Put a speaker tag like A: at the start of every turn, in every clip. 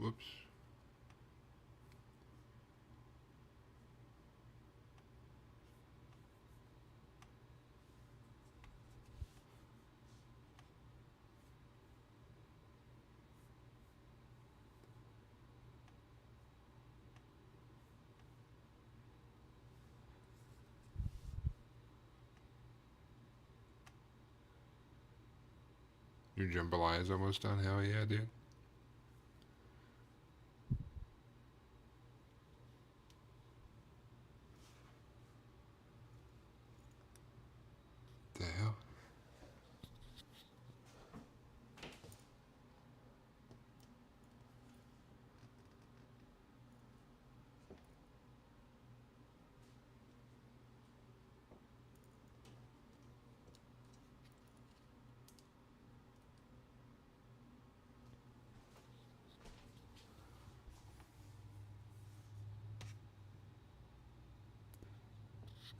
A: Whoops. Your jambalaya is almost done. Hell yeah, dude. The hell?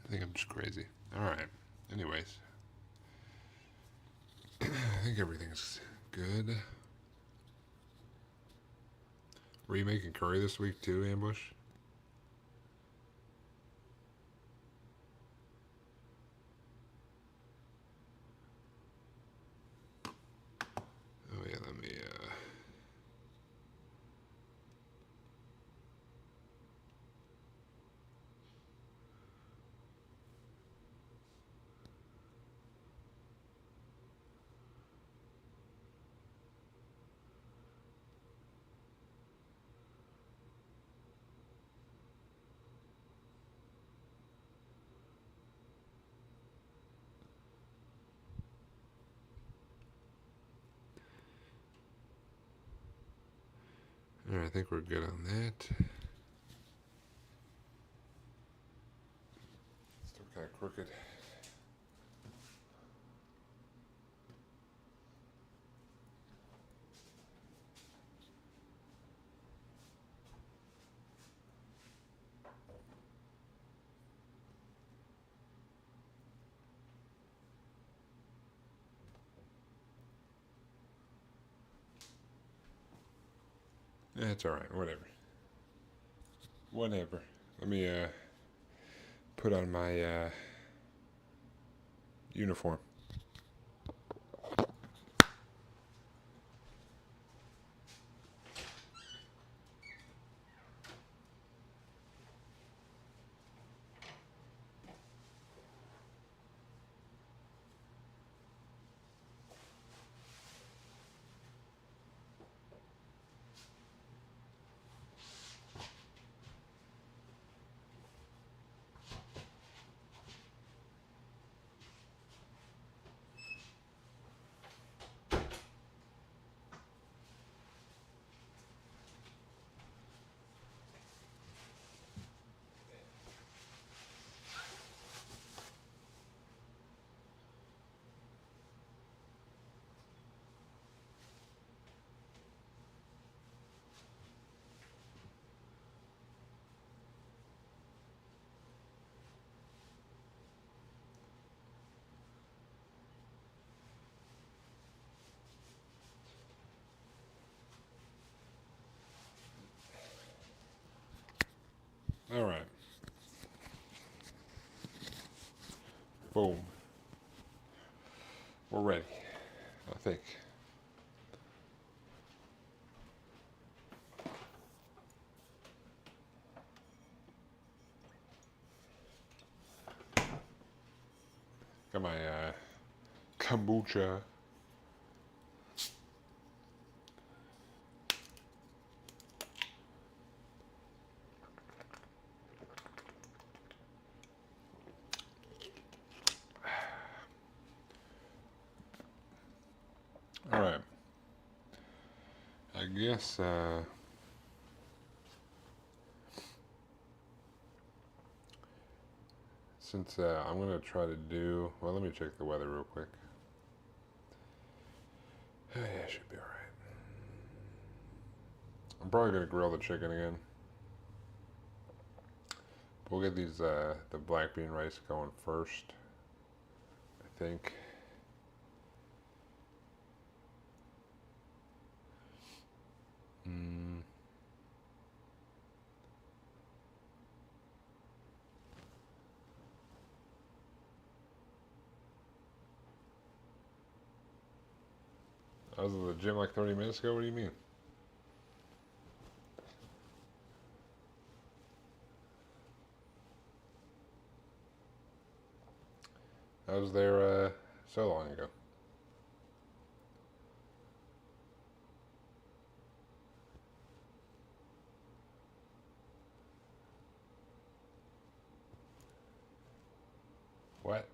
A: I think I'm just crazy. Alright. Anyways. I think everything's good. Were you making curry this week too, Ambush? Oh yeah, let me Alright, I think we're good on that. Still kind of crooked. Yeah, it's alright, whatever. Whatever. Let me put on my uniform. Alright. Boom. We're ready, I think. Got my kombucha. Alright. I guess since I'm going to try to do... Well, let me check the weather real quick. Yeah, should be alright. I'm probably going to grill the chicken again. We'll get these, the black bean rice going first, I think. I was at the gym like 30 minutes ago. What do you mean? I was there so long ago. What?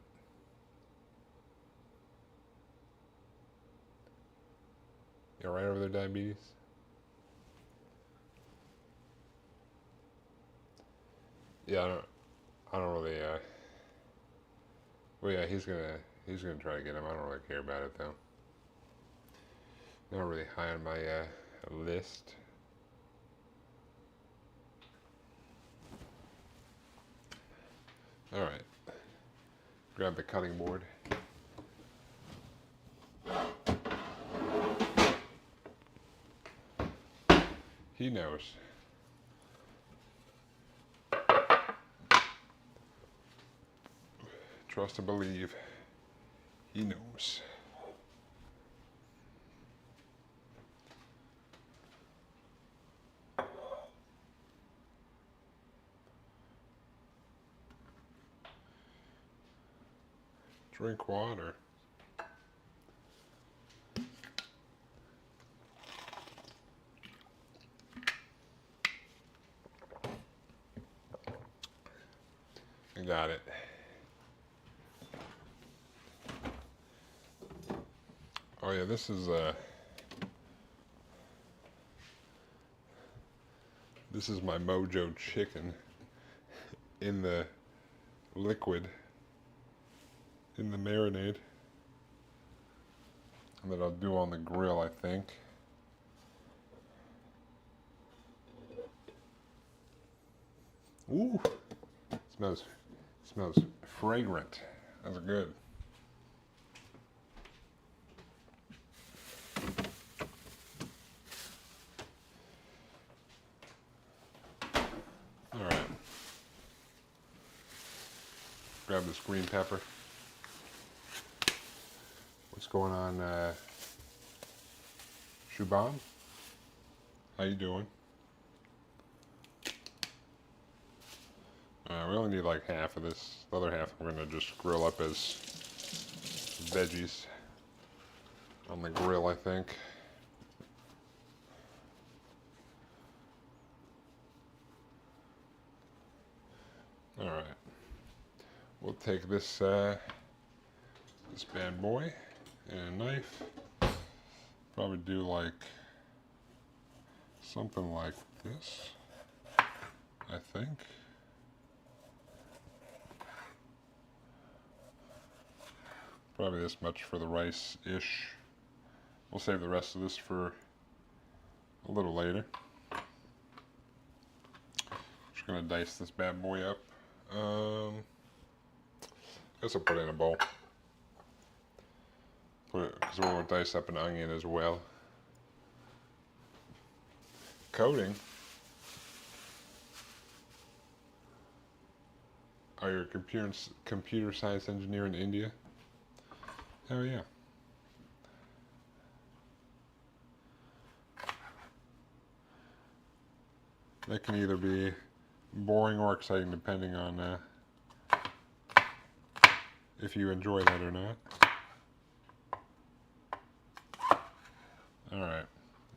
A: You're right over there, diabetes? Yeah, I don't really, well, yeah, he's gonna try to get him. I don't really care about it, though. Not really high on my, list. Alright. Grab the cutting board. He knows. Trust and believe. He knows. Drink water. I got it. Oh yeah, this is my Mojo chicken in the liquid, in the marinade, that I'll do on the grill, I think. Ooh, smells fragrant. That's good. All right. Grab this green pepper. What's going on, Shubham? How you doing? We only need like half of this. The other half I'm gonna just grill up as veggies on the grill, I think. All right. We'll take this this bad boy and a knife. Probably do like something like this, I think. Probably this much for the rice-ish. We'll save the rest of this for a little later. Just gonna dice this bad boy up. I guess I'll put it in a bowl. Because we'll dice up an onion as well. Coding. Are you a computer science engineer in India? Hell yeah. That can either be boring or exciting depending on if you enjoy that or not. Alright,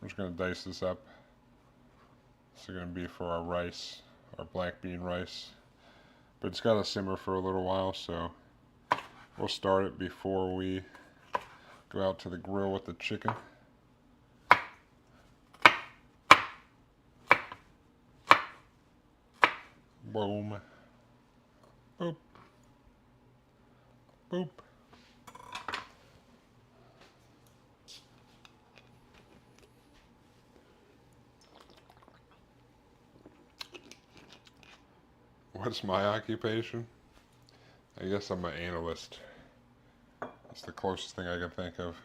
A: I'm just going to dice this up. This is going to be for our rice, our black bean rice. But it's got to simmer for a little while, so we'll start it before we go out to the grill with the chicken. Boom. Boop. Boop. What's my occupation? I guess I'm an analyst. That's the closest thing I can think of.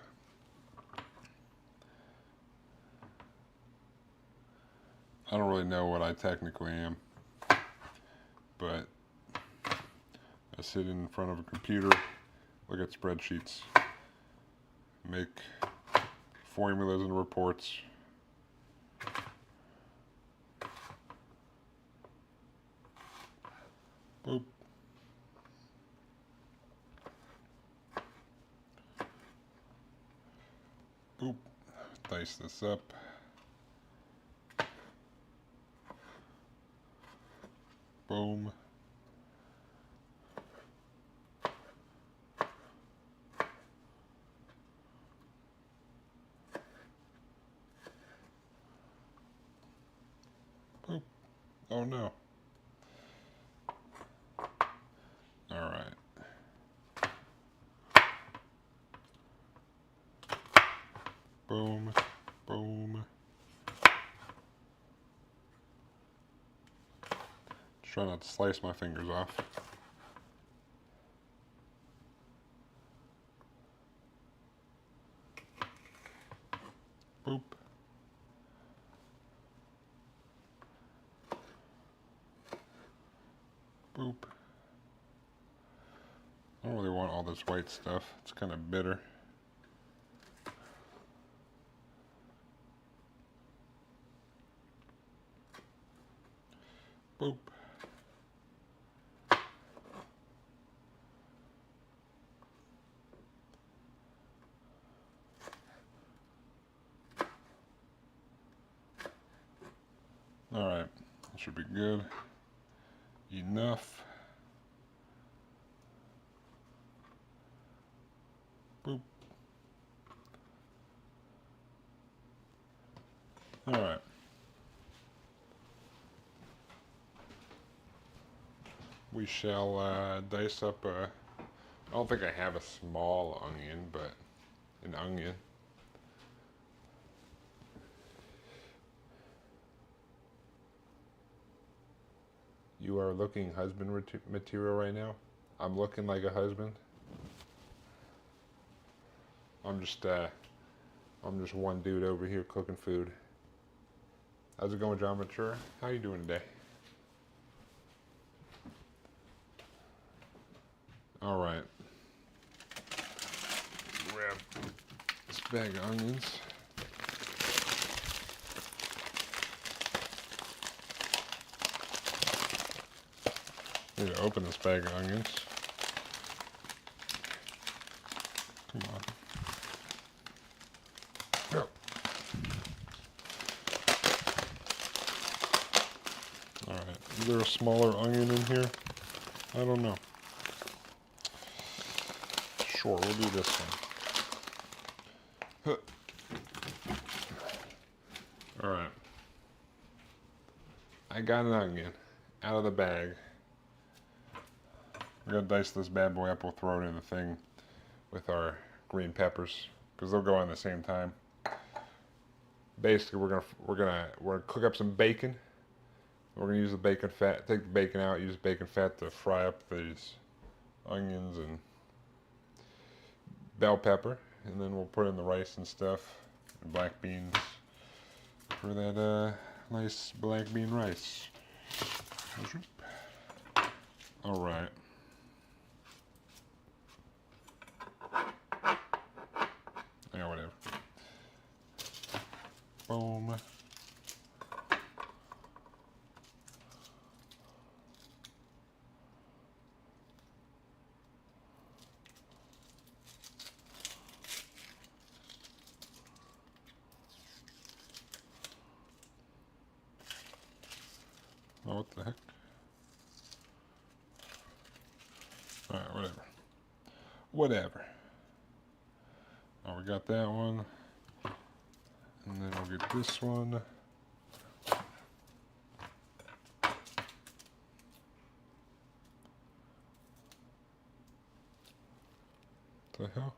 A: I don't really know what I technically am, but I sit in front of a computer, look at spreadsheets, make formulas and reports. Boop. Boop. Dice this up. Boom. Boop. Oh no. All right. Boom. Boom. Try not to slice my fingers off. Boop. Boop. I don't really want all this white stuff. It's kind of bitter. Boop. All right, that should be good. Enough. Boop. All right. We shall dice up a, I don't think I have a small onion, but an onion. You are looking husband material right now? I'm looking like a husband? I'm just one dude over here cooking food. How's it going, John Mature? How you doing today? All right. Grab this bag of onions. Need to open this bag of onions. Come on. Go. All right. Is there a smaller onion in here? I don't know. Sure, we'll do this one. All right. I got an onion out of the bag. We're gonna dice this bad boy up. We'll throw it in the thing with our green peppers because they'll go on at the same time. Basically, we're gonna cook up some bacon. We're gonna use the bacon fat. Take the bacon out. Use bacon fat to fry up these onions and bell pepper, and then we'll put in the rice and stuff, and black beans for that nice black bean rice. All right. Yeah, whatever. Boom. Oh, what the heck? Alright, whatever. Whatever. Oh, we got that one. And then we'll get this one. What the hell?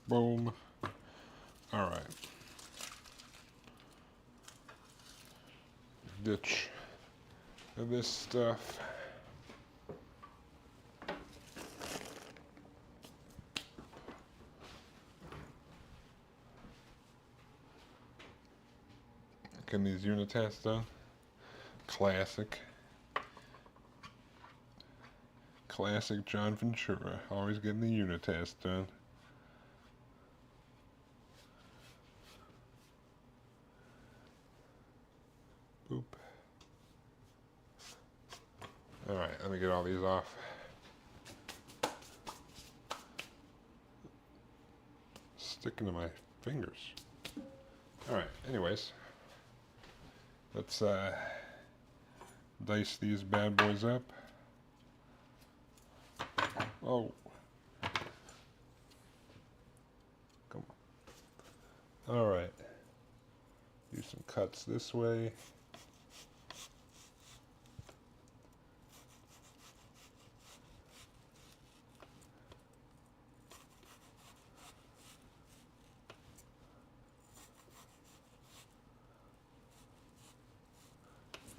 A: Boom. All right. Ditch this stuff. Getting these unit tests done. Classic. Classic John Ventura. Always getting the unit test done. Boop. Alright, let me get all these off. Sticking to my fingers. Alright, anyways. Let's dice these bad boys up. Oh. Come on. Alright. Do some cuts this way.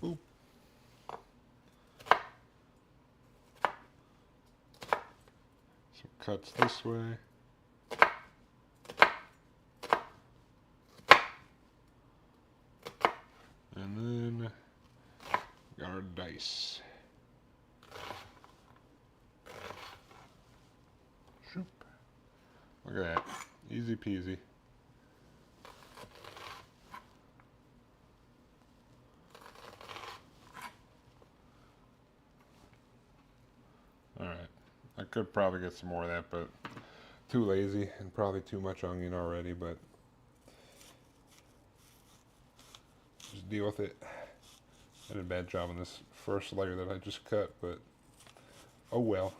A: Boop. Some cuts this way. And then got our dice. Shoop. Look at that. Easy peasy. Alright. I could probably get some more of that, but too lazy and probably too much onion already, but just deal with it. I did a bad job on this first layer that I just cut, but oh well.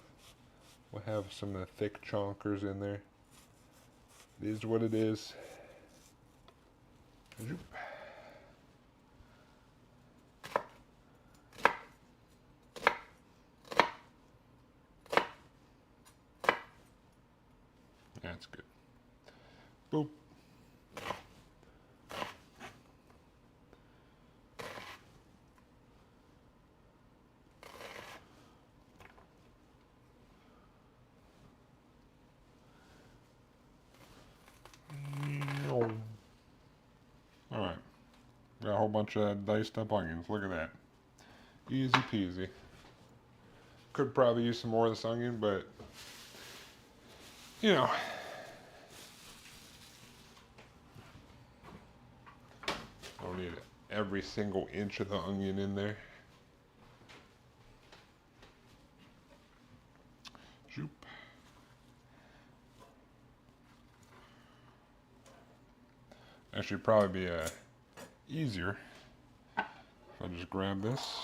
A: We'll have some of the thick chonkers in there. It is what it is. Zoop. That's good. Boop. Alright. Got a whole bunch of diced up onions. Look at that. Easy peasy. Could probably use some more of this onion, but you know. Don't need every single inch of the onion in there. Zoop. Actually, probably be easier if I just grab this.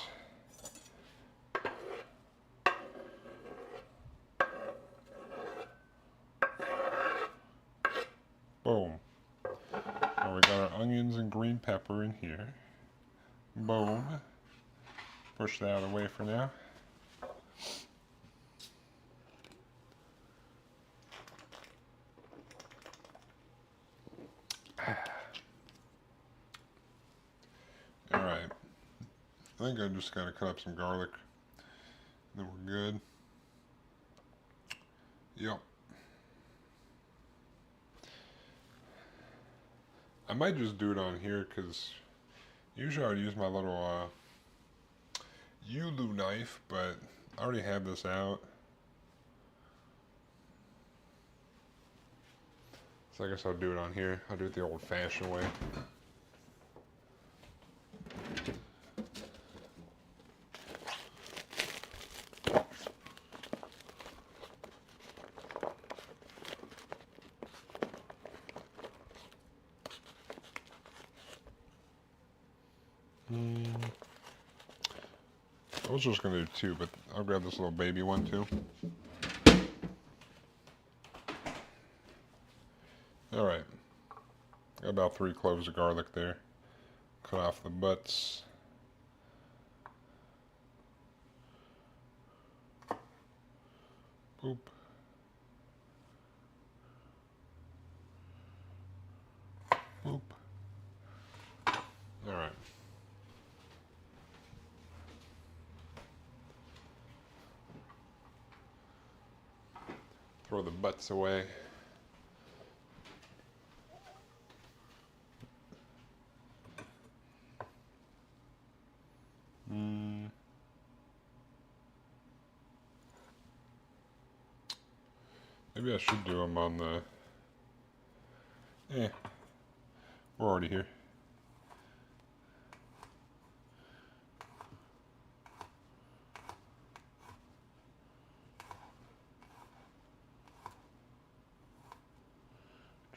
A: Boom. Now we got our onions and green pepper in here. Boom. Push that out of the way for now. Alright. I think I just gotta cut up some garlic. Then we're good. Yep. I might just do it on here because usually I would use my little Ulu knife, but I already have this out. So I guess I'll do it on here. I'll do it the old-fashioned way. I was just going to do two, but I'll grab this little baby one too. Alright. Got about 3 cloves of garlic there. Cut off the butts. Boop. Boop. Alright. Throw the butts away. Maybe I should do them on the... we're already here.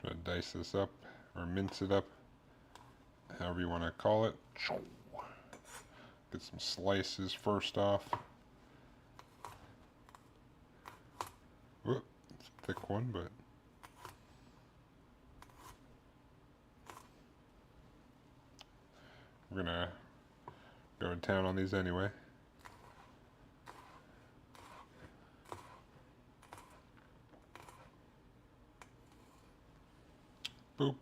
A: Try to dice this up, or mince it up, however you want to call it. Get some slices first off. Whoop, it's a thick one, but we're gonna go to town on these anyway. Boop.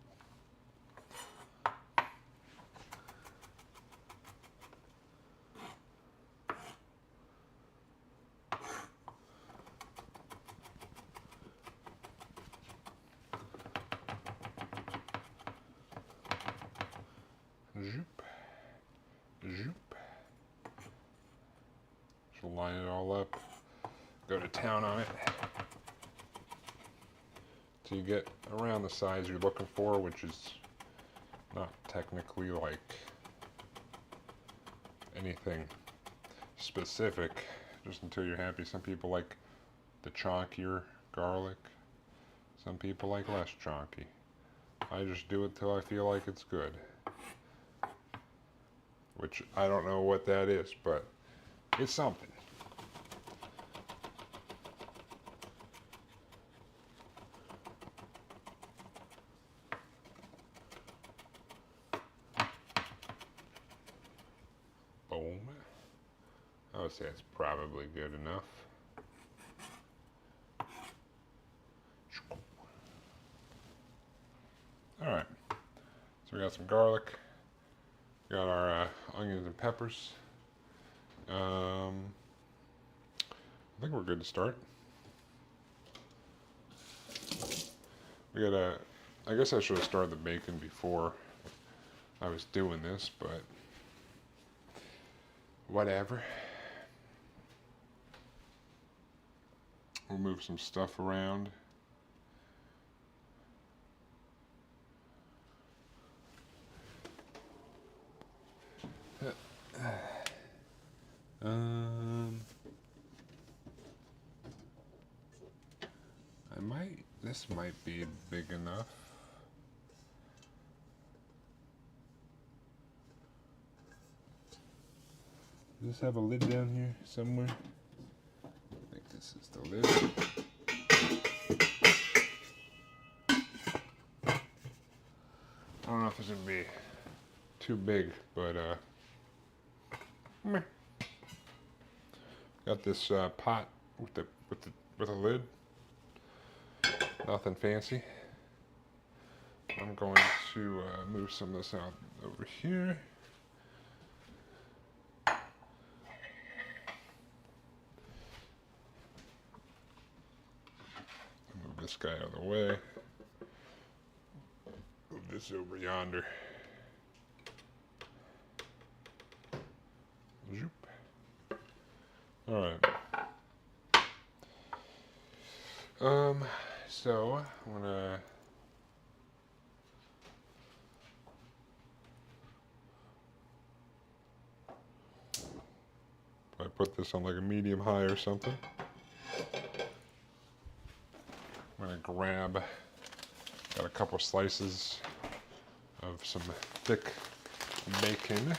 A: Zoop. Zoop. She'll line it all up. Go to town on it. So you get around the size you're looking for, which is not technically like anything specific, just until you're happy. Some people like the chonkier garlic. Some people like less chonky. I just do it till I feel like it's good. Which I don't know what that is, but it's something. Boom. I would say it's probably good enough. Alright, so we got some garlic. Got our onions and peppers. I think we're good to start. We got I guess I should have started the bacon before I was doing this, but whatever. We'll move some stuff around. This might be big enough. Does this have a lid down here somewhere? I think this is the lid. I don't know if it's gonna be too big, but meh. Got this pot with a lid. Nothing fancy. I'm going to move some of this out over here. Move this guy out of the way. Move this over yonder. Zoop. All right. So I'm gonna I put this on like a medium high or something. I'm gonna grab, got a couple slices of some thick bacon.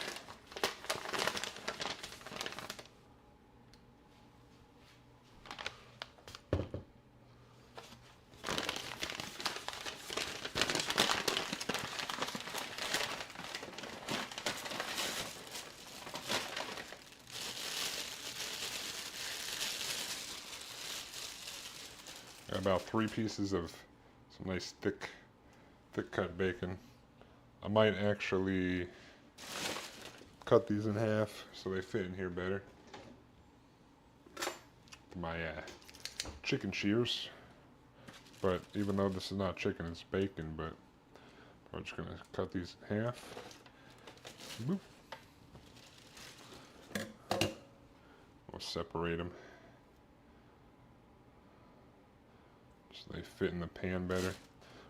A: About 3 pieces of some nice thick cut bacon. I might actually cut these in half so they fit in here better. My chicken shears. But even though this is not chicken, it's bacon, but I'm just gonna cut these in half. Boop. We'll separate them. so they fit in the pan better.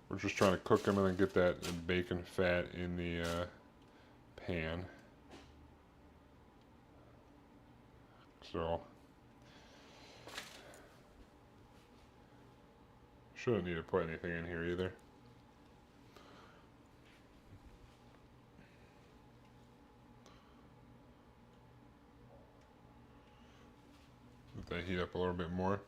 A: We're just trying to cook them and then get that bacon fat in the pan. So shouldn't need to put anything in here either. Let that heat up a little bit more.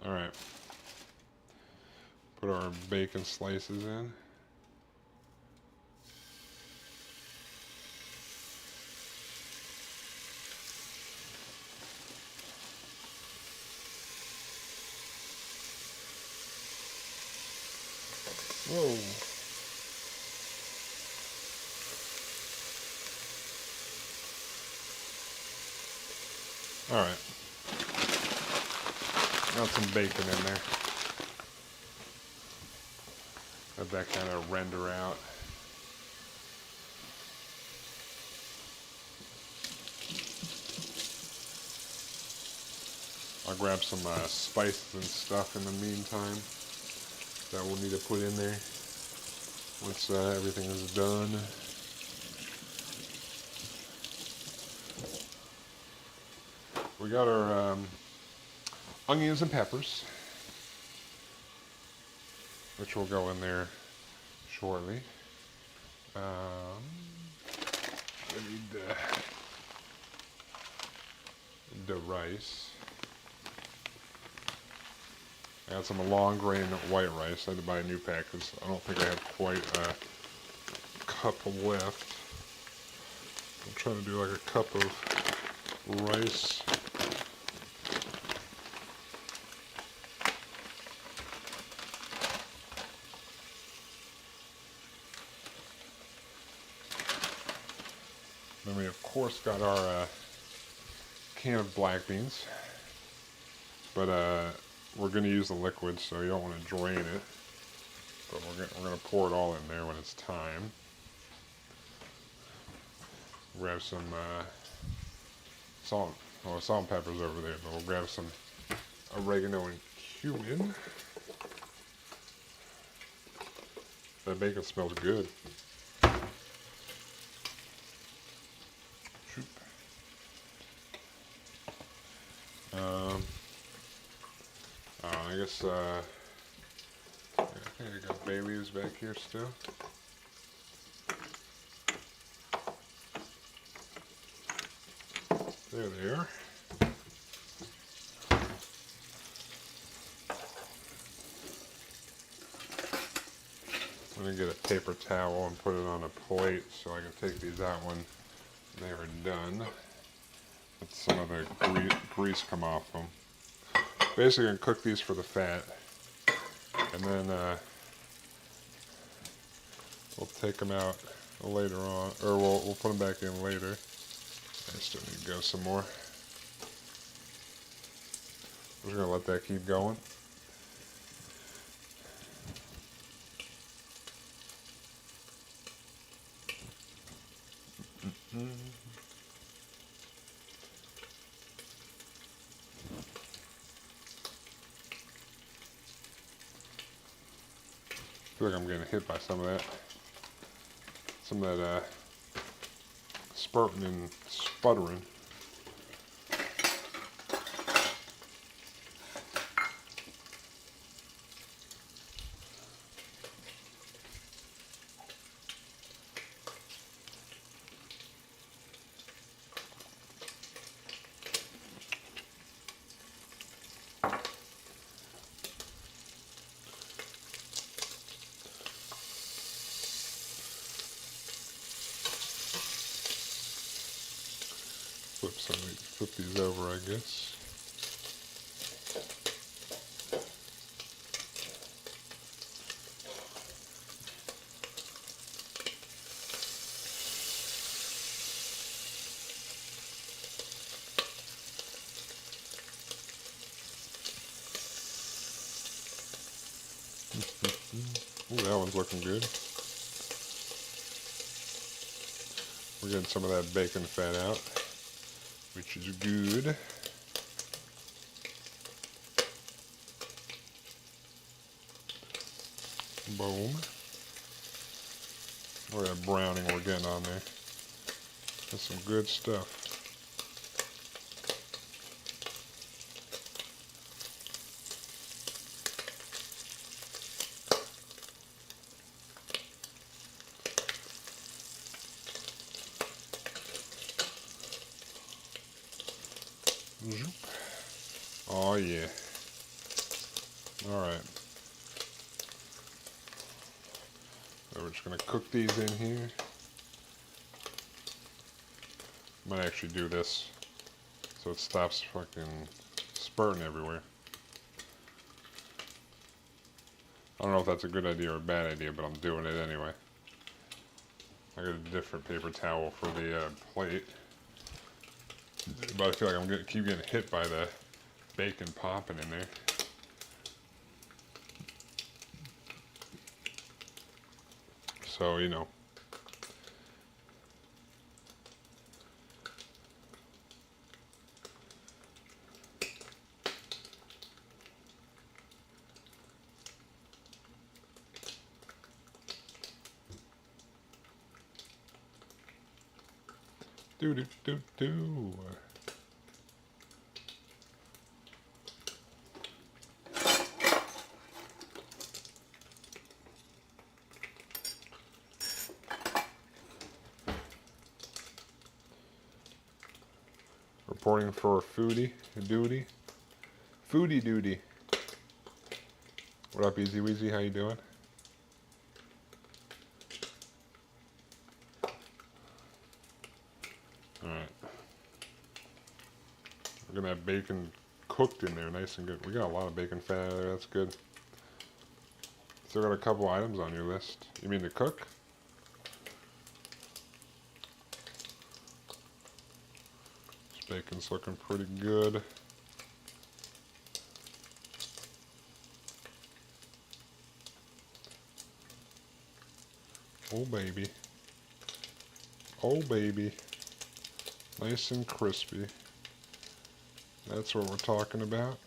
A: All right. Put our bacon slices in. Whoa. All right. Got some bacon in there. Let that kind of render out. I'll grab some spices and stuff in the meantime that we'll need to put in there once everything is done. We got our onions and peppers, which will go in there shortly. I need the rice. I got some long grain white rice. I had to buy a new pack because I don't think I have quite a cup left. I'm trying to do like a cup of rice. Then we of course got our can of black beans, but we're going to use the liquid, so you don't want to drain it. But we're going to pour it all in there when it's time. Grab some salt. Well, salt and pepper's over there, but we'll grab some oregano and cumin. That bacon smells good. I guess, I think I got bay leaves back here still. There they are. I'm going to get a paper towel and put it on a plate so I can take these out when they are done. Let some of the grease come off them. Basically, I'm going to cook these for the fat, and then we'll take them out later on, or we'll put them back in later. I still need to go some more. I'm just going to let that keep going. I feel like I'm getting hit by some of that spurting and sputtering. Flip these over, I guess. that one's looking good. We're getting some of that bacon fat out, which is good. Boom. Look at that browning we're getting on there. That's some good stuff. Oh yeah. Alright. So we're just going to cook these in here. Might actually do this so it stops fucking spurting everywhere. I don't know if that's a good idea or a bad idea, but I'm doing it anyway. I got a different paper towel for the plate. But I feel like I'm gonna keep getting hit by the bacon popping in there. So, you know. Do. Reporting for foodie duty. Foodie duty. What up, Easy Weezy? How you doing? Alright. We're gonna have bacon cooked in there, nice and good. We got a lot of bacon fat out of there, that's good. Still got a couple items on your list. You mean to cook? This bacon's looking pretty good. Oh baby. Oh baby. Nice and crispy. That's what we're talking about.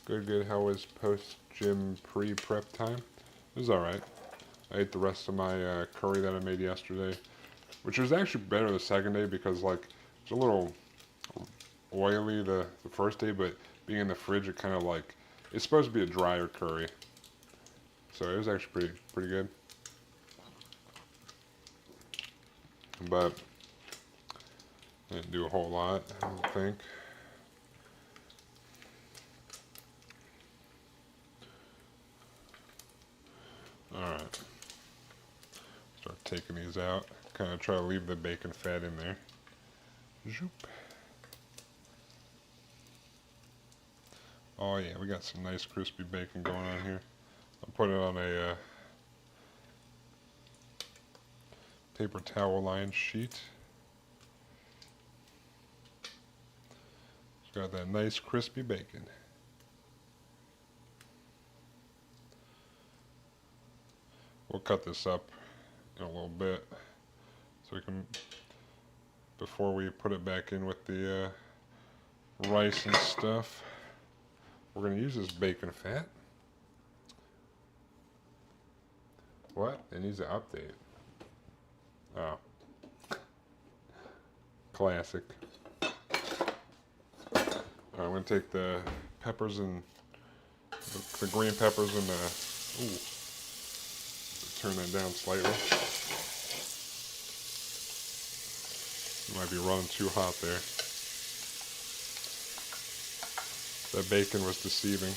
A: Good. How was post-gym pre-prep time? It was alright. I ate the rest of my curry that I made yesterday, which was actually better the second day because, like, it's a little oily the first day, but being in the fridge, it kind of like, it's supposed to be a drier curry. So it was actually pretty good. But I didn't do a whole lot, I don't think. Alright. Start taking these out. Kind of try to leave the bacon fat in there. Zoop. Oh yeah, we got some nice crispy bacon going on here. I'll put it on a paper towel lined sheet. It's got that nice crispy bacon. We'll cut this up in a little bit so we can, before we put it back in with the rice and stuff. We're going to use this bacon fat. What? It needs an update. Oh. Classic. Alright, I'm going to take the peppers and the green peppers and the... Ooh. Turn that down slightly. You might be running too hot there. That bacon was deceiving.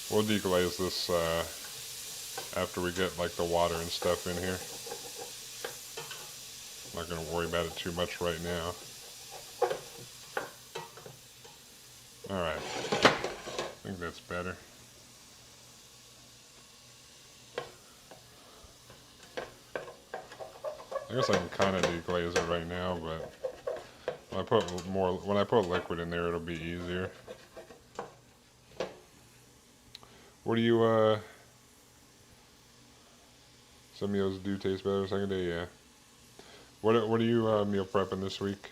A: We'll deglaze this after we get like the water and stuff in here. not going to worry about it too much right now. Alright, I think that's better. I guess I can kind of deglaze it right now, but when I put liquid in there, it'll be easier. What do you, some meals do taste better second day, yeah. What are you meal prepping this week?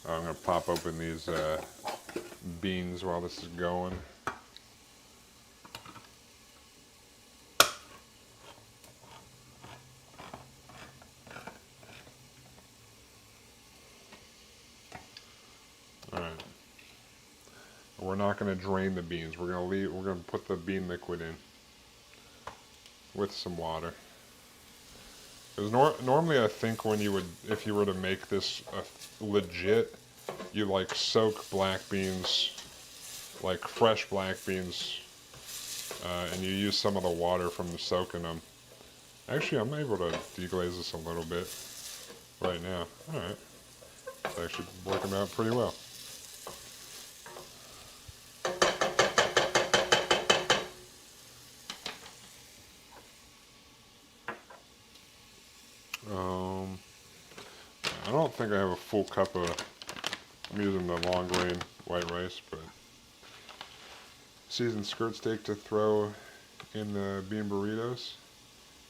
A: I'm gonna pop open these beans while this is going. Alright. We're not gonna drain the beans. We're gonna put the bean liquid in with some water. Because normally I think if you were to make this legit, you like soak black beans, like fresh black beans, and you use some of the water from the soaking them. Actually, I'm able to deglaze this a little bit right now. Alright. It's actually working out pretty well. I don't think I have a full cup of, I'm using the long grain white rice, but seasoned skirt steak to throw in the bean burritos.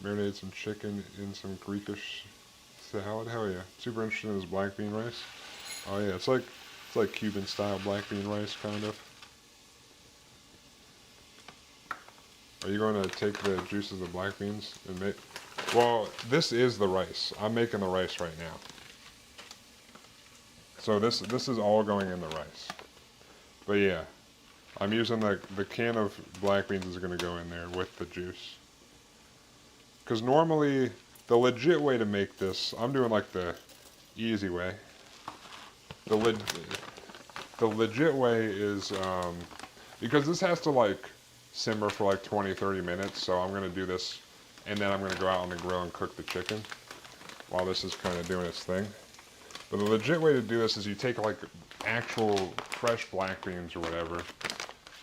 A: Marinate some chicken in some Greekish salad. Hell yeah. Super interested in this black bean rice. Oh yeah, it's like Cuban style black bean rice kind of. Are you going to take the juices of black beans and make... Well, this is the rice. I'm making the rice right now. So this is all going in the rice. But yeah, I'm using the can of black beans is going to go in there with the juice. Because normally, the legit way to make this, I'm doing like the easy way. The legit way is, because this has to like simmer for like 20-30 minutes, so I'm going to do this, and then I'm going to go out on the grill and cook the chicken while this is kind of doing its thing. But the legit way to do this is you take like actual fresh black beans or whatever,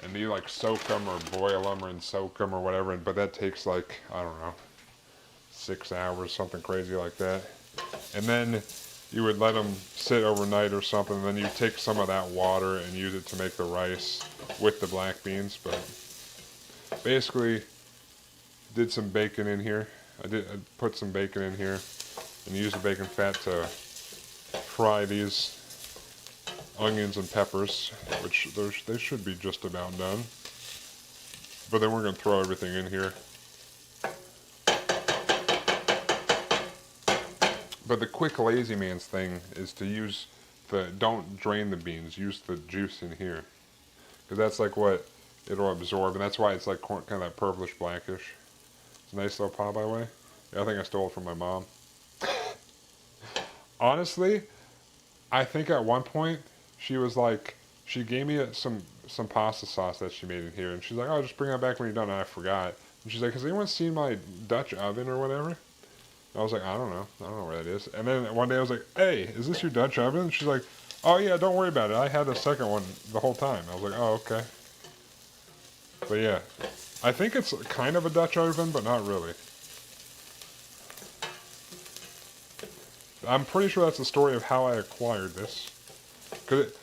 A: and you like soak them or boil them and soak them or whatever, but that takes like, I don't know, 6 hours, something crazy like that. And then you would let them sit overnight or something, and then you take some of that water and use it to make the rice with the black beans. But basically, did some bacon in here. I put some bacon in here and used the bacon fat to fry these onions and peppers, which they should be just about done. But then we're going to throw everything in here. But the quick lazy man's thing is to use don't drain the beans, use the juice in here. Because that's like what it'll absorb, and that's why it's like kind of that purplish blackish. It's a nice little pot, by the way. Yeah, I think I stole it from my mom. Honestly, I think at one point she was like, she gave me some pasta sauce that she made in here, and she's like, oh, just bring that back when you're done, and I forgot. And she's like, has anyone seen my Dutch oven or whatever? I was like, I don't know where that is. And then one day I was like, hey, is this your Dutch oven? And she's like, oh yeah, don't worry about it. I had a second one the whole time. I was like, oh, okay. But yeah, I think it's kind of a Dutch oven, but not really. I'm pretty sure that's the story of how I acquired this.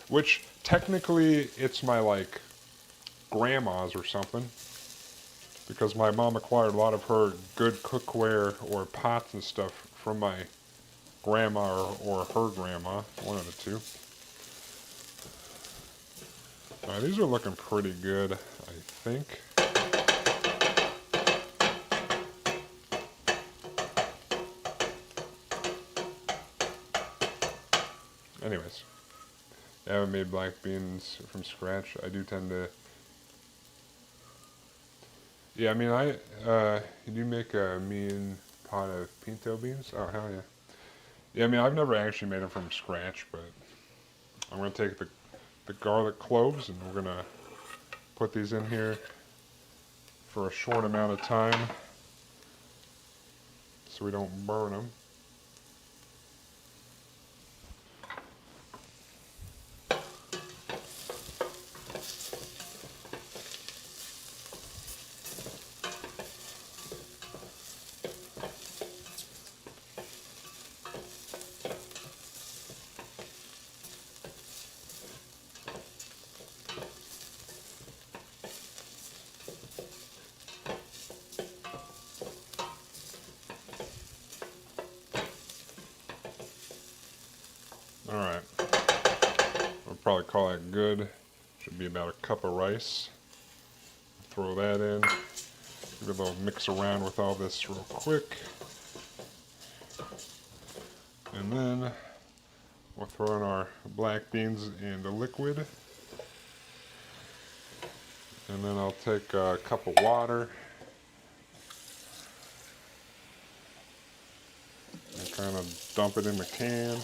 A: Which technically it's my like grandma's or something. Because my mom acquired a lot of her good cookware or pots and stuff from my grandma or her grandma, one of the two. Alright, these are looking pretty good, I think. Anyways, I haven't made black beans from scratch. I do tend to... Yeah, I mean, you do make a mean pot of pinto beans? Oh, hell yeah. Yeah, I mean, I've never actually made them from scratch, but I'm going to take the garlic cloves, and we're going to put these in here. for a short amount of time so we don't burn them. Alright, I'll probably call that good. Should be about a cup of rice. Throw that in. Give it a little mix around with all this real quick. And then we'll throw in our black beans in the liquid. And then I'll take a cup of water and kind of dump it in the can.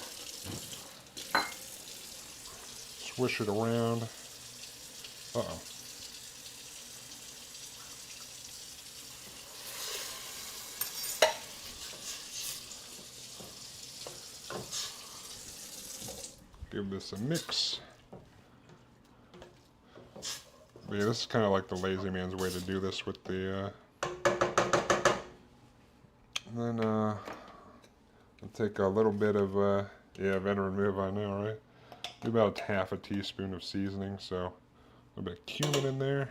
A: Swish it around. Uh-oh. Give this a mix. But yeah, this is kind of like the lazy man's way to do this with the, then I'll take a little bit of, yeah, veteran move, I know, right? Do about half a teaspoon of seasoning, so a little bit of cumin in there,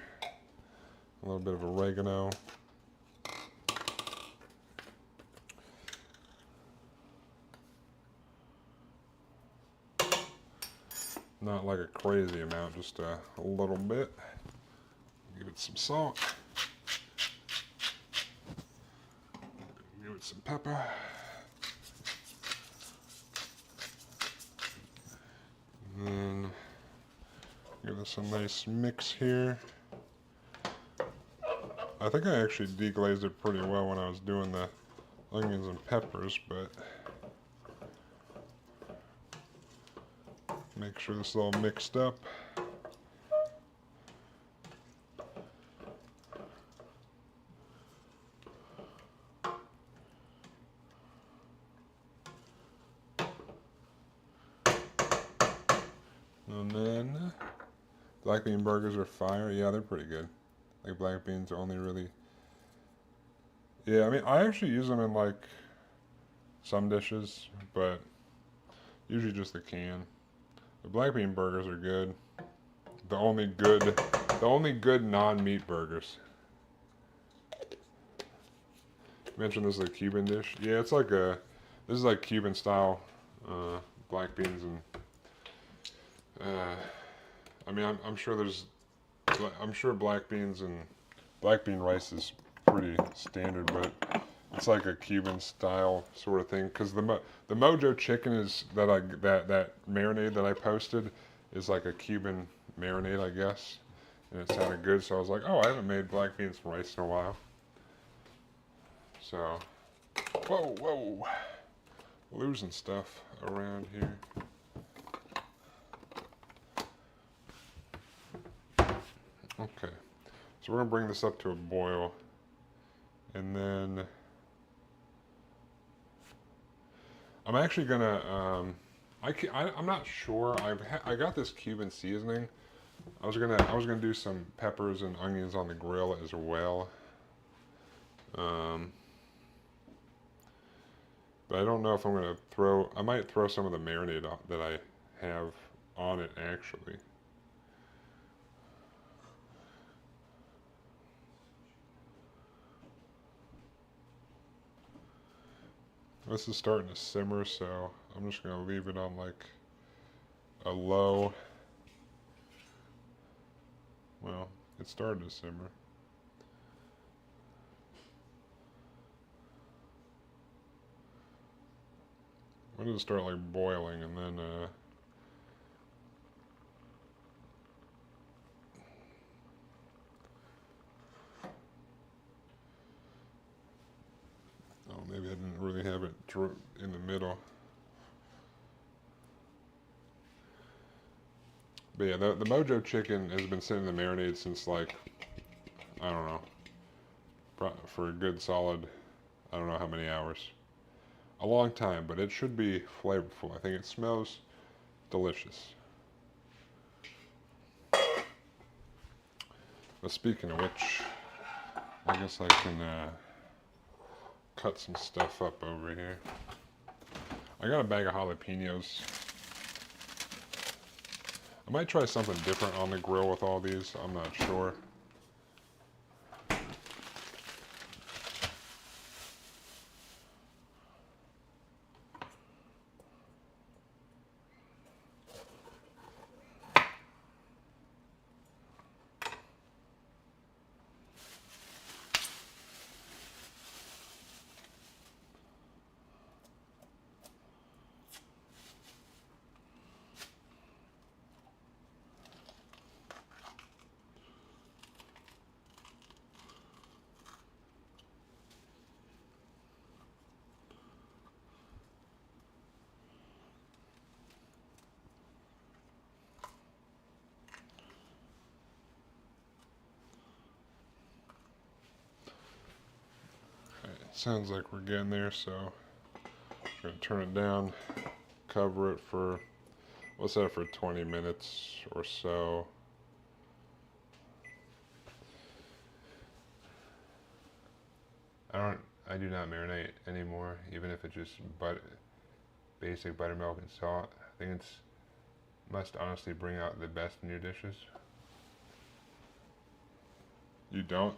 A: a little bit of oregano. Not like a crazy amount, just a little bit. Give it some salt. Give it some pepper. And then give this a nice mix here. I think I actually deglazed it pretty well when I was doing the onions and peppers, but make sure this is all mixed up. And then black bean burgers are fire. Yeah, they're pretty good. Like black beans are only really. Yeah, I mean, I actually use them in like some dishes, but usually just the can. The black bean burgers are good. The only good non-meat burgers. You mentioned this is a Cuban dish. Yeah, it's like this is like Cuban style black beans and. I mean, I'm sure I'm sure black beans and black bean rice is pretty standard, but it's like a Cuban style sort of thing. Because the Mojo chicken is that marinade that I posted is like a Cuban marinade, I guess, and it sounded good. So I was like, oh, I haven't made black beans and rice in a while. So, whoa, losing stuff around here. Okay, so we're gonna bring this up to a boil, and then I'm actually gonna I'm not sure. I got this Cuban seasoning. I was gonna do some peppers and onions on the grill as well. But I don't know if I'm gonna I might throw some of the marinade that I have on it actually. This is starting to simmer, so I'm just going to leave it on like a low. Well, it started to simmer. When does it start like boiling and then oh, maybe I didn't really have it in the middle. But yeah, the Mojo chicken has been sitting in the marinade since like, I don't know, for a good solid, I don't know how many hours. A long time, but it should be flavorful. I think it smells delicious. But speaking of which, I guess I can cut some stuff up over here. I got a bag of jalapenos. I might try something different on the grill with all these. I'm not sure. Sounds like we're getting there, so I'm going to turn it down, cover it for, we'll set it for 20 minutes or so. I do not marinate anymore, even if it's just basic buttermilk and salt. I think it's must honestly bring out the best in your dishes. You don't?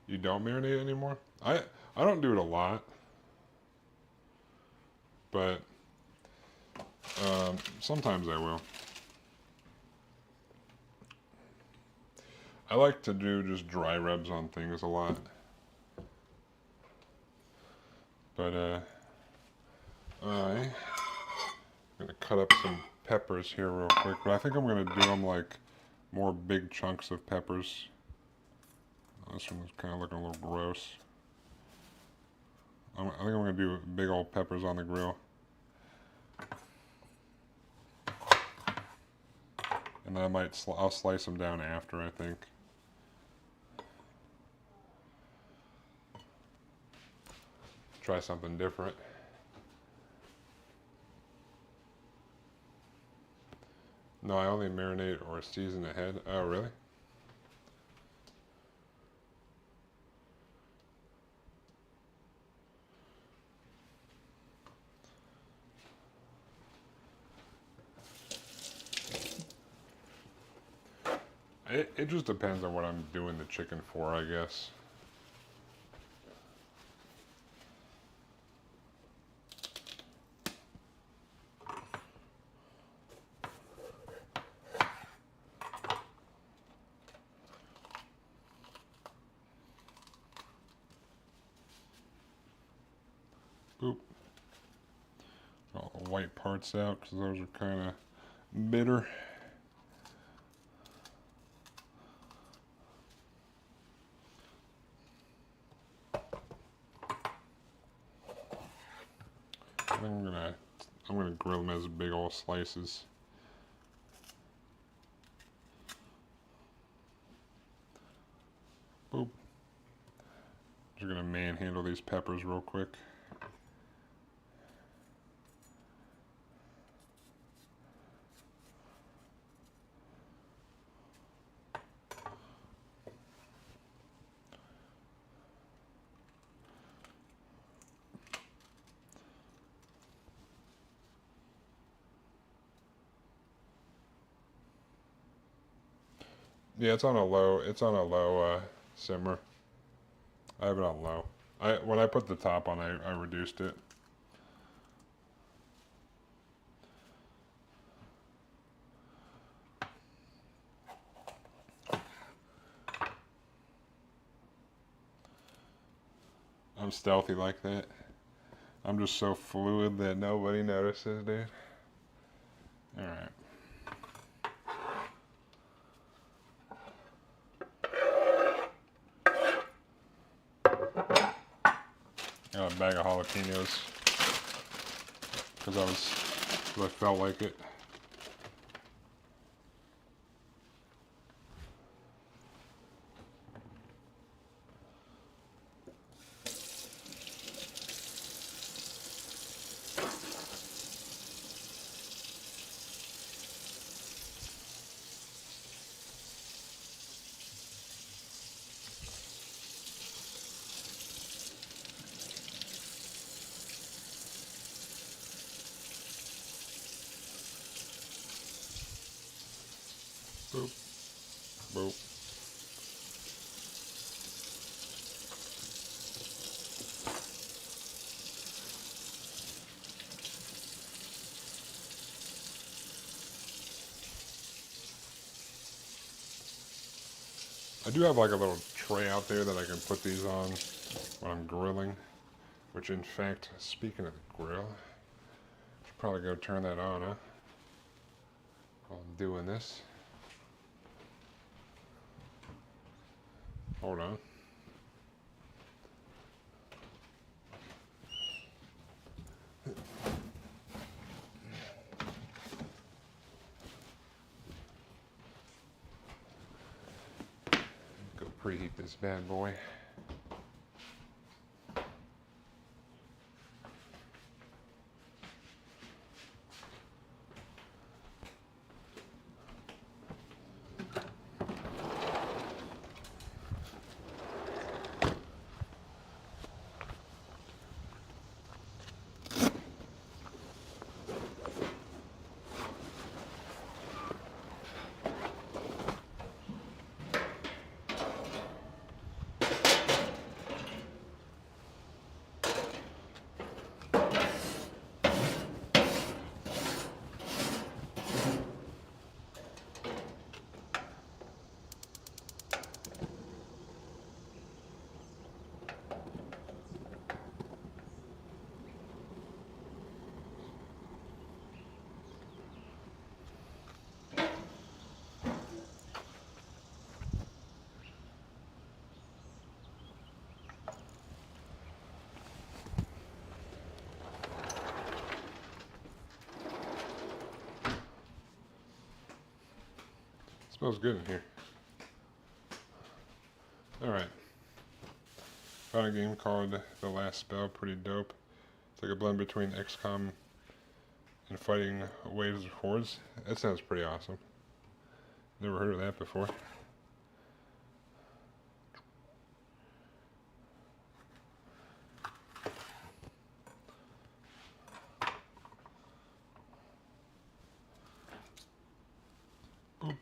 A: You don't marinate anymore? I don't do it a lot, but sometimes I will. I like to do just dry rubs on things a lot, but I'm gonna cut up some peppers here real quick. But I think I'm gonna do them like more big chunks of peppers. This one's kind of looking a little gross. I think I'm going to do big old peppers on the grill. And then I'll slice them down after, I think. Try something different. No, I only marinate or season ahead. Oh, really? It just depends on what I'm doing the chicken for, I guess. Boop. All the white parts out because those are kind of bitter. I'm gonna grill them as big old slices. Boop. Just gonna manhandle these peppers real quick. Yeah, it's on a low simmer. I have it on low. When I put the top on, I reduced it. I'm stealthy like that. I'm just so fluid that nobody notices, dude. Alright. Got a bag of jalapenos because I felt like it. I do have like a little tray out there that I can put these on when I'm grilling. Which, in fact, speaking of the grill, I should probably go turn that on, huh? While I'm doing this. Hold on. Go preheat this bad boy. Smells good in here. Alright. Found a game called The Last Spell, pretty dope. It's like a blend between XCOM and fighting waves of hordes. That sounds pretty awesome. Never heard of that before. Boop.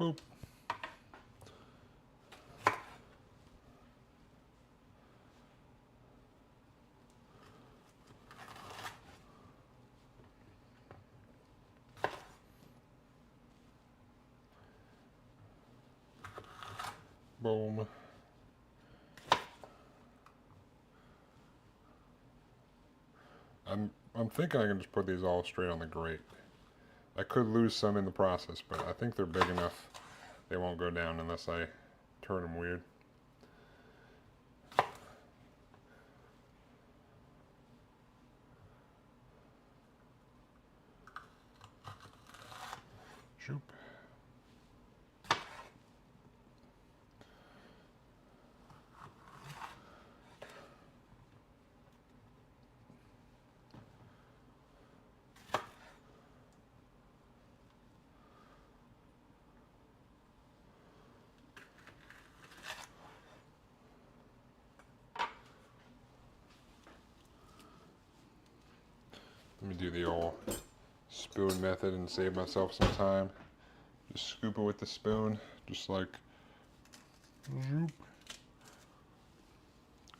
A: Boop. Boom. I'm thinking I can just put these all straight on the grate. I could lose some in the process, but I think they're big enough they won't go down unless I turn them weird. Shoop. Let me do the old spoon method and save myself some time. Just scoop it with the spoon, just like zoop.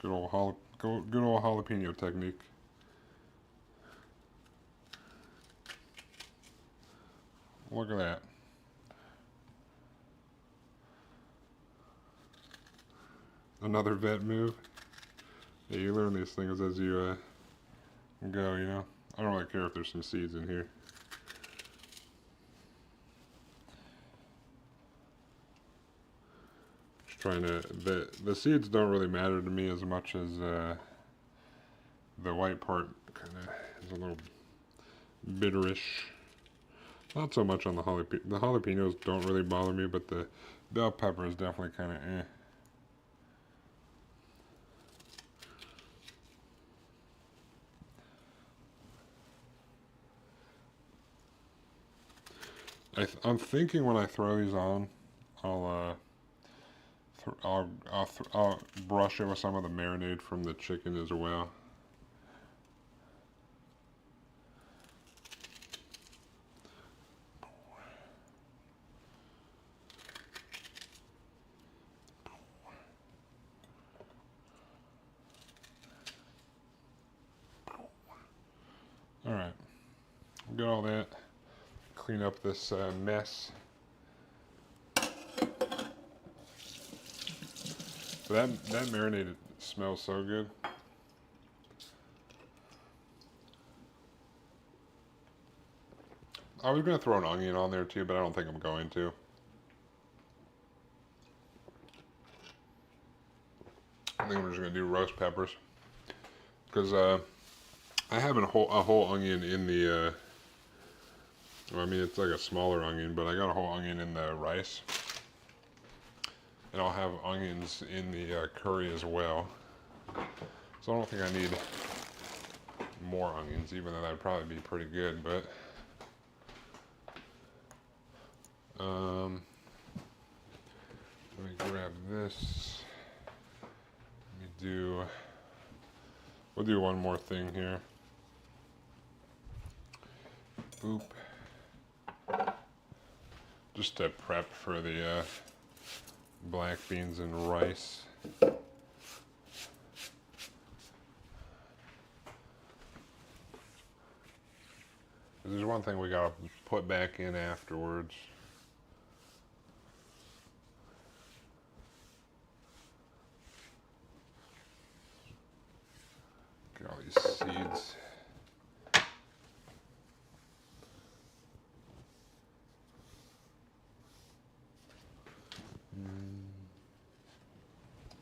A: Good old jalapeno technique. Look at that. Another vet move. Yeah, you learn these things as you go, you know. I don't really care if there's some seeds in here. Just trying to, the seeds don't really matter to me as much as the white part kind of is a little bitterish. Not so much on the jalapeno. The jalapenos don't really bother me, but the bell pepper is definitely kind of eh. I'm thinking when I throw these on, I'll brush it with some of the marinade from the chicken as well. get all that. Clean up this mess. So that marinated smells so good. I was going to throw an onion on there too, but I don't think I'm going to. I think I'm just going to do roast peppers. Because I have a whole onion in the, well, I mean, it's like a smaller onion, but I got a whole onion in the rice. And I'll have onions in the curry as well. So I don't think I need more onions, even though that'd probably be pretty good, but let me grab this. We'll do one more thing here. Boop. Just to prep for the black beans and rice. There's one thing we gotta put back in afterwards. Get all these seeds.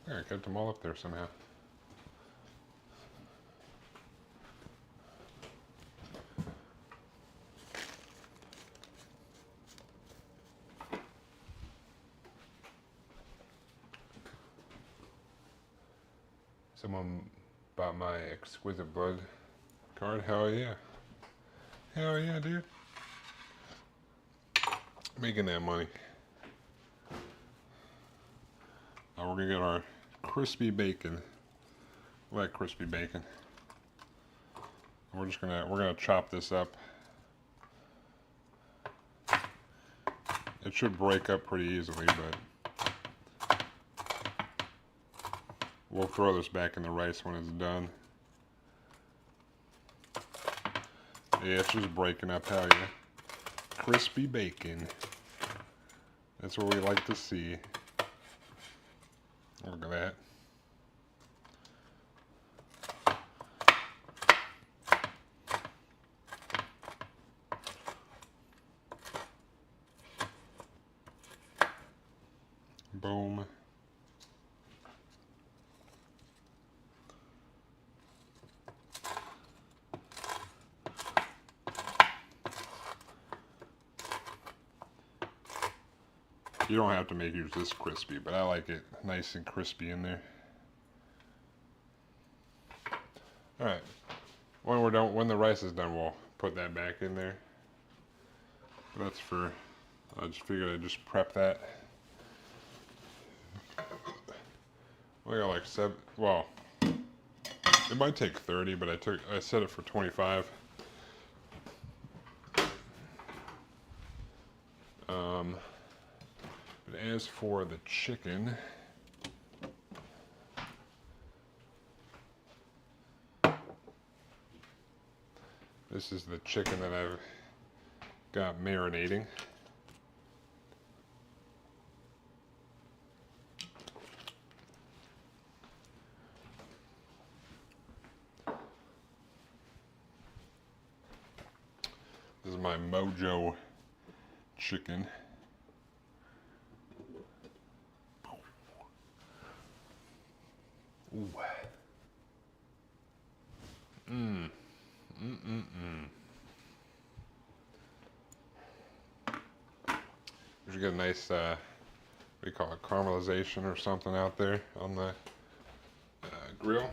A: I kept them all up there somehow. Someone bought my Exquisite Blood card. Hell yeah. Hell yeah, dude. Making that money. Now we're gonna get our crispy bacon. I like crispy bacon. We're gonna chop this up. It should break up pretty easily, but we'll throw this back in the rice when it's done. Yeah, it's just breaking up, hell yeah. Crispy bacon. That's what we like to see. Look at that. Boom. You don't have to make yours this crispy, but I like it nice and crispy in there. Alright, when we're done, when the rice is done, we'll put that back in there. But that's for, I just figured I'd just prep that. We got like 7, well, it might take 30, but I set it for 25. But as for the chicken, this is the chicken that I've got marinating. This is my Mojo chicken. Ooh. We should get a nice, what do you call it, caramelization or something out there on the grill.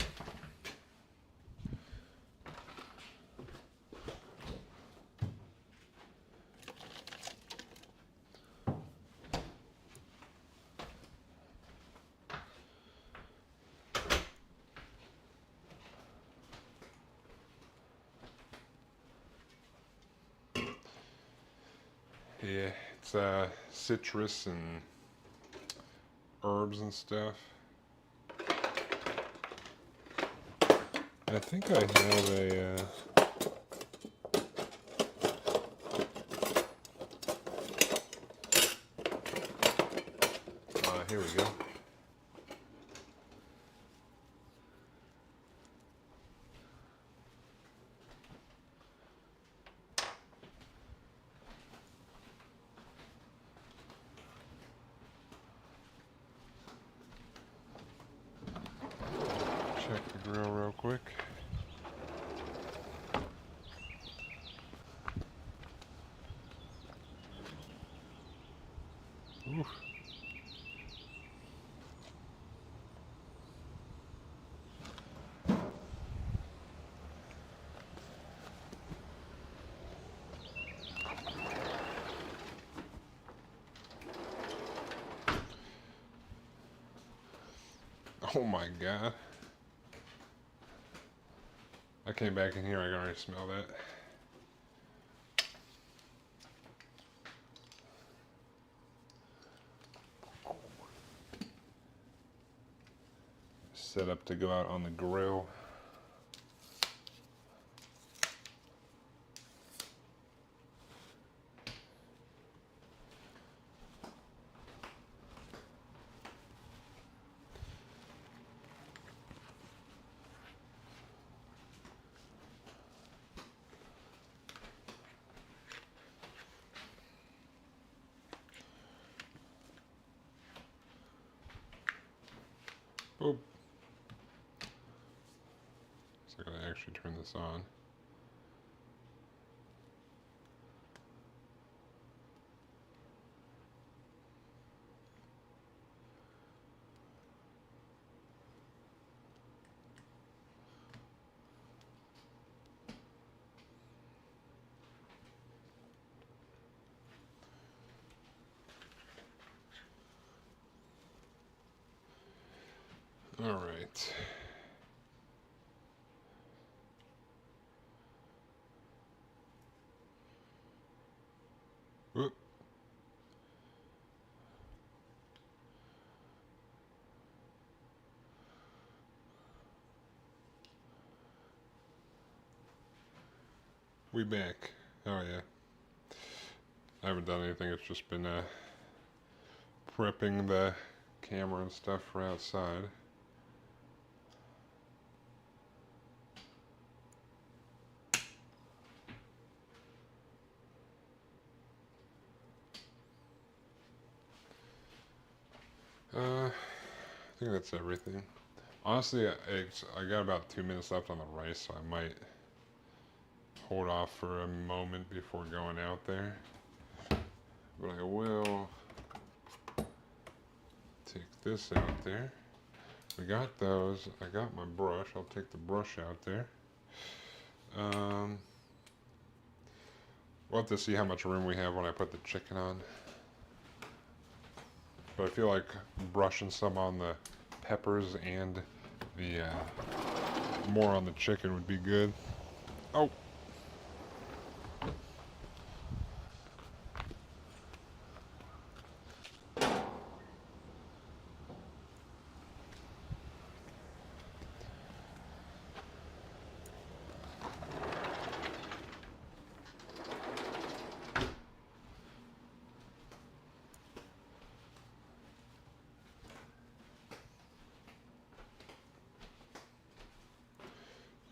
A: Yeah, it's citrus and herbs and stuff. I think I have a grill real quick. Oof. Oh my god. I came back in here, I can already smell that. Set up to go out on the grill. Boop. So I gotta actually turn this on. All right. Whoop. We back. Oh yeah. I haven't done anything. It's just been prepping the camera and stuff for outside. I think that's everything. Honestly, I got about 2 minutes left on the rice, so I might hold off for a moment before going out there. But I will take this out there. We got those. I got my brush. I'll take the brush out there. We'll have to see how much room we have when I put the chicken on. But I feel like brushing some on the peppers and the more on the chicken would be good. Oh.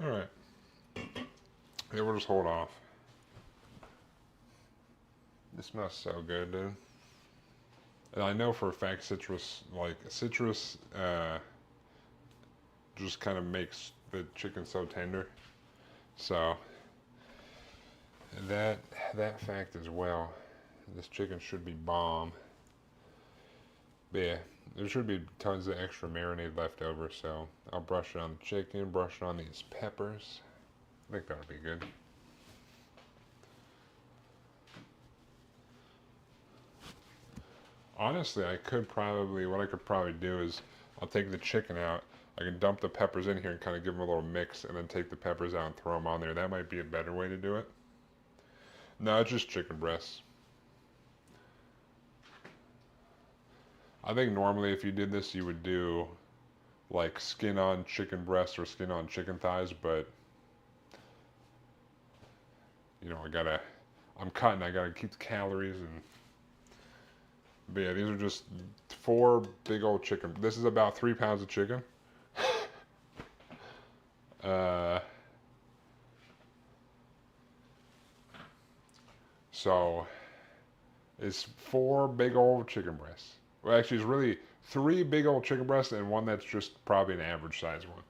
A: All right. Yeah, we'll just hold off. This smells so good, dude. And I know for a fact citrus just kind of makes the chicken so tender. So that fact as well. This chicken should be bomb. But yeah, there should be tons of extra marinade left over, so I'll brush it on the chicken, brush it on these peppers. I think that'll be good. Honestly, what I could probably do is I'll take the chicken out. I can dump the peppers in here and kind of give them a little mix and then take the peppers out and throw them on there. That might be a better way to do it. No, it's just chicken breasts. I think normally if you did this, you would do like skin on chicken breast or skin on chicken thighs, but you know, I'm cutting, I gotta keep the calories and, but yeah, these are just 4 big old chicken. This is about 3 pounds of chicken. So it's 4 big old chicken breasts. Well, actually, it's really 3 big old chicken breasts and one that's just probably an average size one.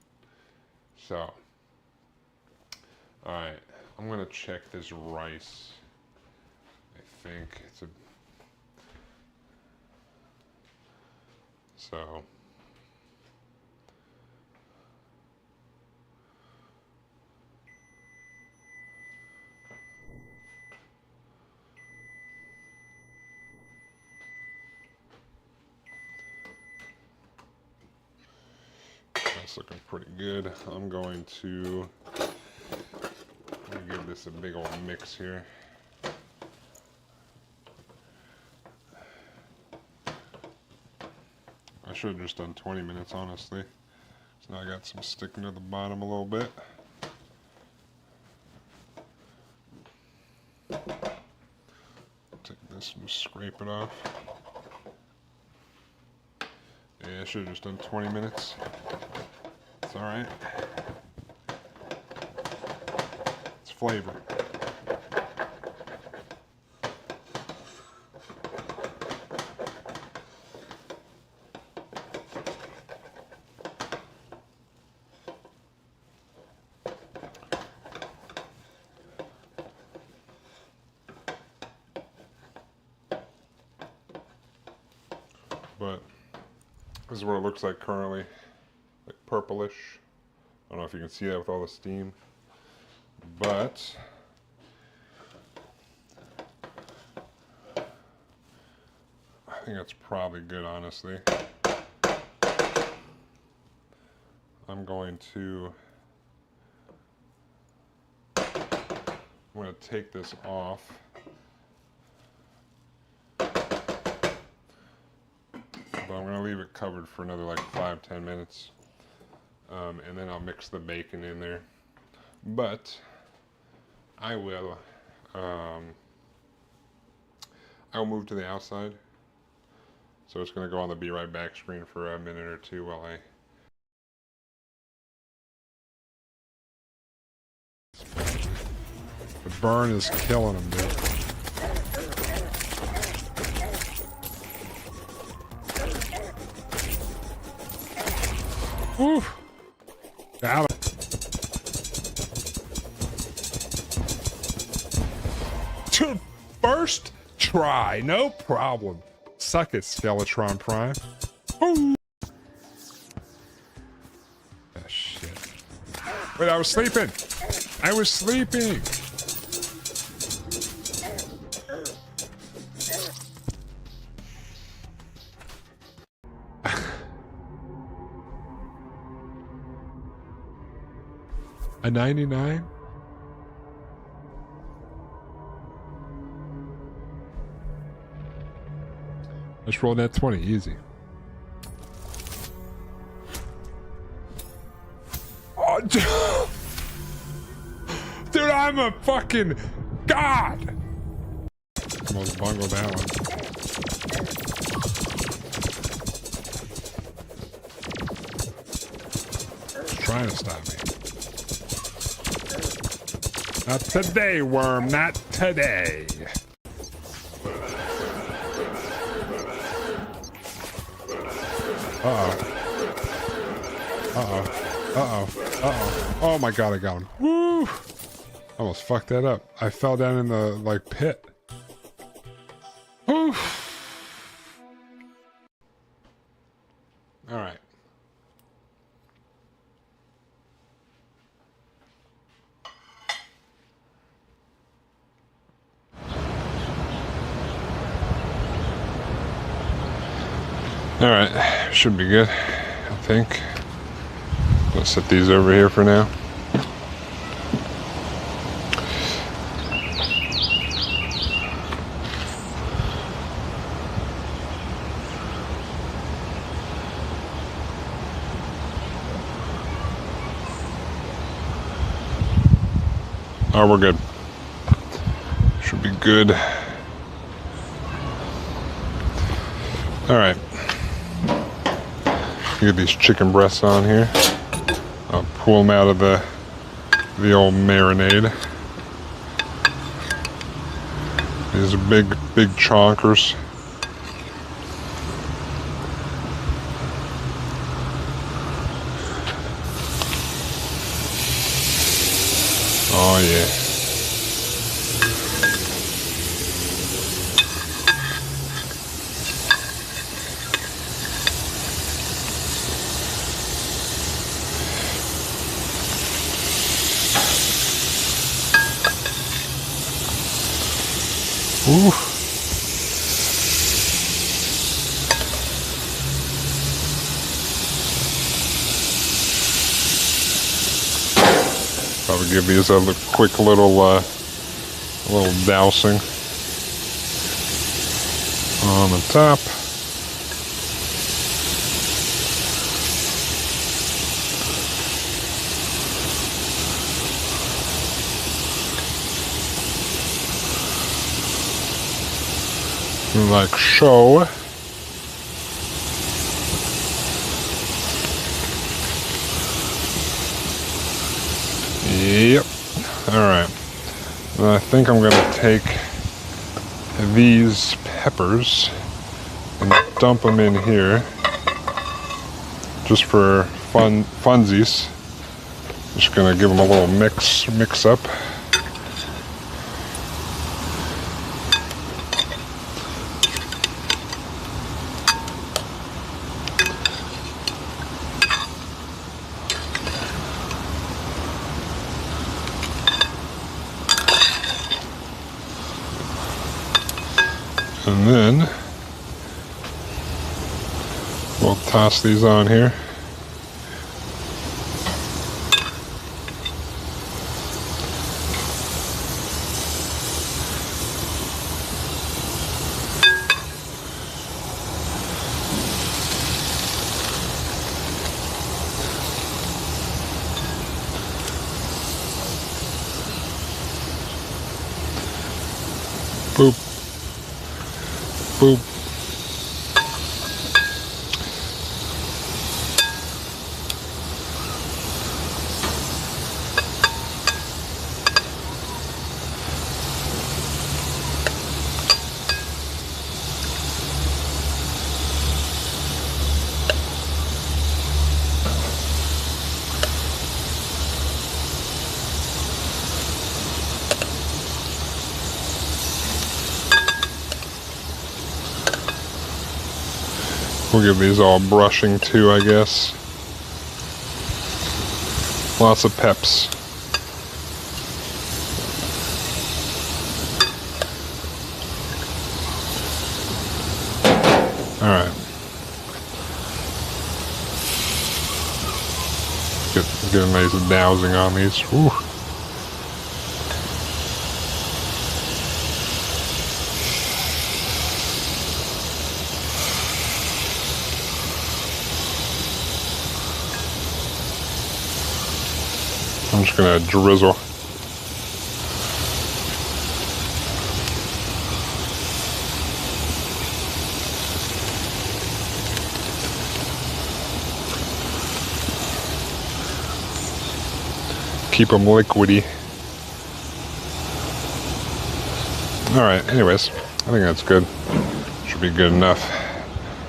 A: So, alright, I'm gonna check this rice. I think it's a... So... That's looking pretty good. I'm going to give this a big old mix here. I should have just done 20 minutes, honestly. So now I got some sticking to the bottom a little bit. Take this and just scrape it off. Yeah, I should have just done 20 minutes. It's alright. It's flavor. But this is what it looks like currently, like purplish. I don't know if you can see that with all the steam, but I think that's probably good, honestly. I'm going to take this off. But I'm going to leave it covered for another like 5-10 minutes. And then I'll mix the bacon in there. But I will move to the outside. So it's going to go on the be right back screen for a minute or two while I... The burn is killing them, dude. Whew. Got it. First try, no problem. Suck it, Skeletron Prime. Ooh. Oh, shit. Wait, I was sleeping. I was sleeping. A 99? Let's roll that 20, easy. Oh, dude, I'm a fucking god! Almost bungled that one. It's trying to stop me. Not today, worm, not today. Uh-oh. Uh-oh. Uh-oh. Uh-oh. Oh my god, I got him. Woo! Almost fucked that up. I fell down in the, like, pit. Woo! Alright. Alright, should be good, I think. Let's set these over here for now. Oh, we're good. Should be good. Alright. Get these chicken breasts on here. I'll pull them out of the old marinade. These are big chonkers. Oh yeah. Ooh. Probably give these a quick little dousing on the top. Like so. Yep. Alright. I think I'm going to take these peppers and dump them in here just for funsies. Just going to give them a little mix up. And then we'll toss these on here. Boop. Boop. We'll give these all brushing too, I guess. Lots of peps. All right. Get a nice dousing on these. Whew. I'm just gonna drizzle. Keep them liquidy. All right, anyways, I think that's good. Should be good enough.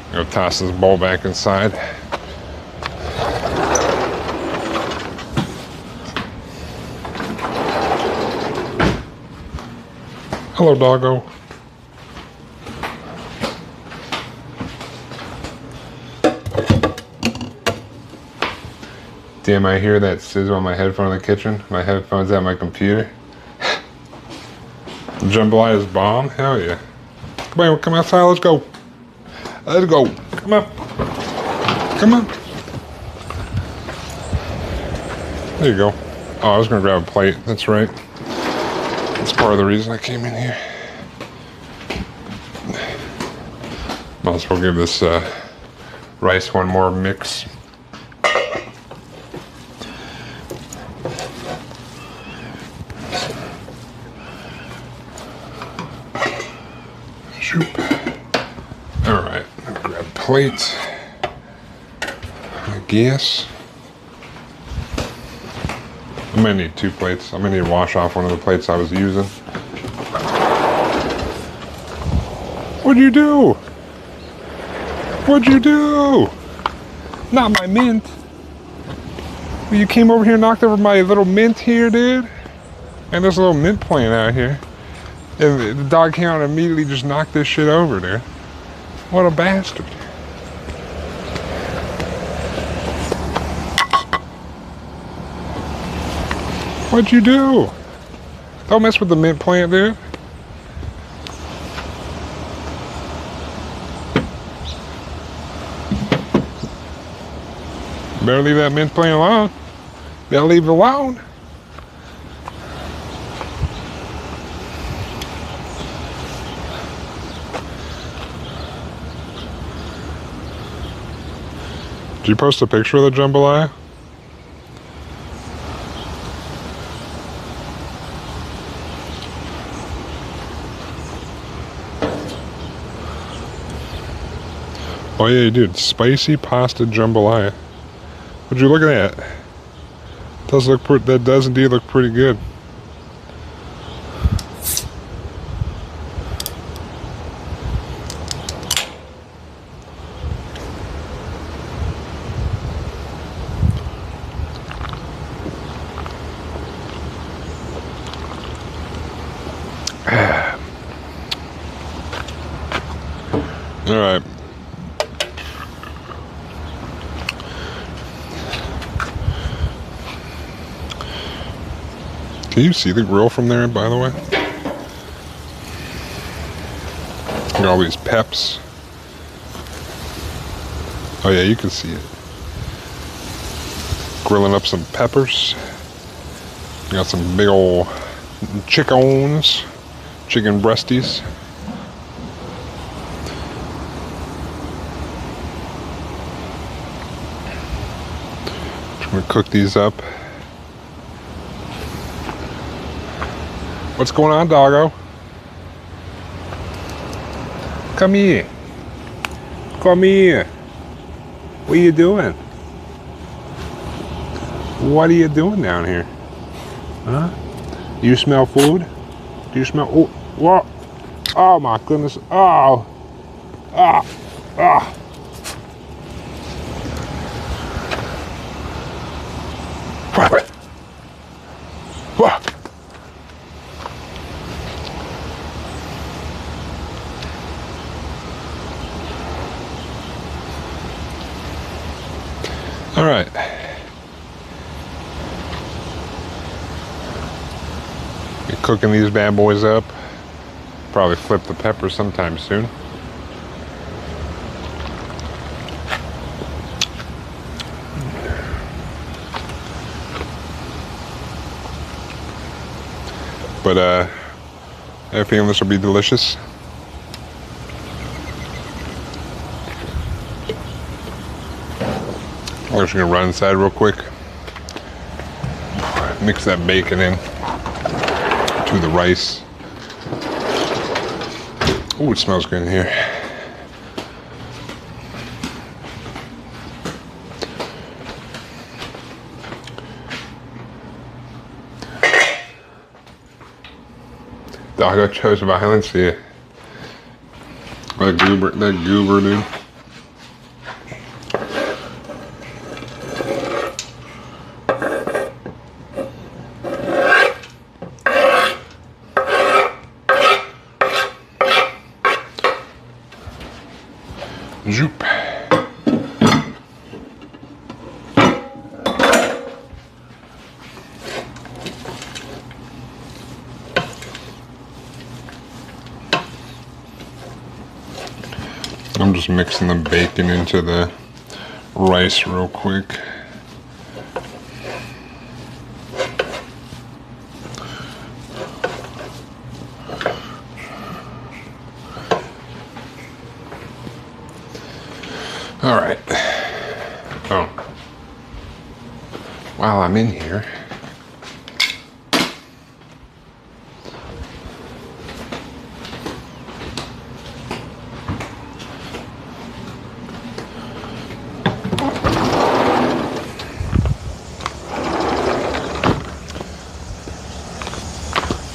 A: I'm gonna toss this bowl back inside. Hello, doggo. Damn, I hear that sizzle on my headphone in the kitchen. My headphones at my computer. Jambalaya is bomb? Hell yeah. Come on, come outside, let's go. Let's go. Come on. Come on. There you go. Oh, I was gonna grab a plate, that's right. That's part of the reason I came in here. Might as well give this rice one more mix. Shoop. All right, I'll grab a plate, I guess. I might need 2 plates. I'm gonna need to wash off one of the plates I was using. What'd you do? What'd you do? Not my mint. You came over here and knocked over my little mint here, dude. And this little mint plant out here. And the dog came out and immediately just knocked this shit over, dude. What a bastard. What'd you do? Don't mess with the mint plant, dude. Better leave that mint plant alone. Better leave it alone. Did you post a picture of the jambalaya? Oh yeah, you did. Spicy pasta jambalaya. Would you look at that? Does look that does indeed look pretty good. All right. Can you see the grill from there, by the way? Got all these peps. Oh yeah, you can see it. Grilling up some peppers. Got some big old chickens, chicken breasties. I'm gonna cook these up. What's going on, doggo? Come here. Come here. What are you doing? What are you doing down here? Huh? Do you smell food? Do you smell? Oh, what? Oh my goodness. Oh. Ah. Ah. What? What? All right. Be cooking these bad boys up. Probably flip the pepper sometime soon. But I have a feeling this will be delicious. I'm just gonna run inside real quick. Mix that bacon in to the rice. Oh, it smells good in here. Doggo chose violence here. That goober, dude. Zoop. I'm just mixing the bacon into the rice real quick. All right. Oh. While I'm in here,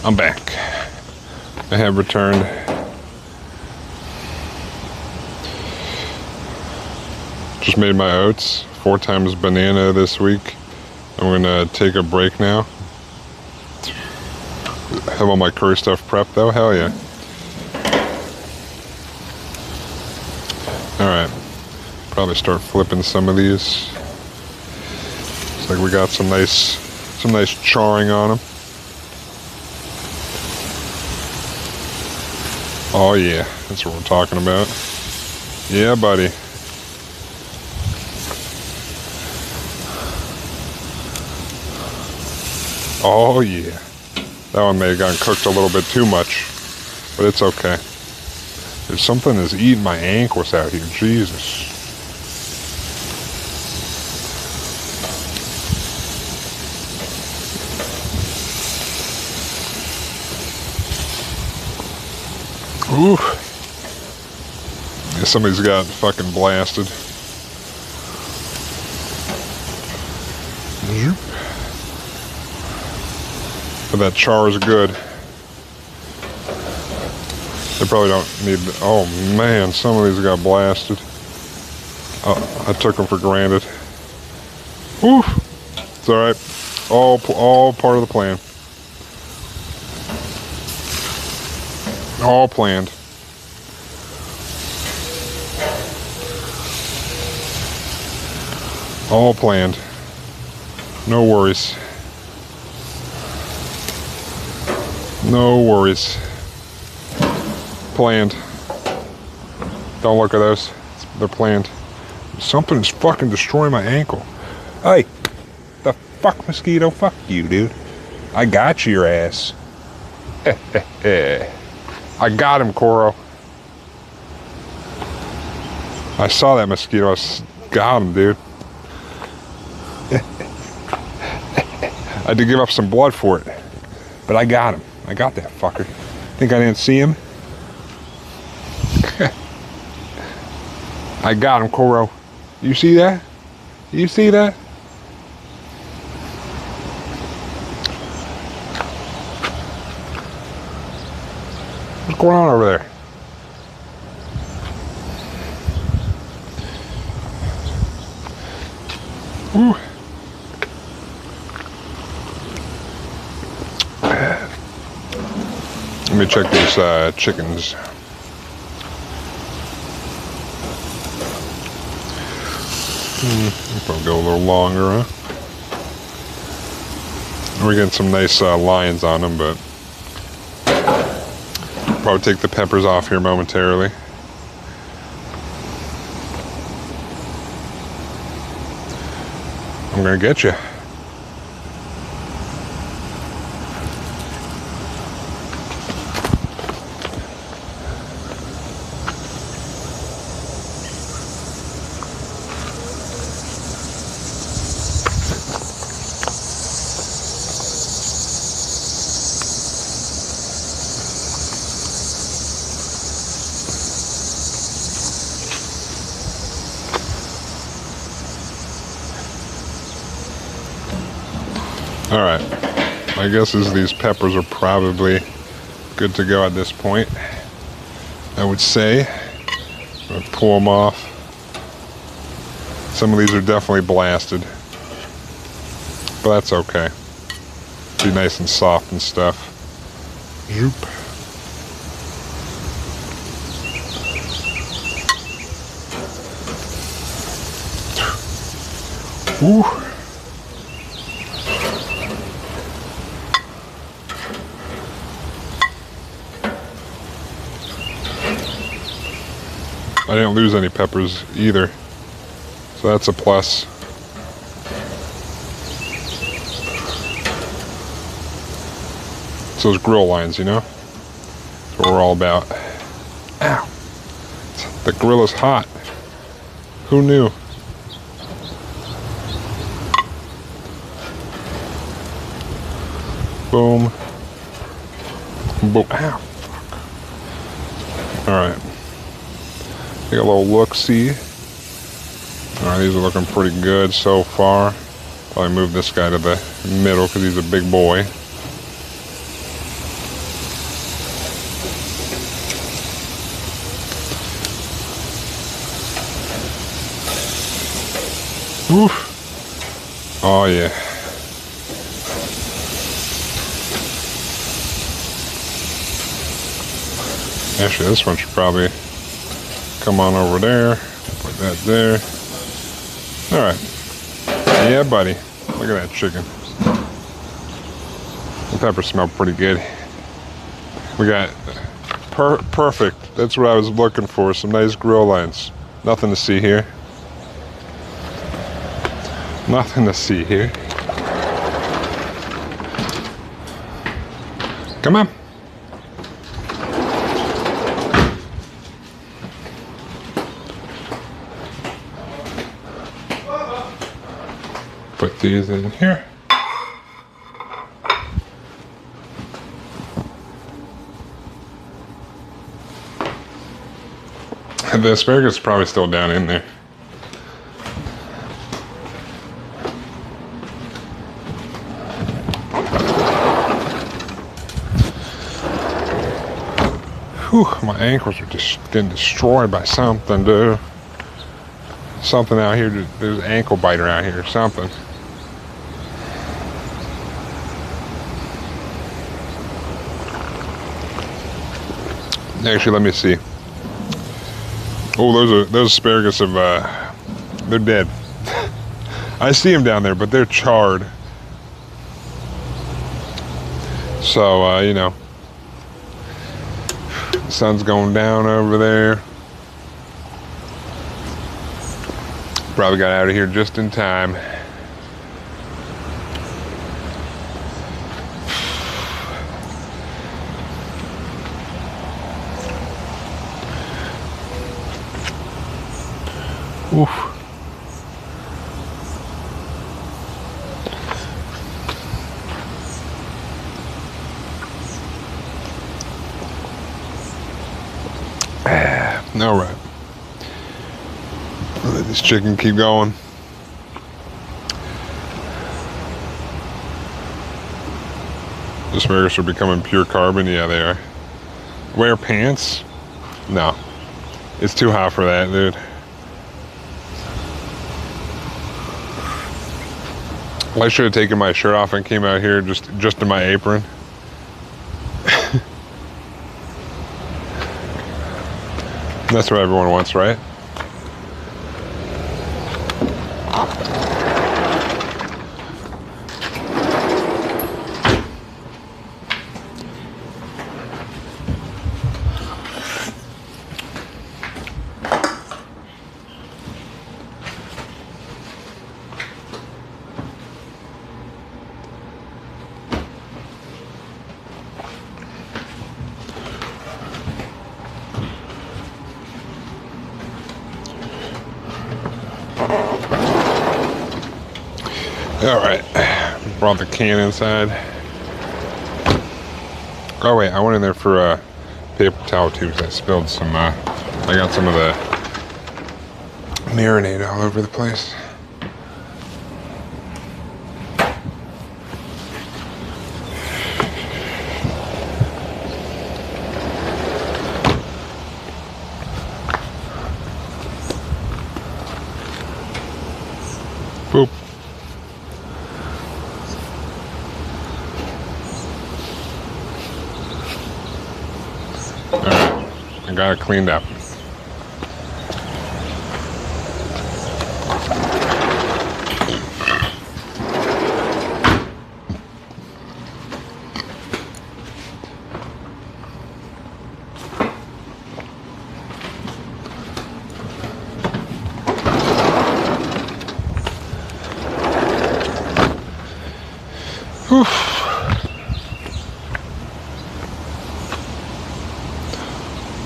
A: I'm back. I have returned. Just made my oats, 4 times banana this week. I'm gonna take a break now. Have all my curry stuff prepped though, hell yeah. Alright, probably start flipping some of these. Looks like we got some nice charring on them. Oh yeah, that's what we're talking about. Yeah, buddy. Oh yeah. That one may have gotten cooked a little bit too much, but it's okay. There's something that's eating my ankles out here, Jesus. Ooh. Yeah, somebody's got fucking blasted. But that char is good. They probably don't need the, oh man, some of these got blasted. Oh, I took them for granted. Whew. It's alright. All part of the plan. All planned. All planned. No worries. No worries. Planned. Don't look at those. They're planned. Something is fucking destroying my ankle. Hey, the fuck, mosquito? Fuck you, dude. I got your ass. I got him, Koro. I saw that mosquito. I got him, dude. I had to give up some blood for it, but I got him. I got that fucker. Think I didn't see him? I got him, Koro. You see that? You see that? What's going on over there? Ooh. Let me check these chickens. Probably go a little longer, huh? We're getting some nice lines on them, but probably take the peppers off here momentarily. I'm gonna get you. All right, my guess is these peppers are probably good to go at this point. I would say, I'm gonna pull them off. Some of these are definitely blasted, but that's okay. Be nice and soft and stuff. Zoop. Ooh. I didn't lose any peppers either, so that's a plus. It's those grill lines, you know? That's what we're all about. Ow! The grill is hot. Who knew? Boom. Boom. Ow. Fuck. Alright. Take a little look-see. Alright, these are looking pretty good so far. Probably move this guy to the middle because he's a big boy. Oof. Oh yeah. Actually, this one should probably come on over there. Put that there. All right. Yeah, buddy. Look at that chicken. The peppers smell pretty good. We got perfect. That's what I was looking for. Some nice grill lines. Nothing to see here. Nothing to see here. Come on. Put these in here. The asparagus is probably still down in there. Whew, my ankles are just getting destroyed by something, dude. Something out here, there's an ankle biter out here, something. Actually, let me see. Oh, those asparagus have, they're dead. I see them down there, but they're charred. So, you know, the sun's going down over there. Probably got out of here just in time. Oof. All right. Let this chicken keep going. The asparagus are becoming pure carbon. Yeah, they are. Wear pants? No. It's too hot for that, dude. I should have taken my shirt off and came out here just in my apron. That's what everyone wants, right? All right, brought the can inside. Oh wait, I went in there for paper towel tubes. I spilled some, I got some of the marinade all over the place. Boop. I got it cleaned up. Whew.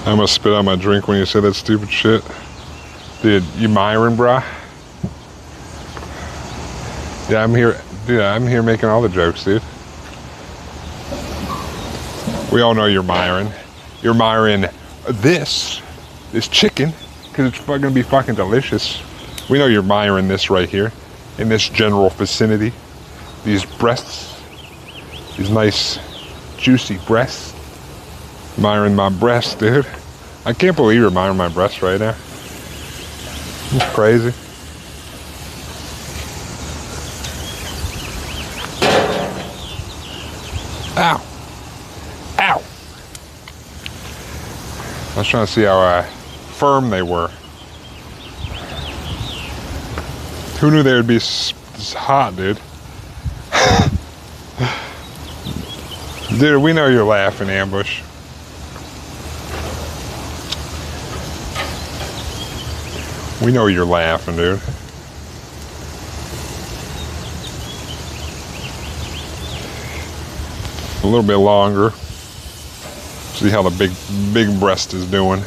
A: I almost spit out my drink when you said that stupid shit. Dude, you Myron, brah? Yeah, I'm here. Dude, I'm here making all the jokes, dude. We all know you're Myron. You're Myron this chicken, because it's gonna be fucking delicious. We know you're Myron this right here, in this general vicinity. These breasts, these nice, juicy breasts. Admiring my breasts, dude. I can't believe you're admiring my breasts right now. It's crazy. Ow. Ow. I was trying to see how firm they were. Who knew they would be this hot, dude? Dude, we know you're laughing, Ambush. We know you're laughing, dude. A little bit longer. See how the big breast is doing.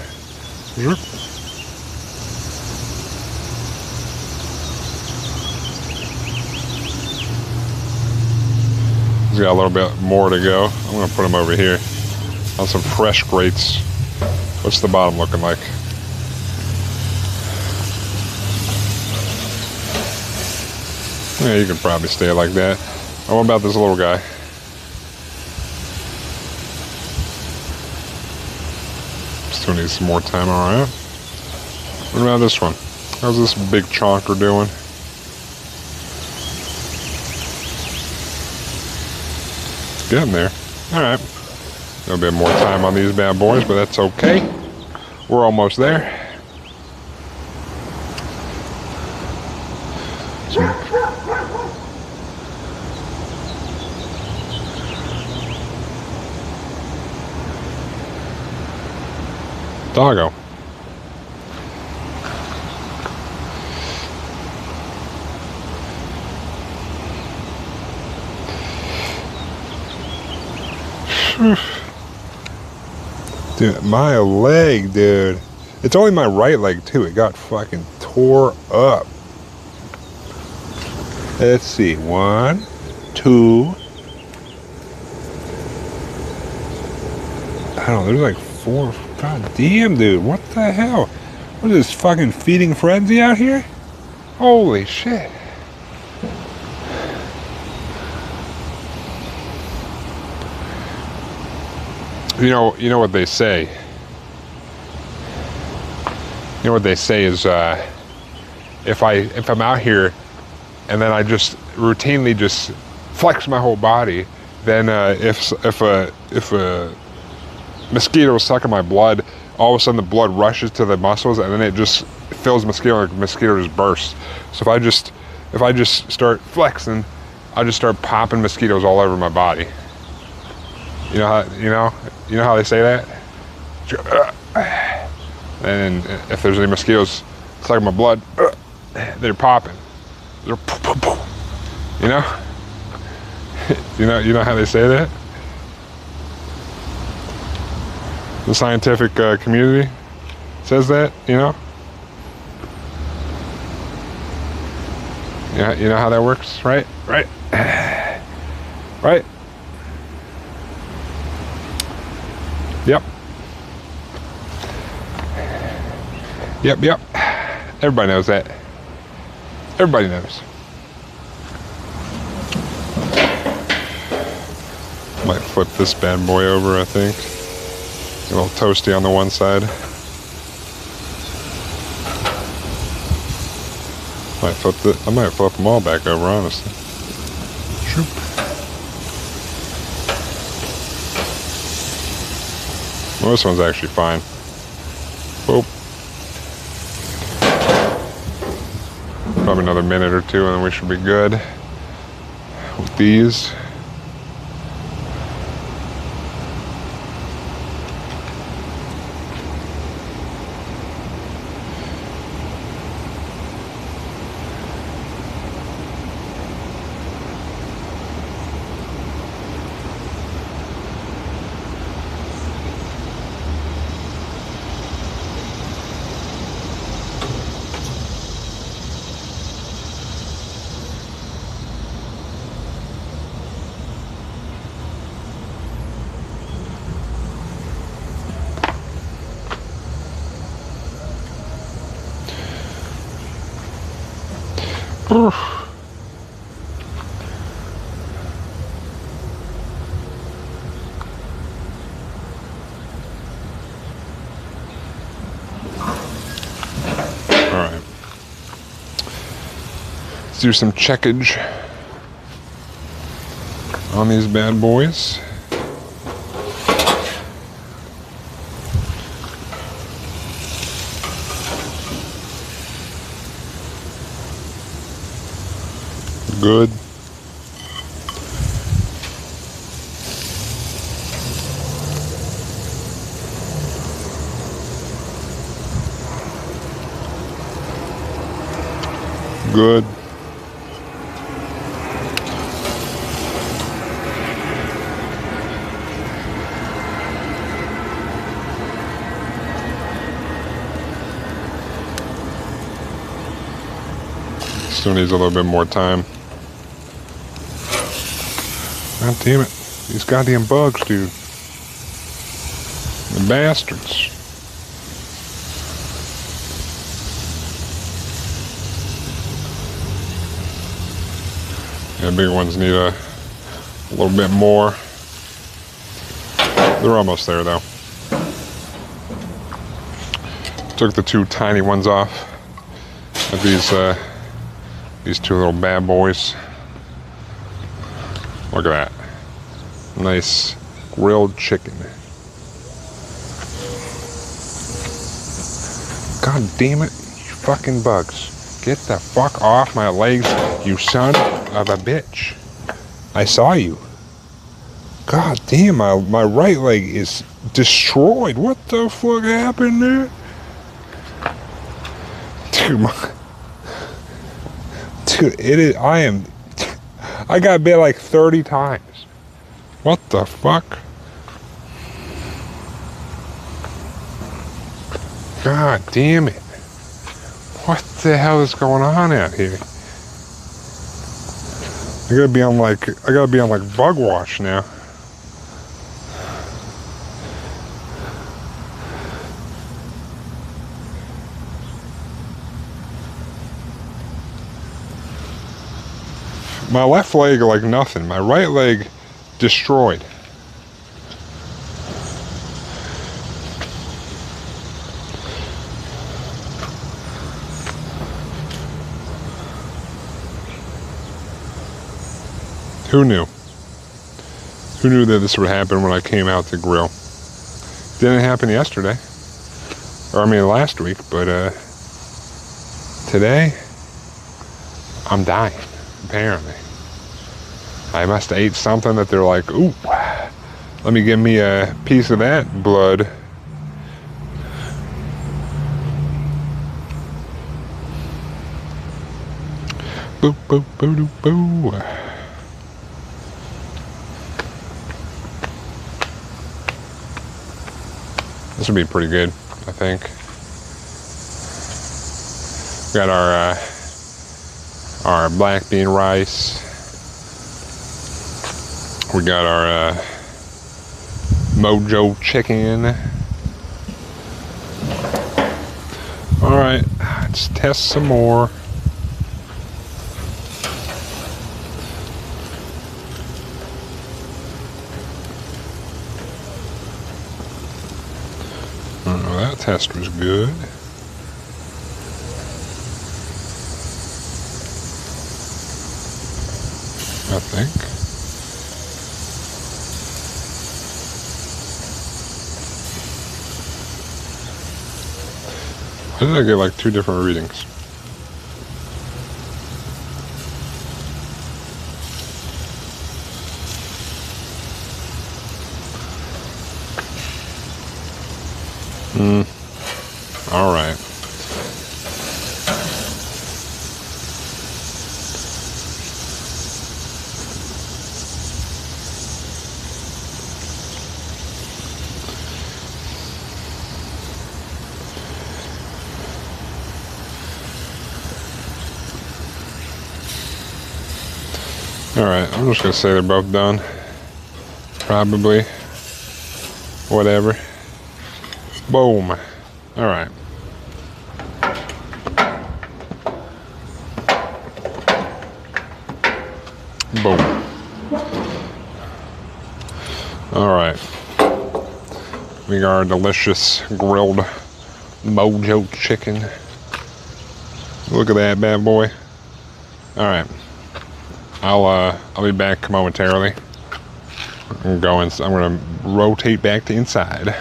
A: He's got a little bit more to go. I'm gonna put him over here on some fresh grates. What's the bottom looking like? Yeah, you can probably stay like that. Oh, what about this little guy? Still needs some more time, all right. What about this one? How's this big chonker doing? Getting there. All right. A little bit more time on these bad boys, but that's okay. We're almost there. Doggo. Dude, my leg, dude. It's only my right leg, too. It got fucking tore up. Let's see. 1, 2. I don't know. There's like 4. God damn, dude. What the hell? What is this fucking feeding frenzy out here? Holy shit. You know what they say. You know what they say is if I'm out here and then I just routinely just flex my whole body, then if a mosquito is sucking my blood, all of a sudden the blood rushes to the muscles and then it just fills mosquito, like mosquito just bursts. So if I just start flexing, I just start popping mosquitoes all over my body. You know how they say that? And if there's any mosquitoes sucking my blood, they're popping. They're you know? you know how they say that? The scientific community says that, you know? Yeah, you know how that works, right? Right? Right? Yep. Yep. Everybody knows that. Everybody knows. Might flip this bad boy over, I think. A little toasty on the one side. I might flip them all back over, honestly. Shoop. Well, this one's actually fine. Boop. Probably another minute or two and then we should be good with these. Oof. All right. Let's do some checkage on these bad boys. Good. Good. Still needs a little bit more time. God damn it. These goddamn bugs, dude. The bastards. Yeah, bigger ones need a little bit more. They're almost there though. Took the two tiny ones off of these two little bad boys. Look at that. Nice grilled chicken. God damn it, you fucking bugs. Get the fuck off my legs, you son of a bitch. I saw you. God damn, my right leg is destroyed. What the fuck happened there? Dude, it is, I got bit like 30 times. What the fuck? God damn it. What the hell is going on out here? I gotta be on like bug wash now. My left leg like nothing. My right leg destroyed. Who knew? Who knew that this would happen when I came out to grill? Didn't happen yesterday. Or I mean last week, but today I'm dying, apparently. I must have ate something that they're like, ooh, let me give me a piece of that blood. Boo, boo, boo, doo, boo. This would be pretty good, I think. We got our black bean rice. We got our Mojo chicken. All right, let's test some more. Oh, that test was good. I think. Why did I get like two different readings? All right. Alright, I'm just gonna say they're both done. Probably. Whatever. Boom. Alright. Boom. Alright. We got our delicious grilled Mojo chicken. Look at that bad boy. Alright. I'll be back momentarily. I'm gonna rotate back to inside.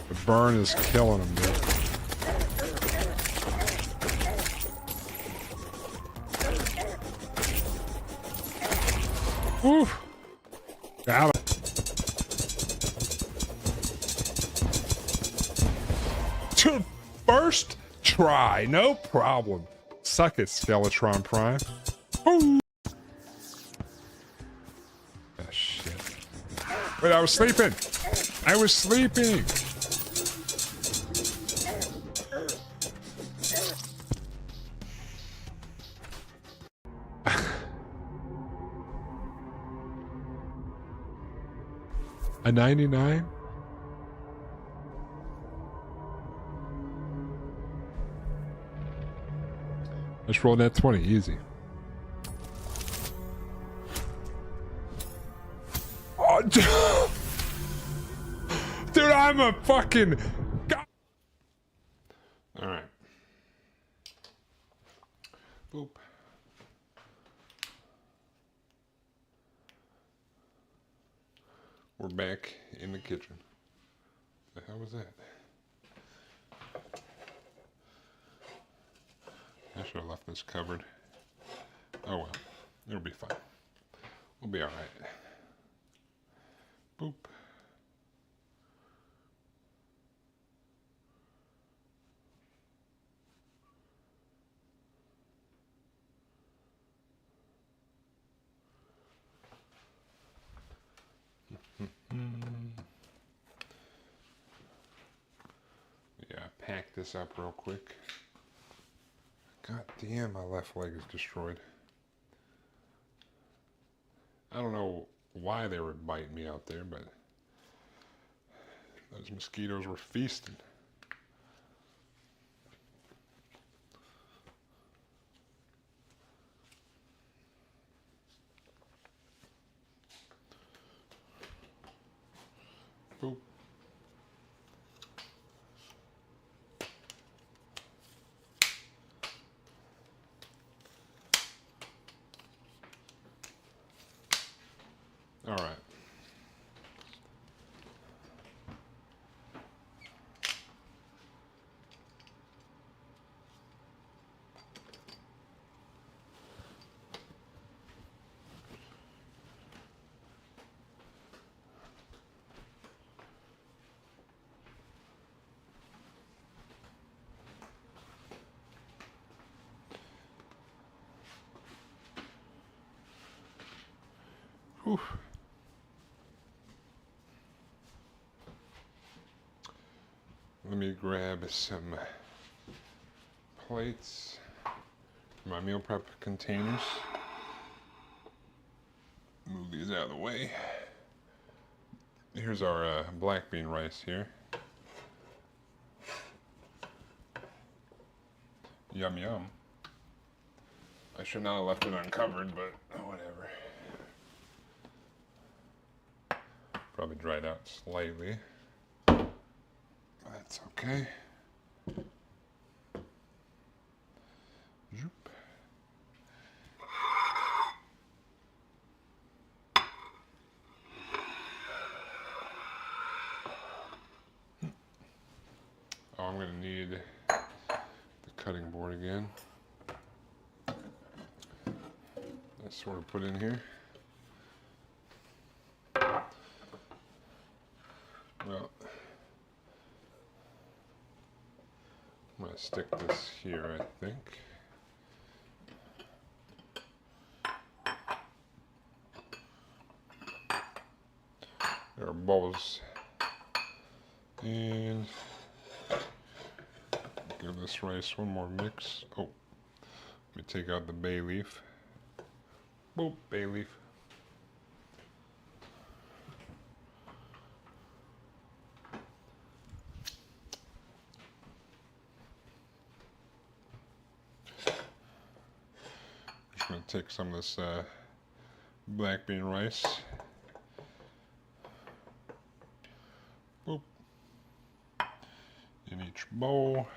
A: The burn is killing him, dude. Ooh. Got it. First try, no problem. Suck it, Skeletron Prime. Ooh. Oh, shit. Wait, I was sleeping. I was sleeping. A 99? Let's roll that 20, easy. Oh, dude, I'm a fucking... Alright. Boop. We're back in the kitchen. The hell was that? I should have left this covered. Oh well, it'll be fine. We'll be alright. Boop. Yeah, pack this up real quick. God damn, my left leg is destroyed. I don't know why they were biting me out there, but those mosquitoes were feasting. Boop. All right. Whew. Let me grab some plates for my meal prep containers. Move these out of the way. Here's our black bean rice here. Yum yum. I should not have left it uncovered, but whatever. Probably dried out slightly. That's okay. Zoop. Oh, I'm going to need the cutting board again. That's sort of put in here. Well, I'm going to stick this here, I think. There are bowls. And give this rice one more mix. Oh, let me take out the bay leaf. Boop, bay leaf. Just going to take some of this black bean rice. Boop. In each bowl.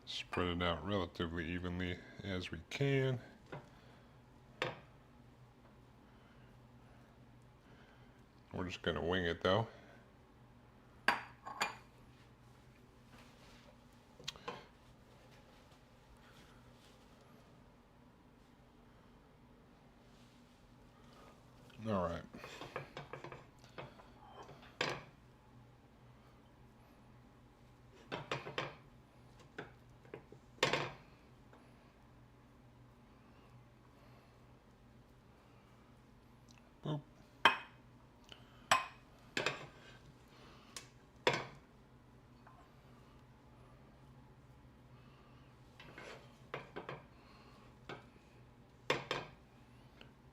A: Spread it out relatively evenly as we can. We're just going to wing it though. All right. Boop.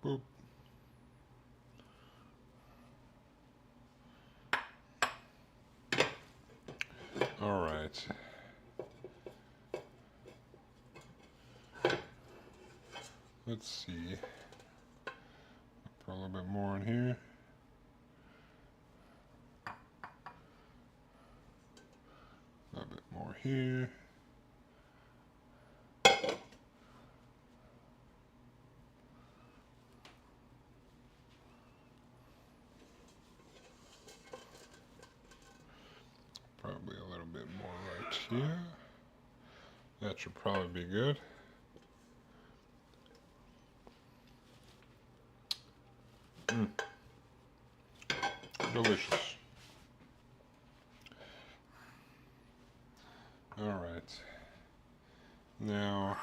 A: Boop. All right. Let's see. Put a little bit more in here. A little bit more here. Probably a little bit more right here. That should probably be good. Delicious. All right. Now,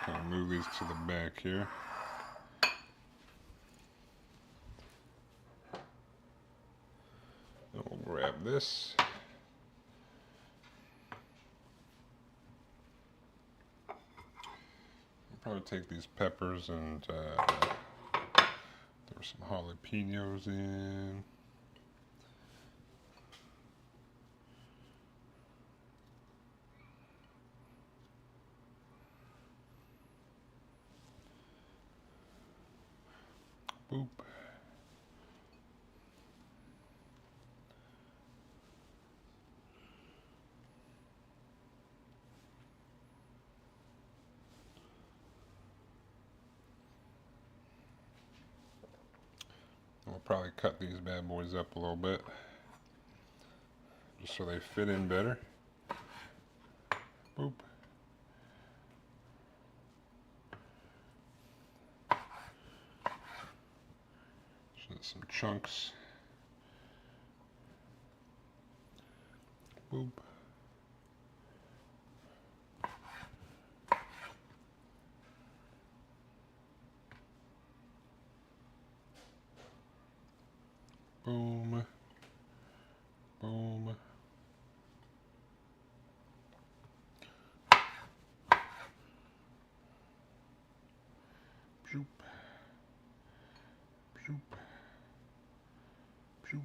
A: kind of move these to the back here. And we'll grab this. I'll probably take these peppers and throw some jalapenos in. Boop. We'll probably cut these bad boys up a little bit, just so they fit in better. Boop. Just some chunks. Boop. Boom. Boom. Shoop. Shoop. Shoop.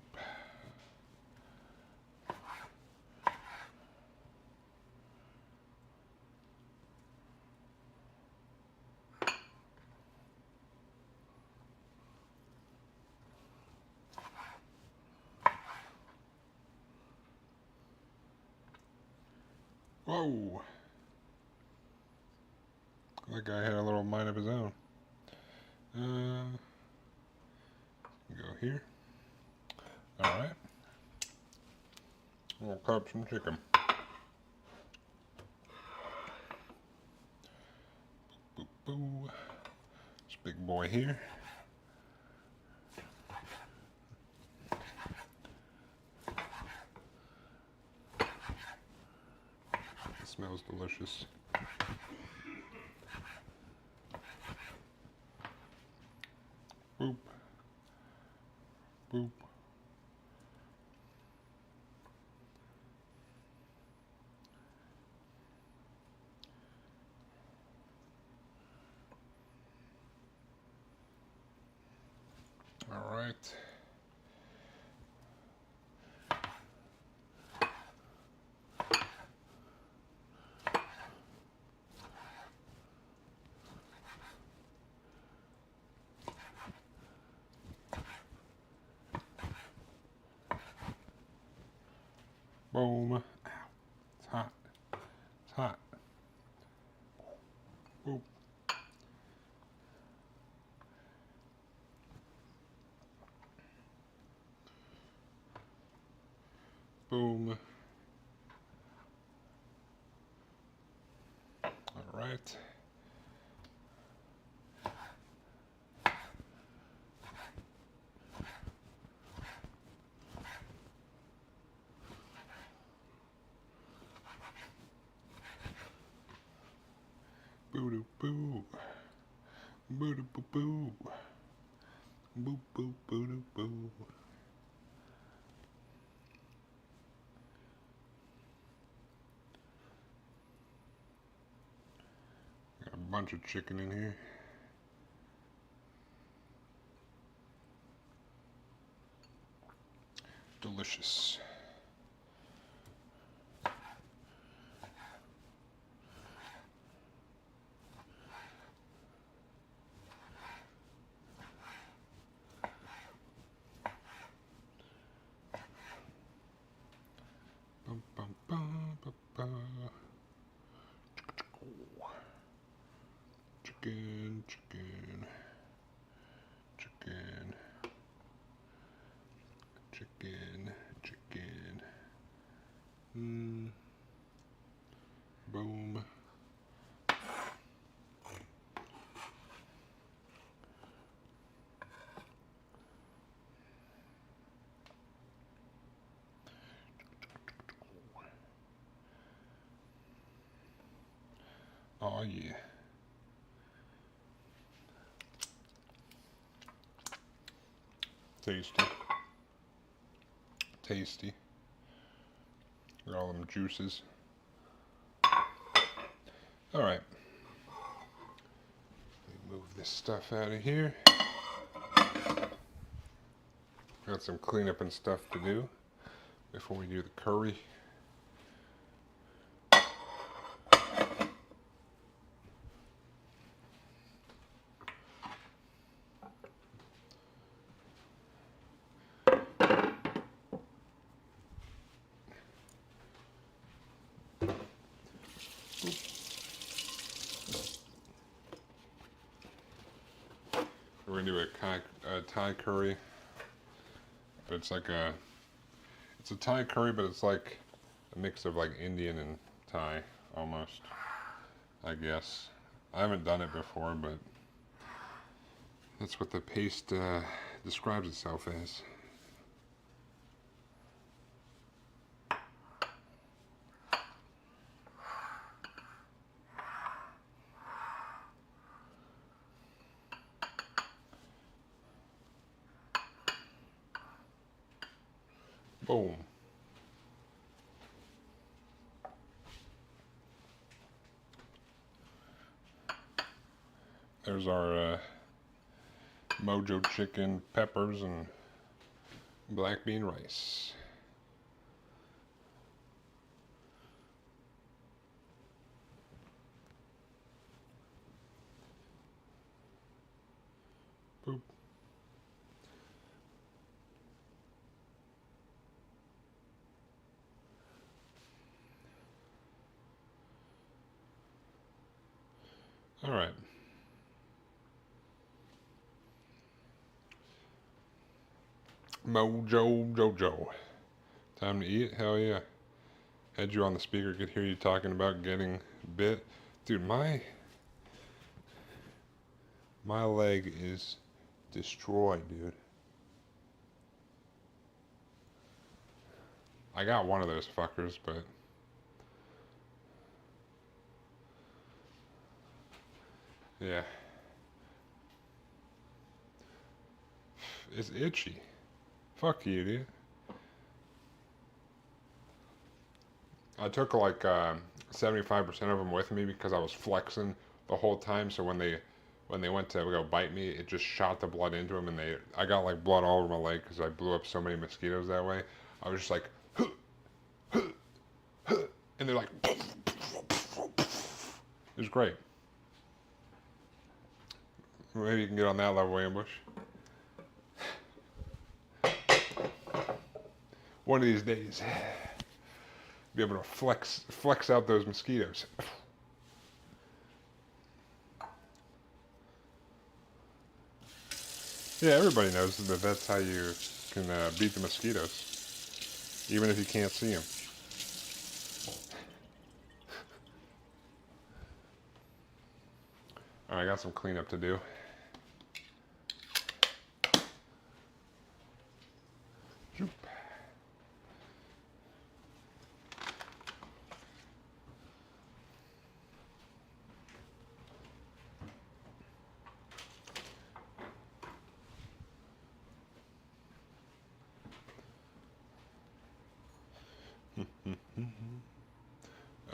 A: Whoa! That guy had a little mind of his own. Go here. Alright. We'll cut up some chicken. Boo, boo, boo. This big boy here. It smells delicious. Boop. Boop. All right. Boom. Ow. It's hot. It's hot. Boop. Boom. All right. Boo boo boo. Boo boo boo boo. Got a bunch of chicken in here. Delicious. Bum, bum, bum, bum, bum. Chicken, chicken, chicken, chicken, chicken. Boom. Oh yeah. Tasty. Tasty. Got all them juices. Alright. Move this stuff out of here. Got some cleanup and stuff to do before we do the curry. We're gonna do a Thai curry, but it's like it's a Thai curry, but it's like a mix of like Indian and Thai almost, I guess. I haven't done it before, but that's what the paste describes itself as. Boom. There's our Mojo chicken, peppers, and black bean rice. Boop. All right. Mojo Jojo. Time to eat? Hell yeah. Had you on the speaker, could hear you talking about getting bit. Dude, my leg is destroyed, dude. I got one of those fuckers, but yeah. It's itchy. Fuck you, dude. I took like 75% of them with me because I was flexing the whole time. So when they went to go bite me, it just shot the blood into them, and I got like blood all over my leg because I blew up so many mosquitoes that way. I was just like, huh, huh, huh, and they're like, it was great. Maybe you can get on that level, Ambush. One of these days, be able to flex out those mosquitoes. Yeah, everybody knows that that's how you can beat the mosquitoes, even if you can't see them. All right, I got some cleanup to do.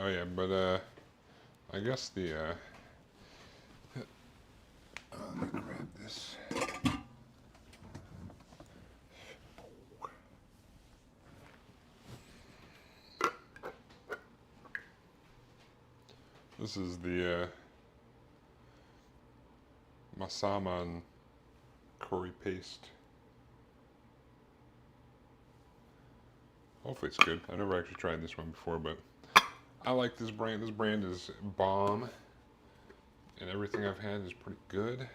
A: Oh yeah, but I guess the let me grab this. This is the Masaman curry paste. Hopefully it's good. I've never actually tried this one before, but I like this brand. This brand is bomb, and everything I've had is pretty good.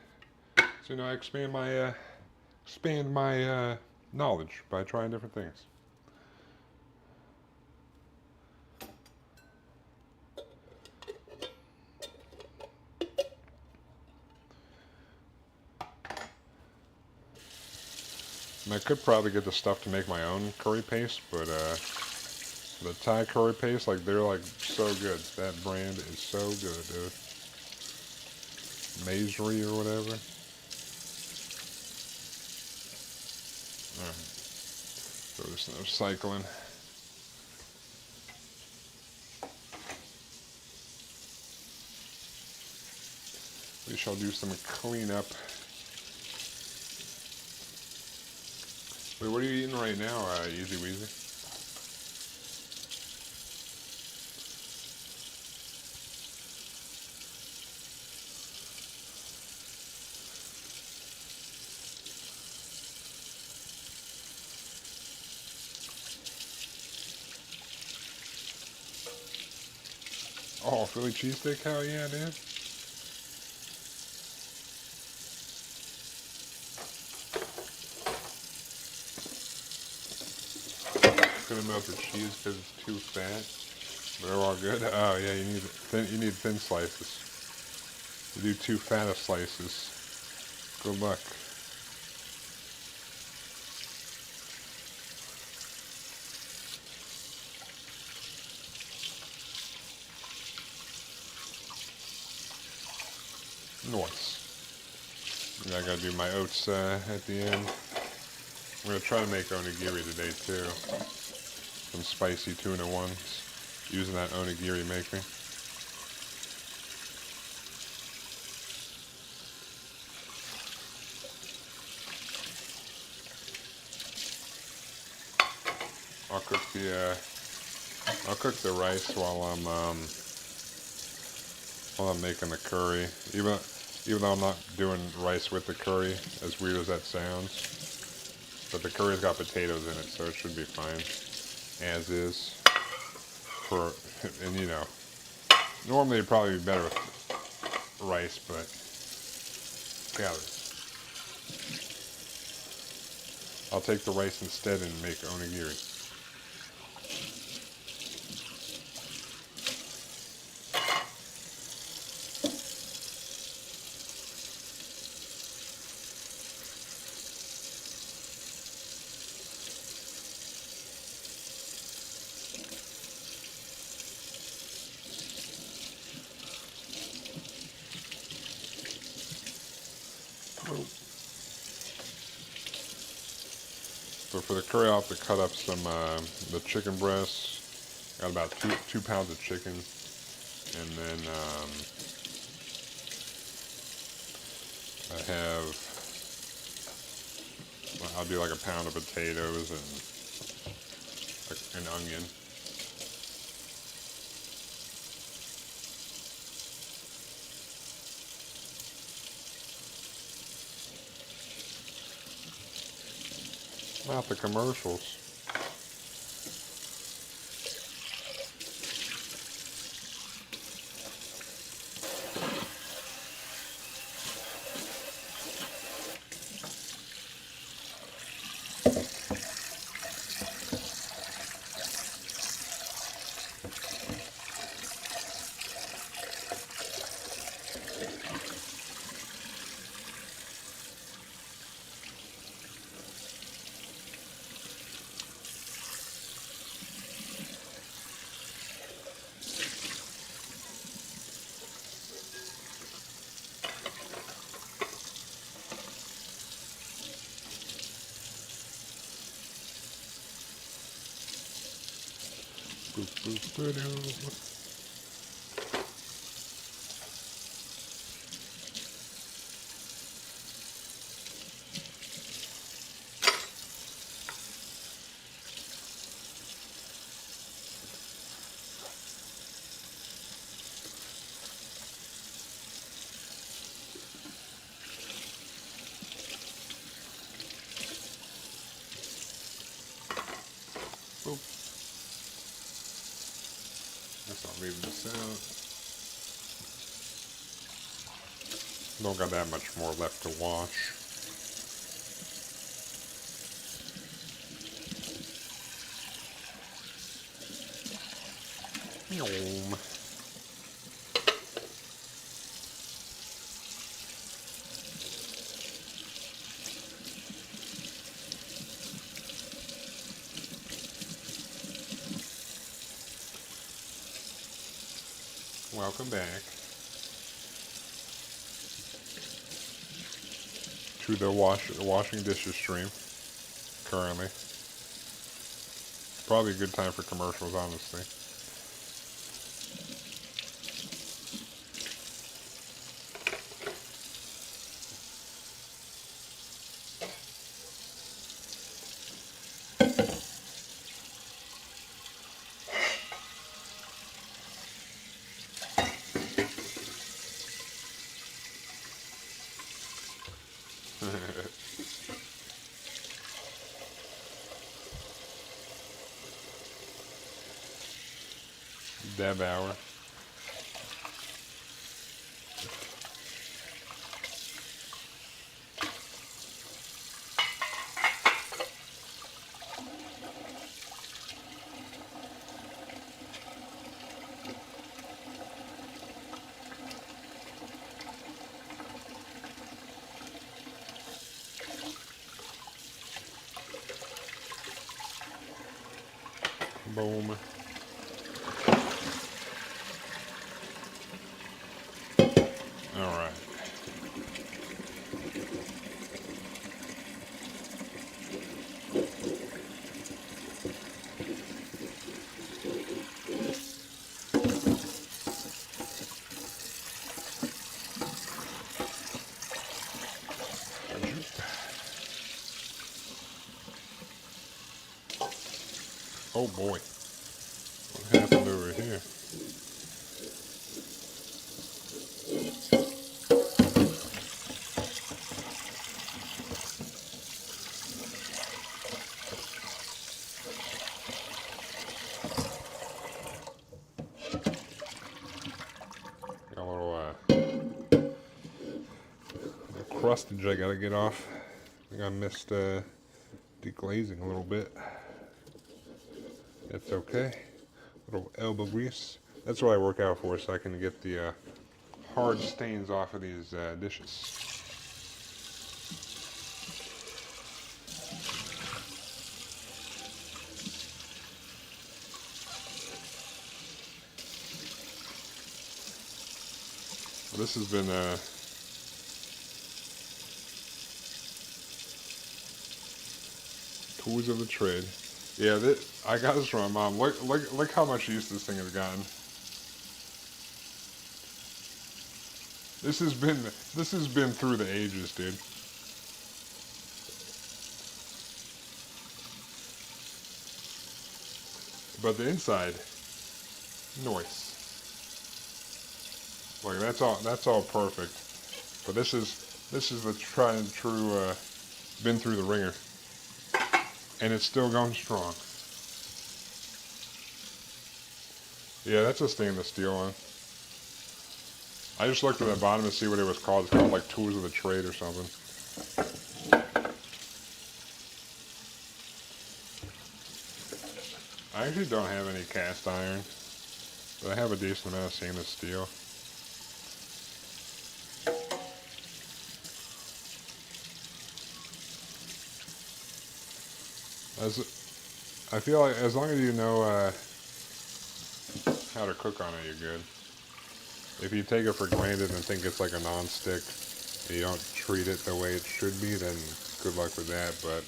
A: So I expand my knowledge by trying different things. And I could probably get the stuff to make my own curry paste, but the Thai curry paste, like they're like so good. That brand is so good, dude. Masery or whatever. Alright. So just no cycling. We shall do some cleanup. Wait, what are you eating right now, Easy Weezy? Oh, Philly cheesesteak? Hell yeah, dude. Couldn't melt the cheese because it's too fat. But they're all good. Oh yeah, you need thin slices. You do too fat of slices. Good luck. Nice. I gotta do my oats at the end. I'm gonna try to make onigiri today too. Some spicy tuna ones. Using that onigiri maker. I'll cook the rice while I'm making the curry. Even though I'm not doing rice with the curry, as weird as that sounds. But the curry's got potatoes in it, so it should be fine. As is. And normally it'd probably be better with rice, but yeah, I'll take the rice instead and make onigiri. So for the curry, I'll have to cut up some the chicken breasts. Got about two pounds of chicken, and then I'll do like a pound of potatoes and an onion. Not the commercials. Boop, boop, boop. Guess I'll leave this out. Don't got that much more left to wash. Yum. Welcome back to the washing dishes stream. Currently, probably a good time for commercials, honestly. Deb hour. Boom. All right. Oh boy. What happened over here? Got a little crustage I gotta get off. I think I missed deglazing a little bit. It's okay. Little elbow grease. That's what I work out for, so I can get the hard stains off of these dishes. Well, this has been tools of the trade. Yeah, I got this from my mom. Look how much use this thing has gotten. This has been through the ages, dude. But the inside, nice. Like that's all perfect. But this is the tried and true been through the ringer. And it's still going strong. Yeah, that's a stainless steel one. I just looked at the bottom to see what it was called. It's called like Tools of the Trade or something. I actually don't have any cast iron, but I have a decent amount of stainless steel. I feel like as long as you know how to cook on it, you're good. If you take it for granted and think it's like a non-stick, and you don't treat it the way it should be, then good luck with that. But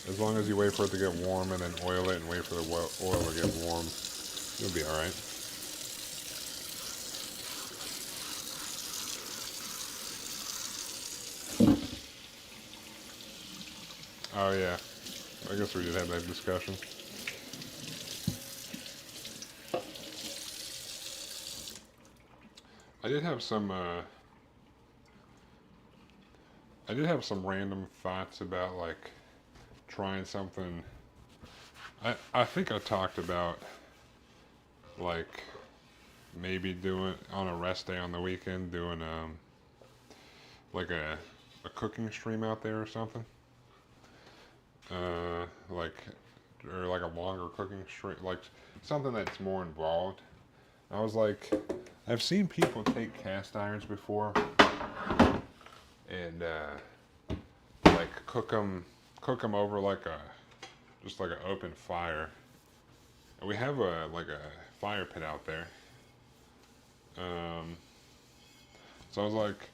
A: as long as you wait for it to get warm and then oil it and wait for the oil to get warm, you'll be alright. Oh yeah, I guess we did have that discussion. I did have some random thoughts about like trying something. I think I talked about like maybe doing on a rest day on the weekend, doing like a cooking stream out there or something. Like or like a longer cooking stream, like something that's more involved. I was like, I've seen people take cast irons before and like cook them over like a just like an open fire. And we have a like a fire pit out there. Um, so I was like,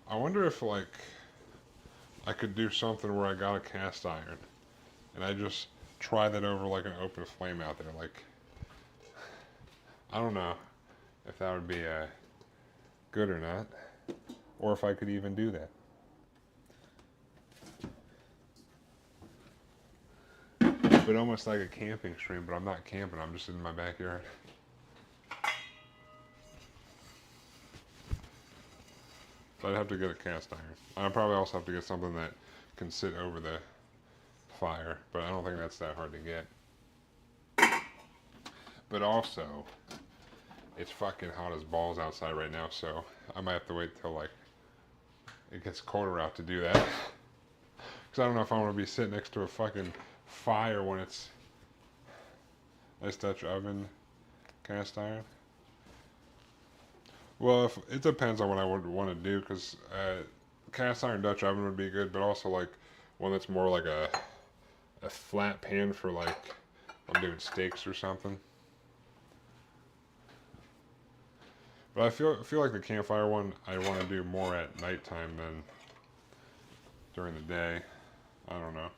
A: I wonder if like I could do something where I got a cast iron and I just try that over like an open flame out there. Like I don't know if that would be good or not, or if I could even do that. But almost like a camping stream, but I'm not camping, I'm just in my backyard. So I'd have to get a cast iron. I'd probably also have to get something that can sit over the fire, but I don't think that's that hard to get. But also, it's fucking hot as balls outside right now, so I might have to wait till like it gets colder out to do that. Because I don't know if I want to be sitting next to a fucking fire when it's nice Dutch oven cast iron. Well, if, it depends on what I would want to do, because cast iron Dutch oven would be good, but also like one that's more like a flat pan for like I'm doing steaks or something. But I feel like the campfire one I want to do more at nighttime than during the day. I don't know.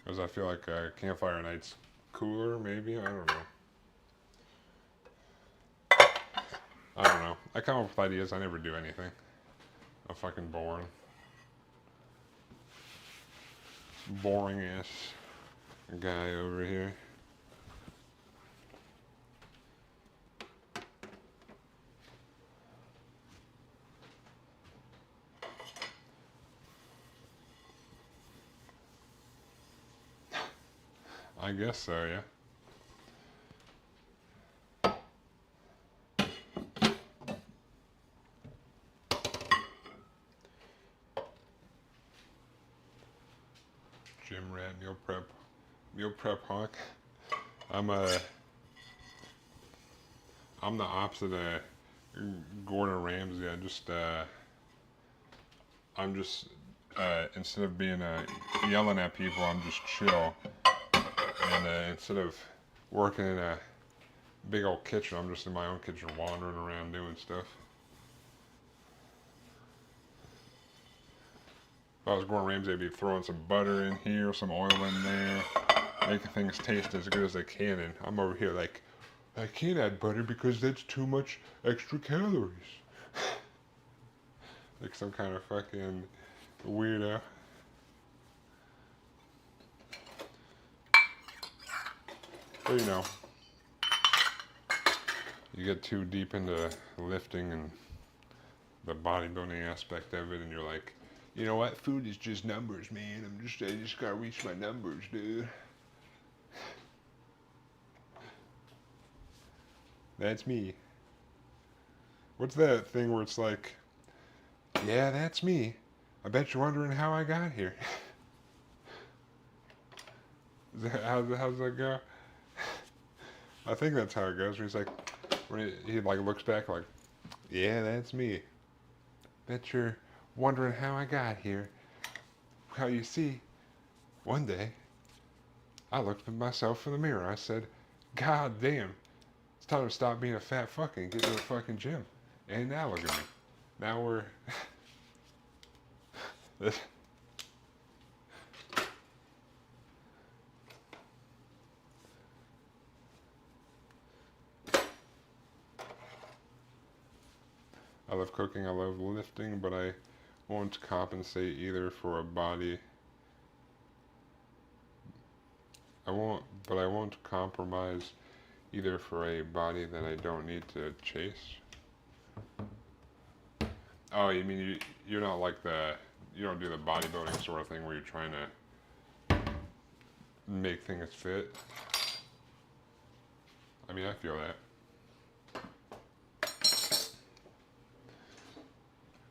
A: Because I feel like campfire night's cooler, maybe? I don't know. I don't know. I come up with ideas, I never do anything. I'm fucking boring. Boring ass guy over here. I guess so, yeah. Gym rat, meal prep hawk. I'm I'm the opposite of Gordon Ramsay. I'm just instead of being yelling at people, I'm just chill. And instead of working in a big old kitchen, I'm just in my own kitchen wandering around doing stuff. If I was Gordon Ramsay, I'd be throwing some butter in here, some oil in there, making things taste as good as they can. And I'm over here like, I can't add butter because that's too much extra calories. Like some kind of fucking weirdo. But you know, you get too deep into lifting and the bodybuilding aspect of it, and you're like, you know what? Food is just numbers, man. I just gotta reach my numbers, dude. That's me. What's that thing where it's like, yeah, that's me. I bet you're wondering how I got here. How's that go? I think that's how it goes. He's like, when he like looks back like, yeah, that's me. Bet you're wondering how I got here. Well, you see, one day, I looked at myself in the mirror. I said, God damn, it's time to stop being a fat fuck and get to the fucking gym. And now look at me. Now we're... I love cooking, I love lifting, but I won't compensate either for a body. I won't compromise either for a body that I don't need to chase. Oh, you mean you're not like you don't do the bodybuilding sort of thing where you're trying to make things fit. I mean, I feel that.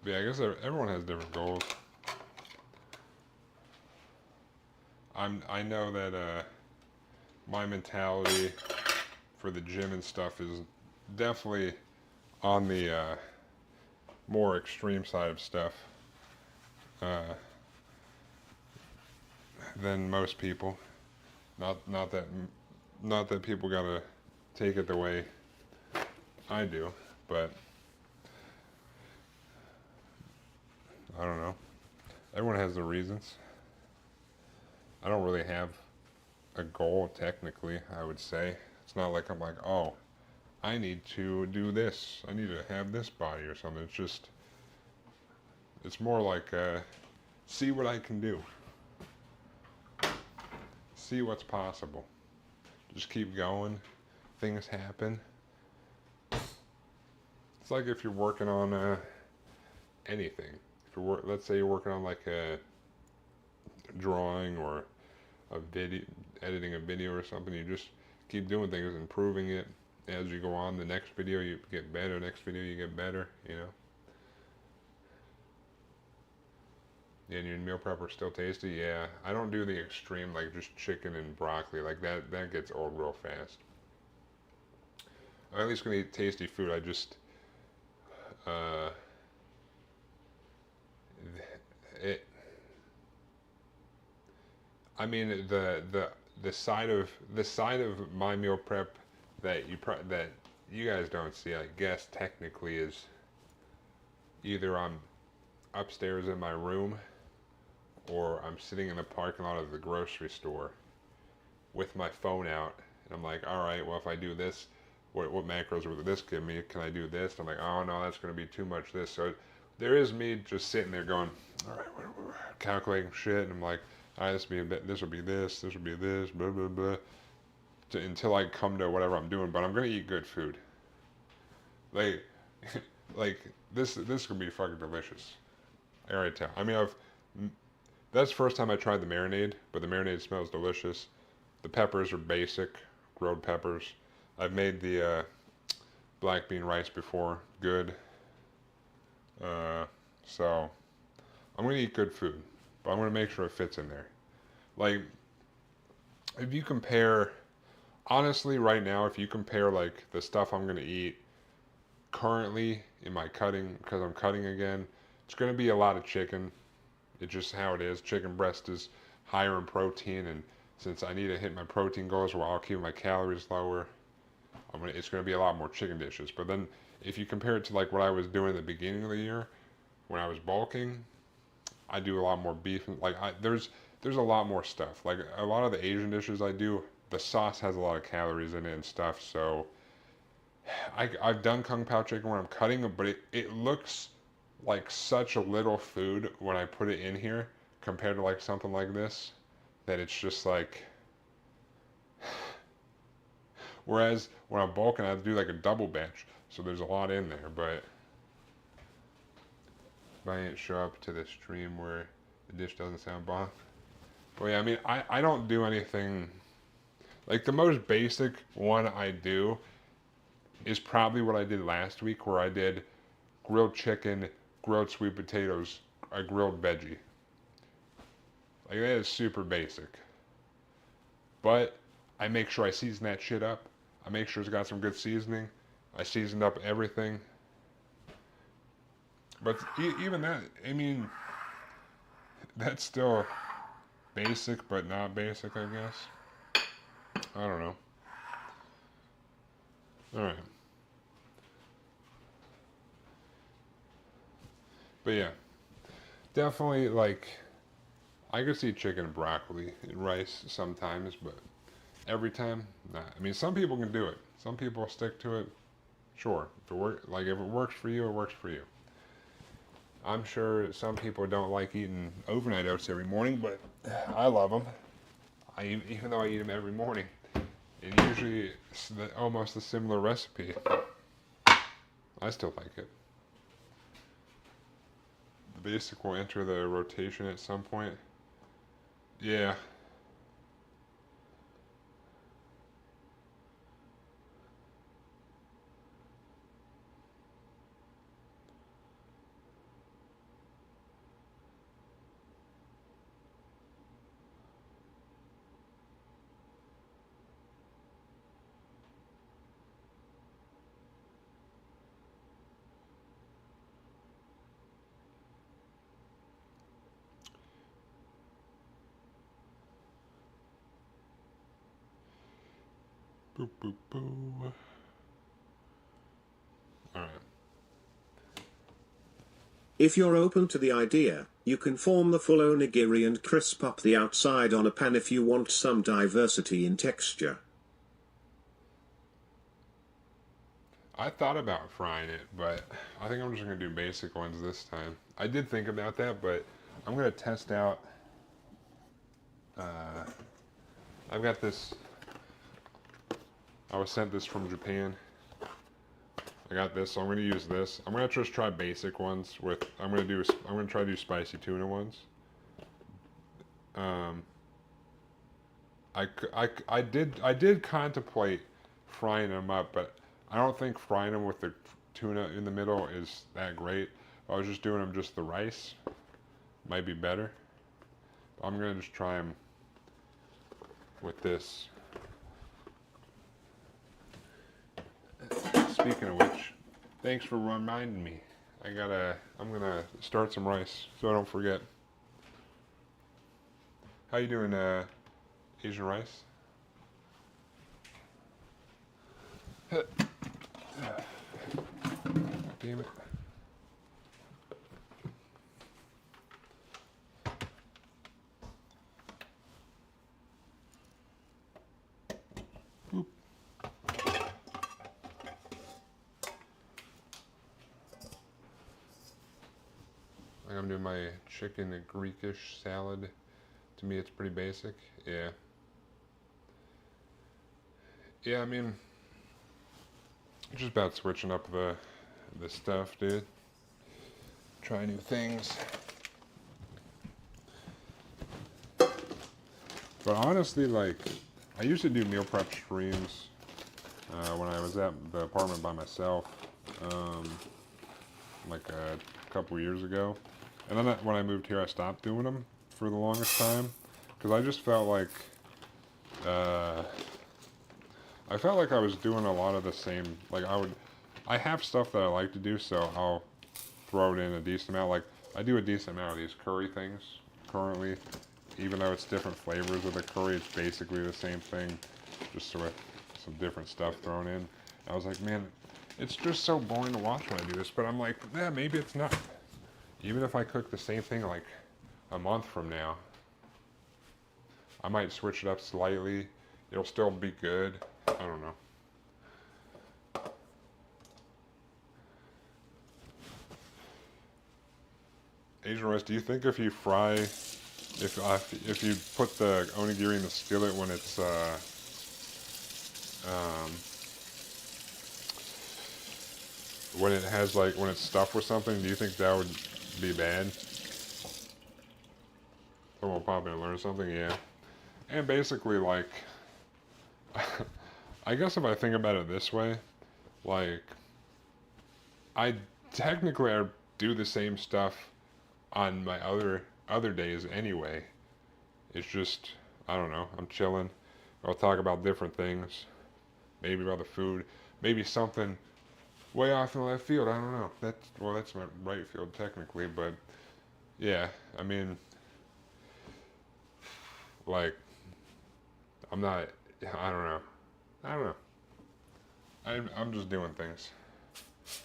A: But yeah, I guess everyone has different goals. I know that my mentality for the gym and stuff is definitely on the more extreme side of stuff uh, than most people. Not that people gotta take it the way I do, but I don't know. Everyone has their reasons. I don't really have a goal technically, I would say. It's not like I'm like, oh, I need to do this. I need to have this body or something. It's more like see what I can do. See what's possible. Just keep going. Things happen. It's like if you're working on anything. If you're let's say you're working on like a drawing or a video, editing a video or something, you just keep doing things, improving it as you go on. The next video you get better, next video you get better, you know. And your meal prep are still tasty. Yeah, I don't do the extreme like just chicken and broccoli like that gets old real fast. I'm at least gonna eat tasty food. I just uh it I mean the side of my meal prep that you guys don't see, I guess technically, is either I'm upstairs in my room or I'm sitting in the parking lot of the grocery store with my phone out, and I'm like, all right, well, if I do this, what macros would this give me? Can I do this? I'm like, oh no, that's going to be too much this. So there is me just sitting there going, all right, calculating shit, and I'm like, all right, this will be a bit, this will be this will be this, blah blah blah, until I come to whatever I'm doing. But I'm gonna eat good food. Like, like this could be fucking delicious. I already tell. I mean, that's the first time I tried the marinade, but the marinade smells delicious. The peppers are basic, grilled peppers. I've made the black bean rice before, good. So I'm gonna eat good food, but I'm gonna make sure it fits in there. Like, if you compare, honestly, right now, if you compare like the stuff I'm gonna eat currently in my cutting, because I'm cutting again, it's gonna be a lot of chicken. It's just how it is. Chicken breast is higher in protein, and since I need to hit my protein goals while I'll keep my calories lower, it's gonna be a lot more chicken dishes. But then, if you compare it to like what I was doing at the beginning of the year, when I was bulking, I do a lot more beef. Like there's a lot more stuff. Like a lot of the Asian dishes I do, the sauce has a lot of calories in it and stuff. So I've done kung pao chicken when I'm cutting it, but it looks like such a little food when I put it in here compared to like something like this, that it's just like. Whereas when I'm bulking, I have to do like a double batch, so there's a lot in there. But if I didn't show up to the stream where the dish doesn't sound bomb. But yeah, I mean, I don't do anything. Like the most basic one I do is probably what I did last week, where I did grilled chicken, grilled sweet potatoes, a grilled veggie. Like that is super basic. But I make sure I season that shit up. I make sure it's got some good seasoning. I seasoned up everything. But even that, I mean, that's still basic, but not basic, I guess. I don't know. Alright. But yeah. Definitely, like, I could see chicken and broccoli and rice sometimes, but every time, nah. I mean, some people can do it. Some people stick to it. Sure. If it works for you, it works for you. I'm sure some people don't like eating overnight oats every morning, but I love them. Even though I eat them every morning, it usually is almost a similar recipe. I still like it. basic will enter the rotation at some point. Yeah. Boop, boop, boo. Alright.
B: If you're open to the idea, you can form the full onigiri and crisp up the outside on a pan if you want some diversity in texture.
A: I thought about frying it, but I think I'm just going to do basic ones this time. I did think about that, but I'm going to test out. I've got this. I was sent this from Japan. I got this, so I'm going to use this. I'm going to just try basic ones with. I'm going to try to do spicy tuna ones. I did contemplate frying them up, but I don't think frying them with the tuna in the middle is that great. I was just doing them just the rice. Might be better. I'm gonna just try them with this. Speaking of which, thanks for reminding me. I'm gonna start some rice so I don't forget. How you doing, Asian rice? Damn it. Boop. I'm doing my chicken and Greekish salad. To me, it's pretty basic. Yeah. Yeah, I mean, just about switching up the stuff, dude. Try new things. But honestly, like, I used to do meal prep streams when I was at the apartment by myself, like a couple years ago. And then when I moved here, I stopped doing them for the longest time because I just felt like I was doing a lot of the same. Like I have stuff that I like to do, so I'll throw it in a decent amount. Like I do a decent amount of these curry things currently, even though it's different flavors of the curry. It's basically the same thing, just with some different stuff thrown in. I was like, man, it's just so boring to watch when I do this. But I'm like, yeah, maybe it's not. Even if I cook the same thing like a month from now, I might switch it up slightly. It'll still be good. I don't know. Asian rice, do you think if you fry, if you put the onigiri in the skillet when it's when it's stuffed with something, do you think that would be bad? Someone will pop in and learn something, yeah. And basically, like, I guess if I think about it this way, like, I do the same stuff on my other days anyway. It's just, I don't know, I'm chilling. I'll talk about different things, maybe about the food, maybe something way off in left field. I don't know. That's my right field technically, but yeah, I mean, like, I'm not. I don't know. I don't know. I'm just doing things.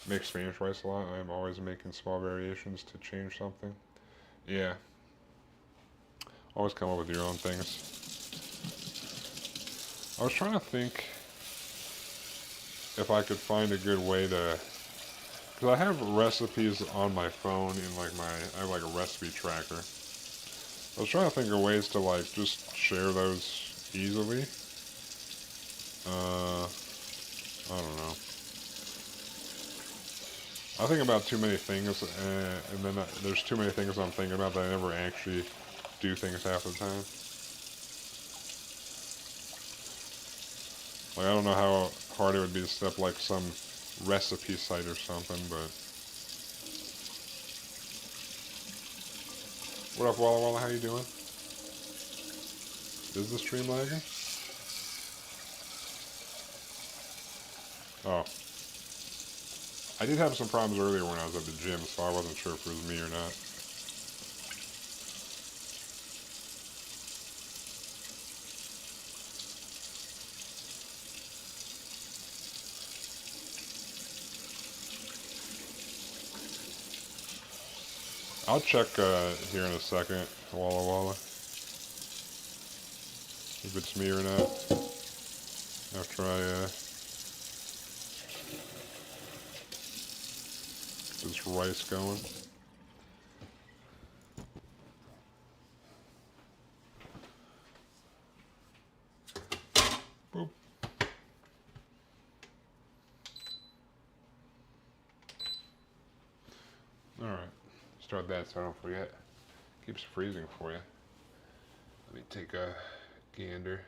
A: Make Spanish rice a lot. I'm always making small variations to change something. Yeah. Always come up with your own things. I was trying to think if I could find a good way to, because I have recipes on my phone in like I have like a recipe tracker. I was trying to think of ways to like just share those easily. I don't know. I think about too many things, and then there's too many things I'm thinking about that I never actually do things half the time. Like, I don't know how hard it would be to set up like some recipe site or something, but... What up, Walla Walla? How you doing? Is the stream lagging? Oh. I did have some problems earlier when I was at the gym, so I wasn't sure if it was me or not. I'll check here in a second, Walla Walla, if it's me or not, after I get this rice going. Boop. Alright, start that so I don't forget. Keeps freezing for you. Let me take a gander.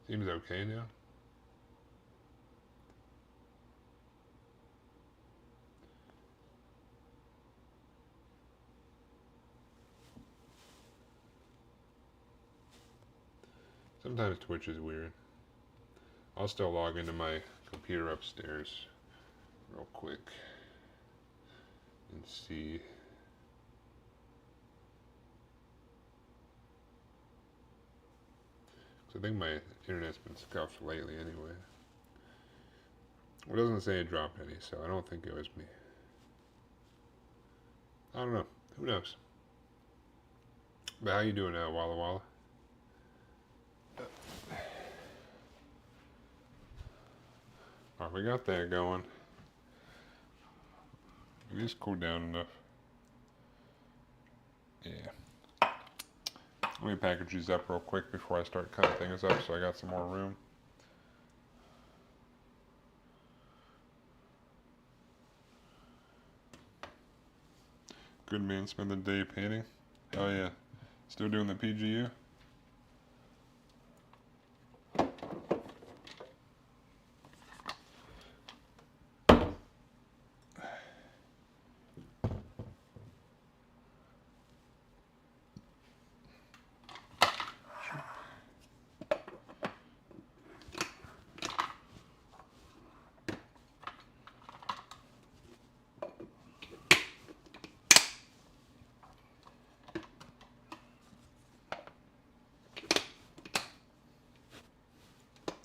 A: Seems okay now. Sometimes Twitch is weird. I'll still log into my computer upstairs real quick and see. I think my internet's been scuffed lately anyway. It doesn't say it dropped any, so I don't think it was me. I don't know. Who knows? But how you doing now, Walla Walla? Alright, we got that going. At least cool down enough. Yeah. Let me package these up real quick before I start cutting things up so I got some more room. Good man, spend the day painting. Oh yeah. Still doing the PGU?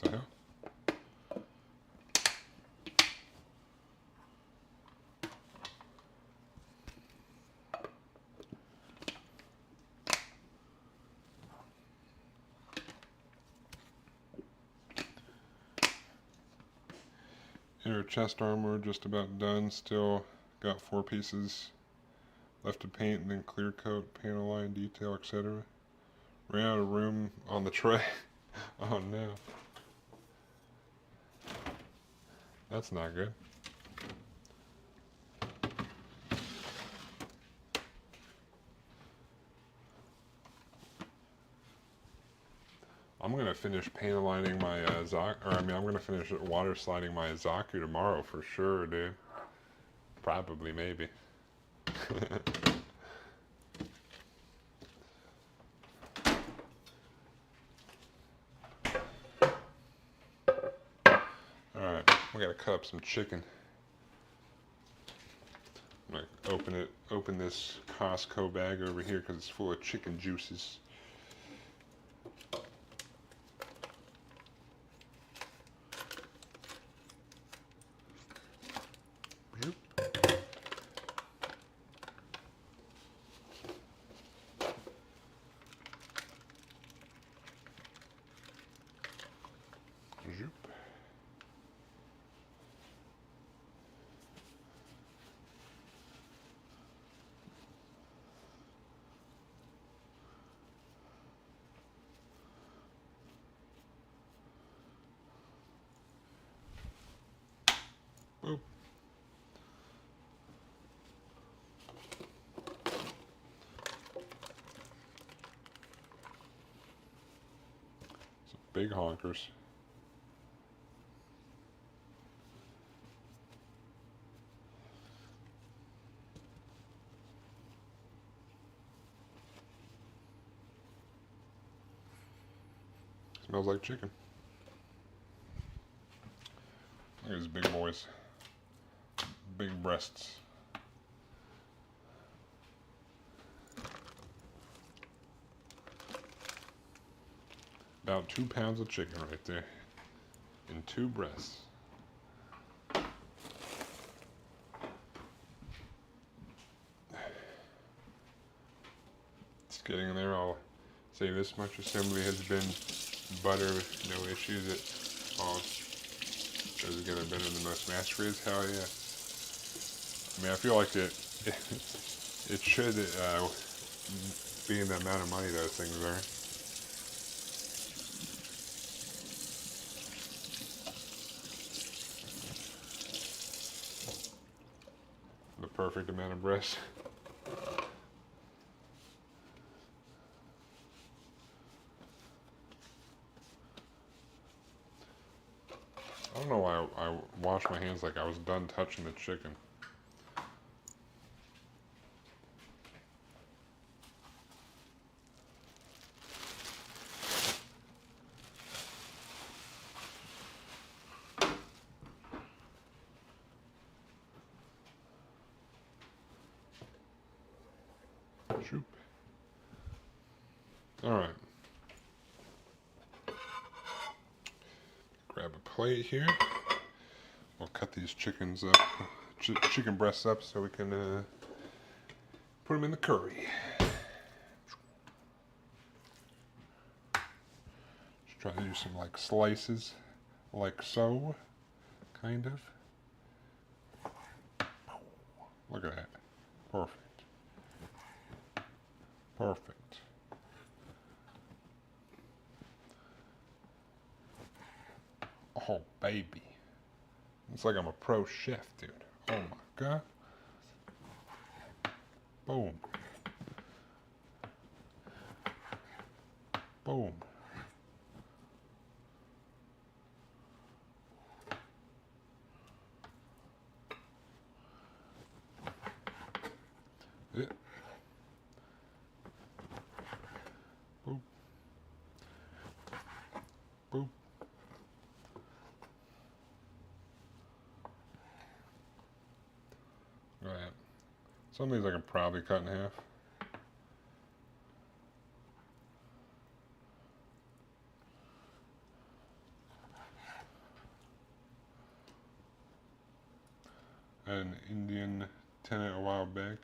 A: The hell? Inner chest armor just about done. Still got 4 pieces left to paint, and then clear coat, panel line, detail, etc. Ran out of room on the tray. Oh no. That's not good. I'm gonna finish panel lining my I'm gonna finish water sliding my Zaku tomorrow for sure, dude. Probably, maybe. Alright, we gotta cut up some chicken. I'm gonna open this Costco bag over here because it's full of chicken juices. big honkers. Smells like chicken. Look at these big boys. Big breasts. About 2 pounds of chicken right there. And 2 breasts. It's getting there. I'll say this much assembly has been butter, no issues at all. Does it get better than most mass grids? Hell yeah. I mean, I feel like it should be in the amount of money those things are. The perfect amount of breast. I don't know why I washed my hands like I was done touching the chicken. Shoop. Alright. Grab a plate here. We'll cut these chickens up, chicken breasts up so we can put them in the curry. Just try to do some like slices, like so, kind of. Look at that. Perfect. Perfect. Oh, baby. It's like I'm a pro chef, dude. Oh my god. Boom. Boom. Yeah. Boop. Boop. Go ahead. Some of these I can probably cut in half. I had an Indian tenant a while back.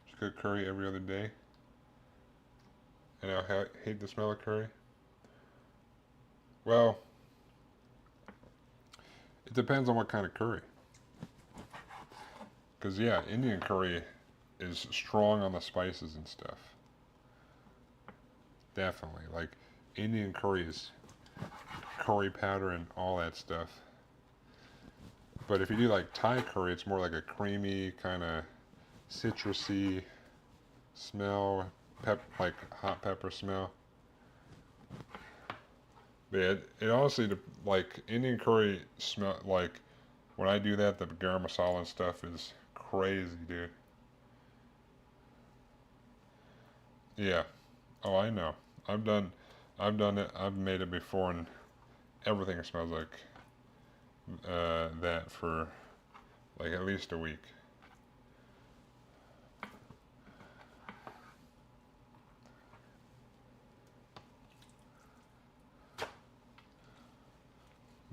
A: She cooked curry every other day. And I hate the smell of curry. Well, it depends on what kind of curry. Because, yeah, Indian curry is strong on the spices and stuff. Definitely. Like, Indian curry is curry powder and all that stuff. But if you do like Thai curry, it's more like a creamy, kind of citrusy smell, like hot pepper smell. But yeah, it honestly, like Indian curry smell, like when I do that, the garam masala and stuff is crazy, dude. Yeah. Oh, I know. I've done, I've done it. I've made it before, and everything smells like that for like at least a week.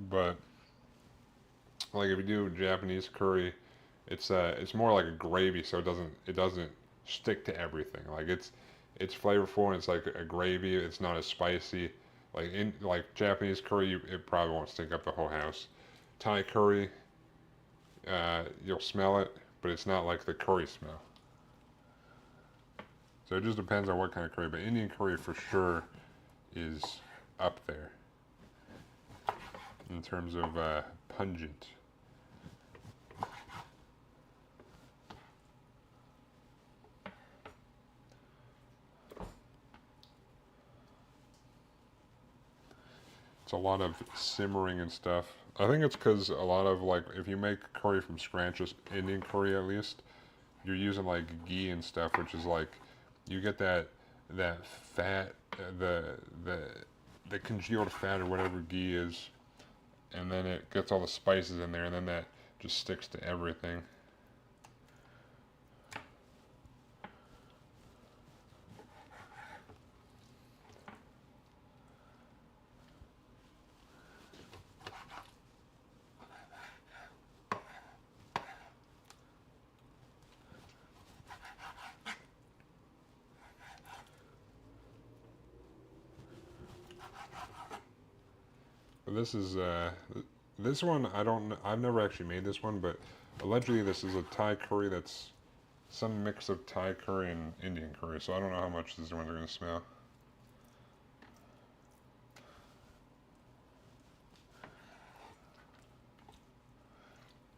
A: But like if you do Japanese curry, it's more like a gravy, so it doesn't stick to everything. Like it's flavorful and it's like a gravy. It's not as spicy. Like in like Japanese curry, it probably won't stink up the whole house. Thai curry, you'll smell it, but it's not like the curry smell. So it just depends on what kind of curry. But Indian curry for sure is up there in terms of pungent. It's a lot of simmering and stuff. I think it's because a lot of like if you make curry from scratch, just Indian curry at least, you're using like ghee and stuff, which is like you get that fat, the the congealed fat or whatever ghee is, and then it gets all the spices in there, and then that just sticks to everything. But this one I don't I've never actually made this one, but allegedly this is a Thai curry that's some mix of Thai curry and Indian curry. So I don't know how much these ones are gonna smell.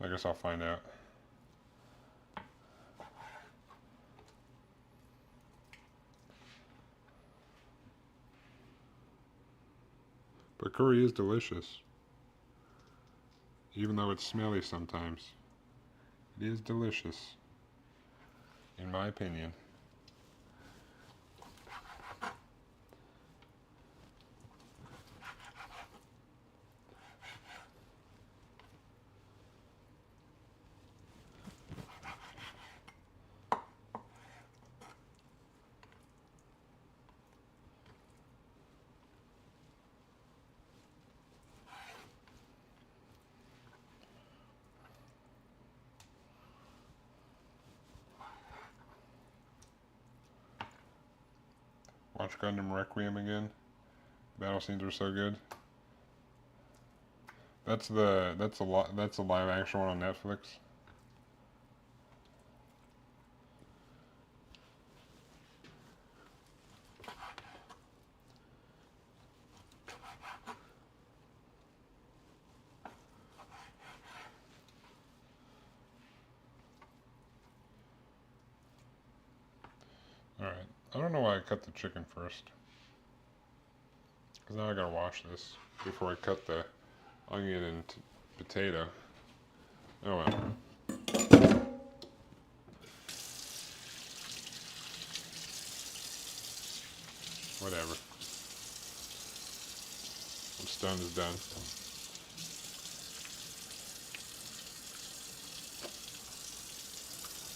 A: I guess I'll find out. But curry is delicious, even though it's smelly sometimes. It is delicious, in my opinion. Watch Gundam Requiem again. Battle scenes are so good. That's the live action one on Netflix. All right. I don't know why I cut the chicken first. Because now I gotta wash this before I cut the onion and potato. Oh well. Whatever. What's done is done.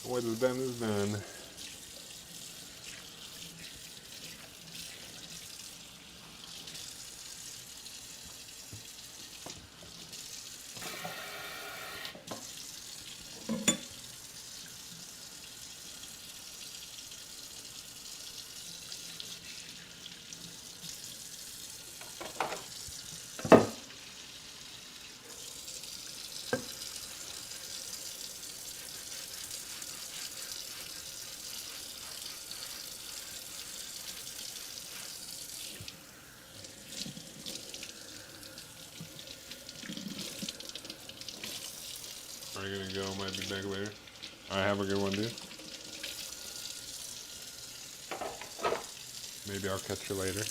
A: What is done is done. Are you gonna go? Might be back later. Alright, have a good one, dude. Maybe I'll catch you later.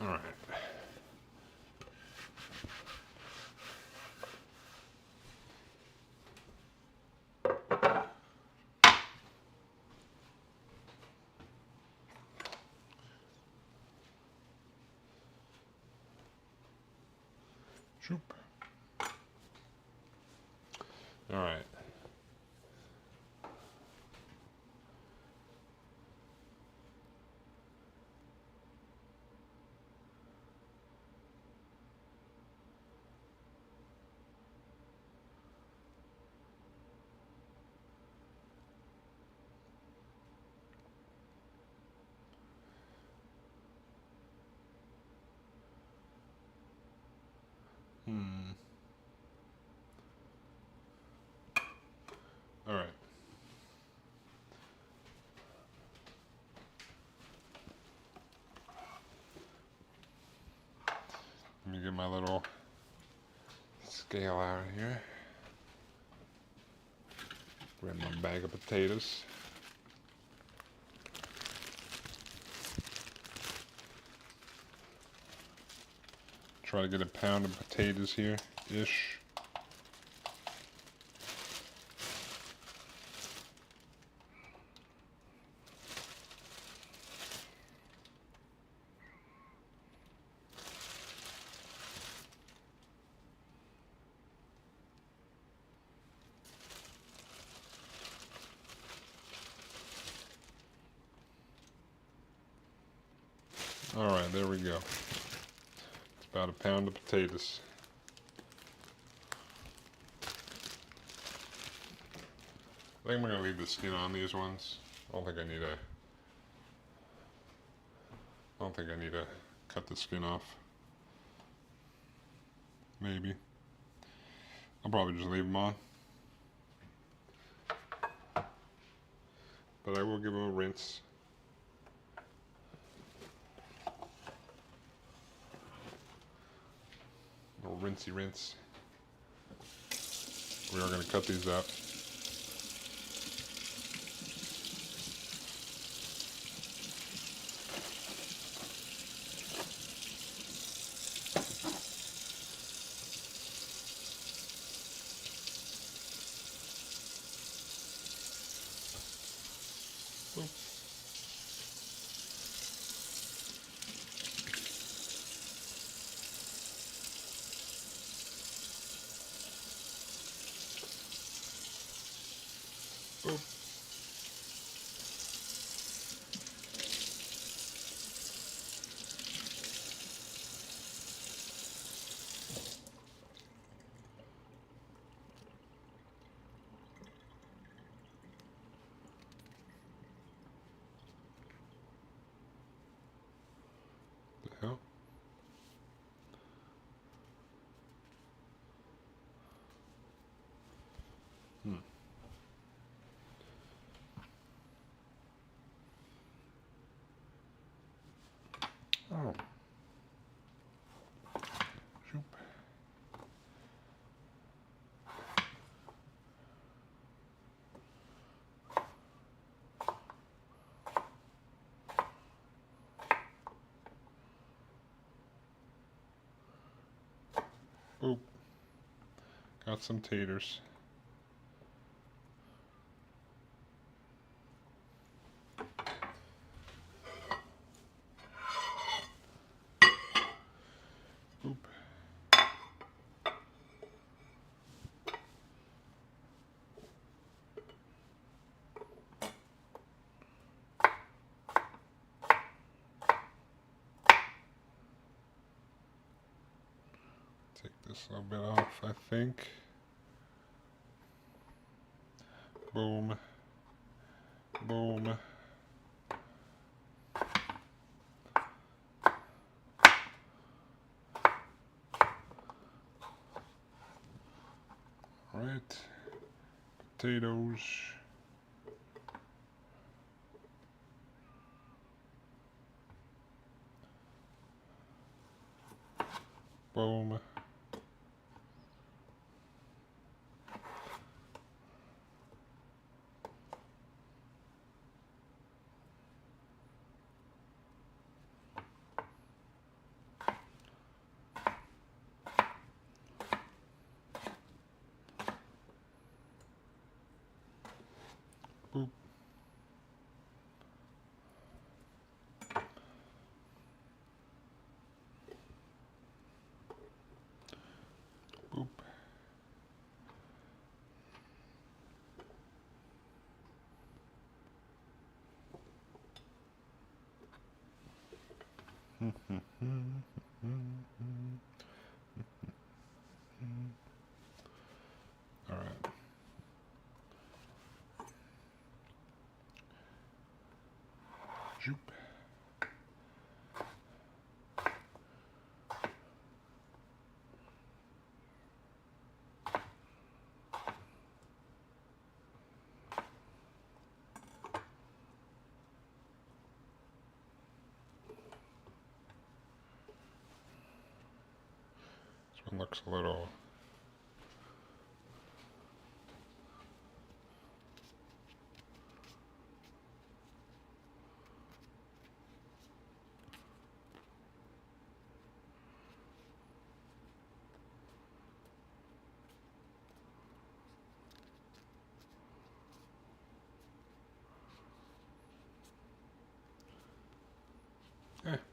A: Alright. Shoop. Alright. Alright. Let me get my little scale out of here. Grab my bag of potatoes. Try to get a pound of potatoes here-ish. Alright, there we go. It's about a pound of potatoes. I think I'm going to leave the skin on these ones. I don't think I need to cut the skin off. Maybe. I'll probably just leave them on. But I will give them a rinse. A little rinsey rinse. We are going to cut these up. Boop. The hell? Oh. Shoop. Boop. Got some taters. Boop. Take this a little bit off, I think. Boom. Boom. Alright. Potatoes. Boom. Boop. Boop. All right. Joop. This one looks a little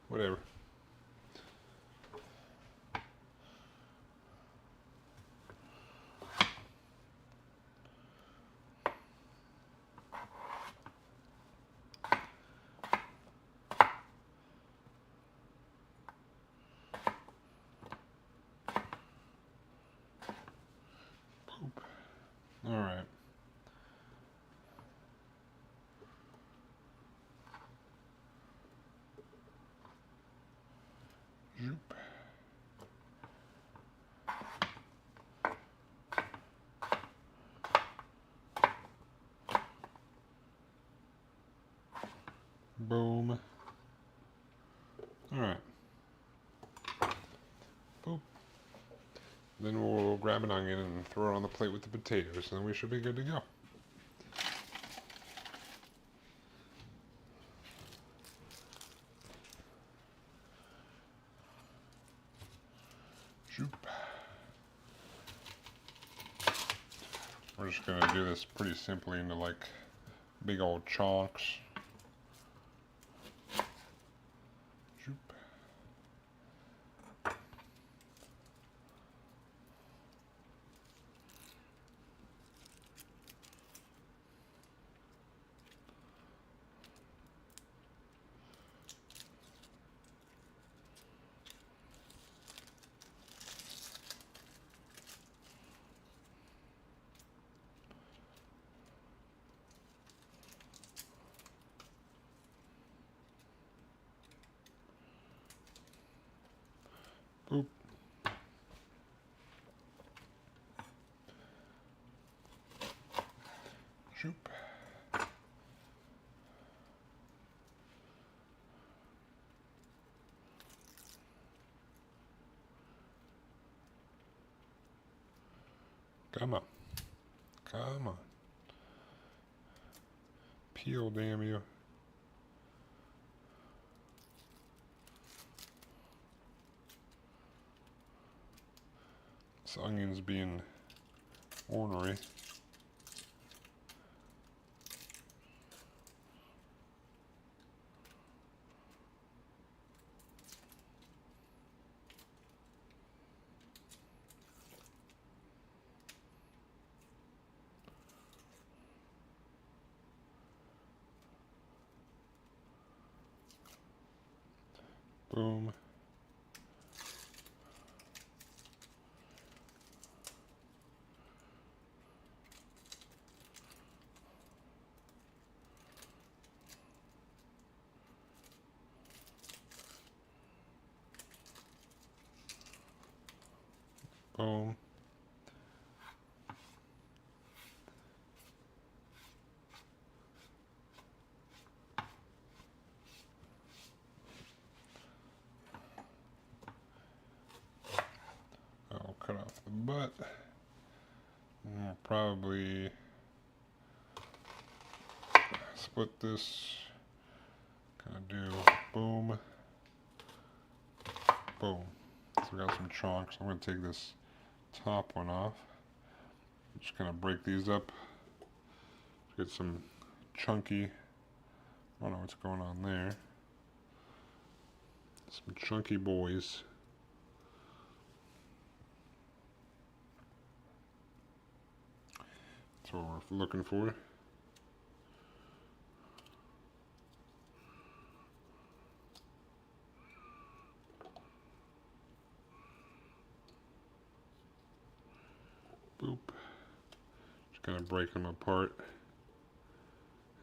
A: Whatever. Poop. All right. Zoop. Boom. All right. Boop. Then we'll grab an onion and throw it on the plate with the potatoes, and then we should be good to go. Zoop. We're just gonna do this pretty simply into like big old chunks. Zoop. Boop. Zoop. Come on. Come on. Peel, damn you. This onion's being ornery. Boom. Boom. I'll cut off the butt. And we'll probably split this. Kind of do boom, boom. So we got some chunks. I'm going to take this top one off. Just kind of break these up. Get some chunky, I don't know what's going on there. Some chunky boys. That's what we're looking for. Boop. Just kind of break them apart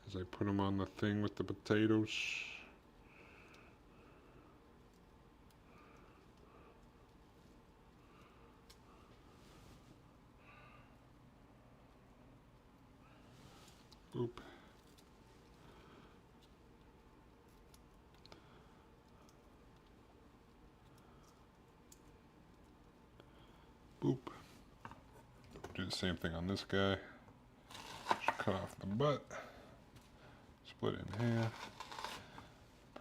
A: as I put them on the thing with the potatoes. Boop. Boop. Do the same thing on this guy. Just cut off the butt. Split it in half.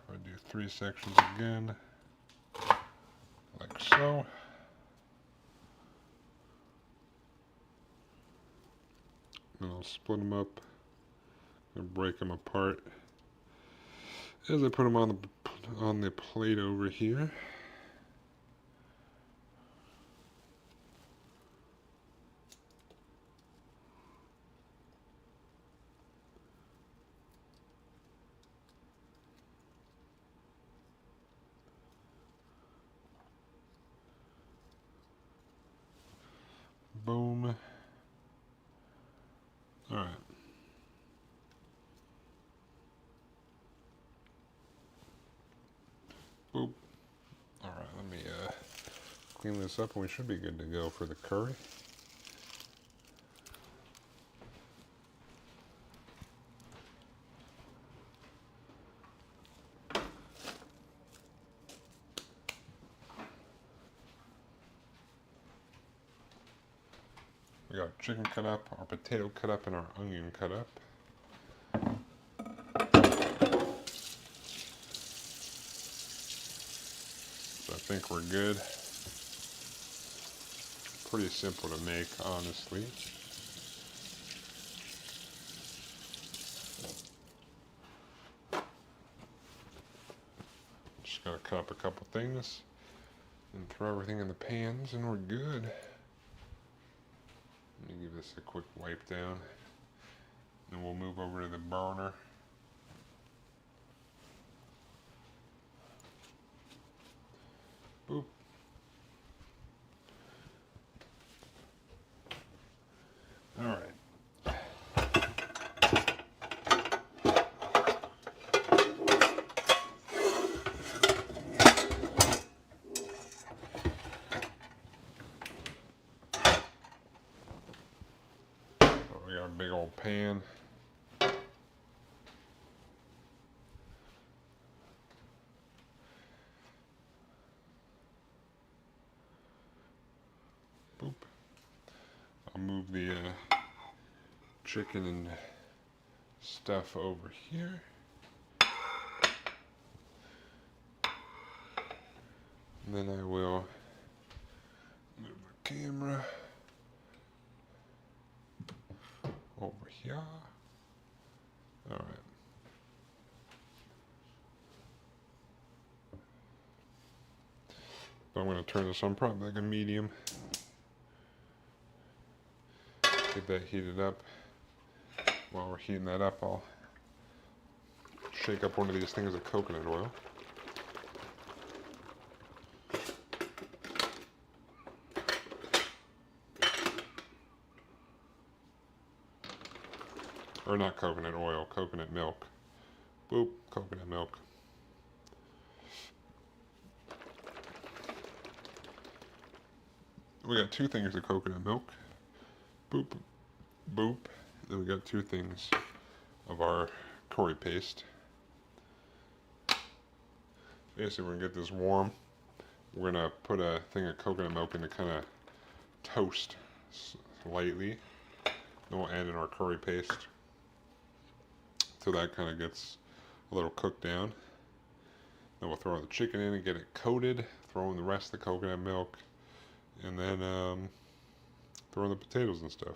A: Probably do 3 sections again. Like so. Then I'll split them up and break them apart as I put them on on the plate over here. Boom. All right. Boop. All right, let me clean this up and we should be good to go for the curry. We got chicken cut up, our potato cut up, and our onion cut up. So I think we're good. Pretty simple to make, honestly. Just gotta cut up a couple things and throw everything in the pans and we're good. Let me give this a quick wipe down. Then we'll move over to the burner. Boop. All right. We got a big old pan. Boop. I'll move the chicken and stuff over here. And then I will move the camera over here. All right. I'm going to turn this on probably like a medium. Get that heated up. While we're heating that up, I'll shake up one of these things of coconut oil. Or not coconut oil, coconut milk. Boop, coconut milk. We got 2 things of coconut milk. Boop, boop. Then we got 2 things of our curry paste. Basically, we're gonna get this warm. We're gonna put a thing of coconut milk in to kind of toast lightly. Then we'll add in our curry paste. So that kind of gets a little cooked down. Then we'll throw the chicken in and get it coated. Throw in the rest of the coconut milk. And then throw in the potatoes and stuff.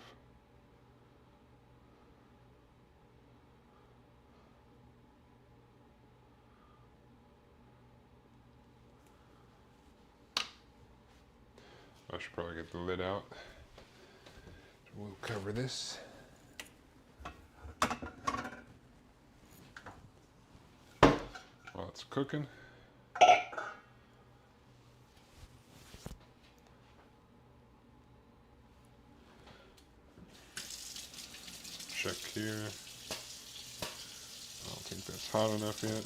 A: I should probably get the lid out. We'll cover this. While it's cooking. Check here. I don't think that's hot enough yet.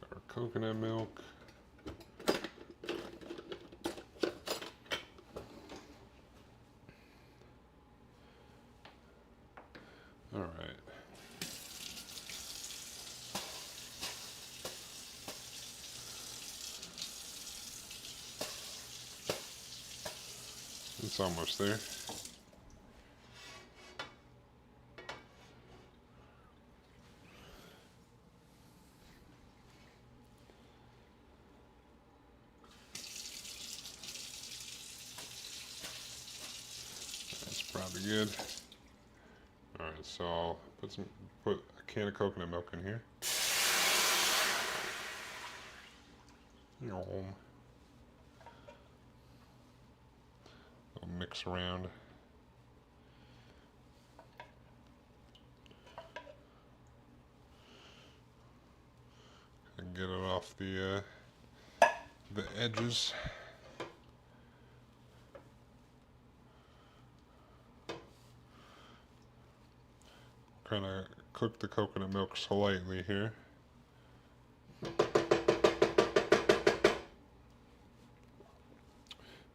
A: Got our coconut milk. All right. It's almost there. be good. Alright, so I'll put a can of coconut milk in here. I'll mix around. And get it off the edges. Kind of cook the coconut milk slightly here.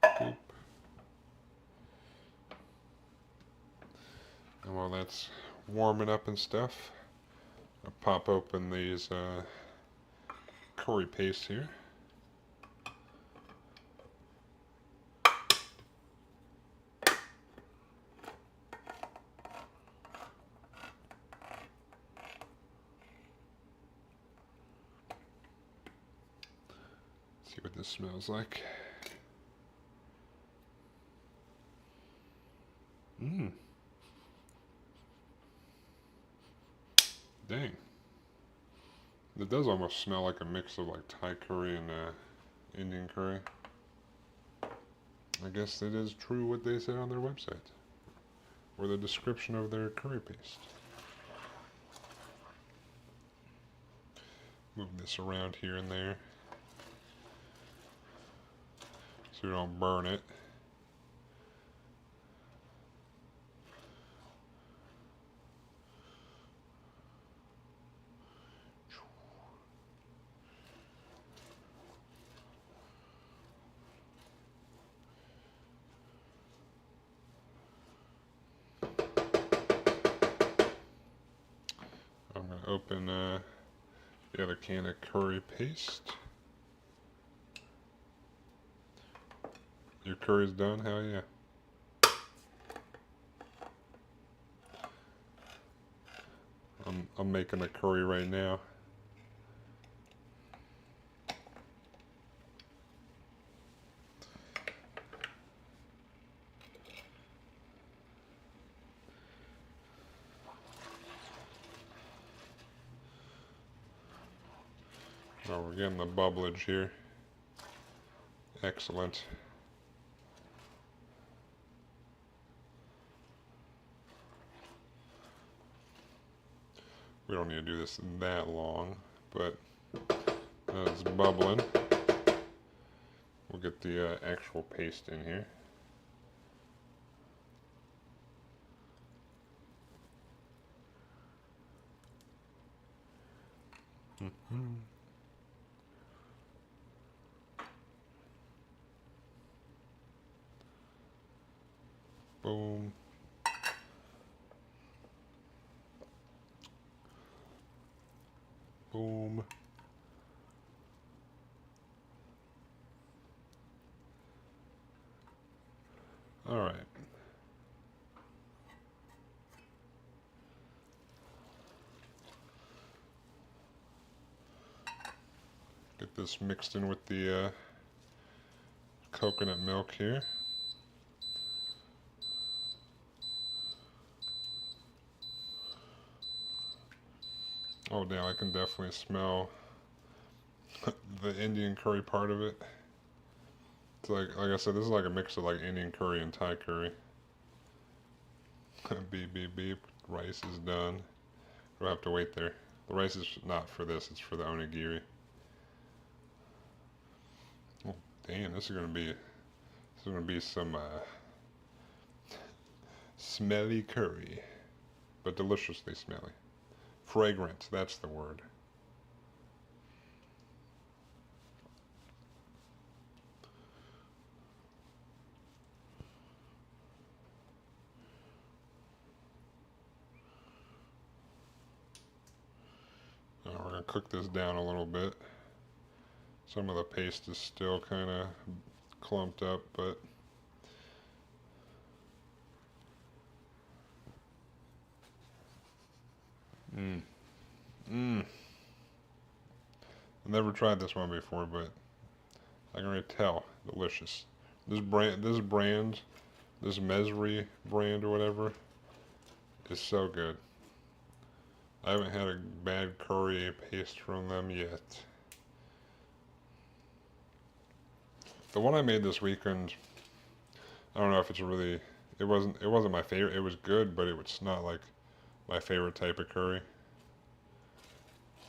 A: Boop. And while that's warming up and stuff, I'll pop open these curry paste here. See what this smells like. Mmm. Dang. It does almost smell like a mix of like Thai curry and Indian curry. I guess it is true what they said on their website, or the description of their curry paste. Move this around here and there so we don't burn it. I'm going to open the other can of curry paste. Your curry's done? Hell yeah. I'm making a curry right now. Oh, we're getting the bubblage here. Excellent. We don't need to do this that long, but as it's bubbling, we'll get the actual paste in here. Boom. Boom. All right. Get this mixed in with the coconut milk here. Oh damn, I can definitely smell the Indian curry part of it. It's like I said, this is like a mix of like Indian curry and Thai curry. Beep, beep, beep. Rice is done. We'll have to wait there. The rice is not for this, it's for the onigiri. Oh, damn, this is gonna be some smelly curry, but deliciously smelly. Fragrant, that's the word. Now we're gonna cook this down a little bit. Some of the paste is still kind of clumped up, but I've never tried this one before, but I can already tell. Delicious. This brand This Mesri brand or whatever is so good. I haven't had a bad curry paste from them yet. The one I made this weekend, I don't know if it's really, it wasn't my favorite. It was good, but it was not like my favorite type of curry.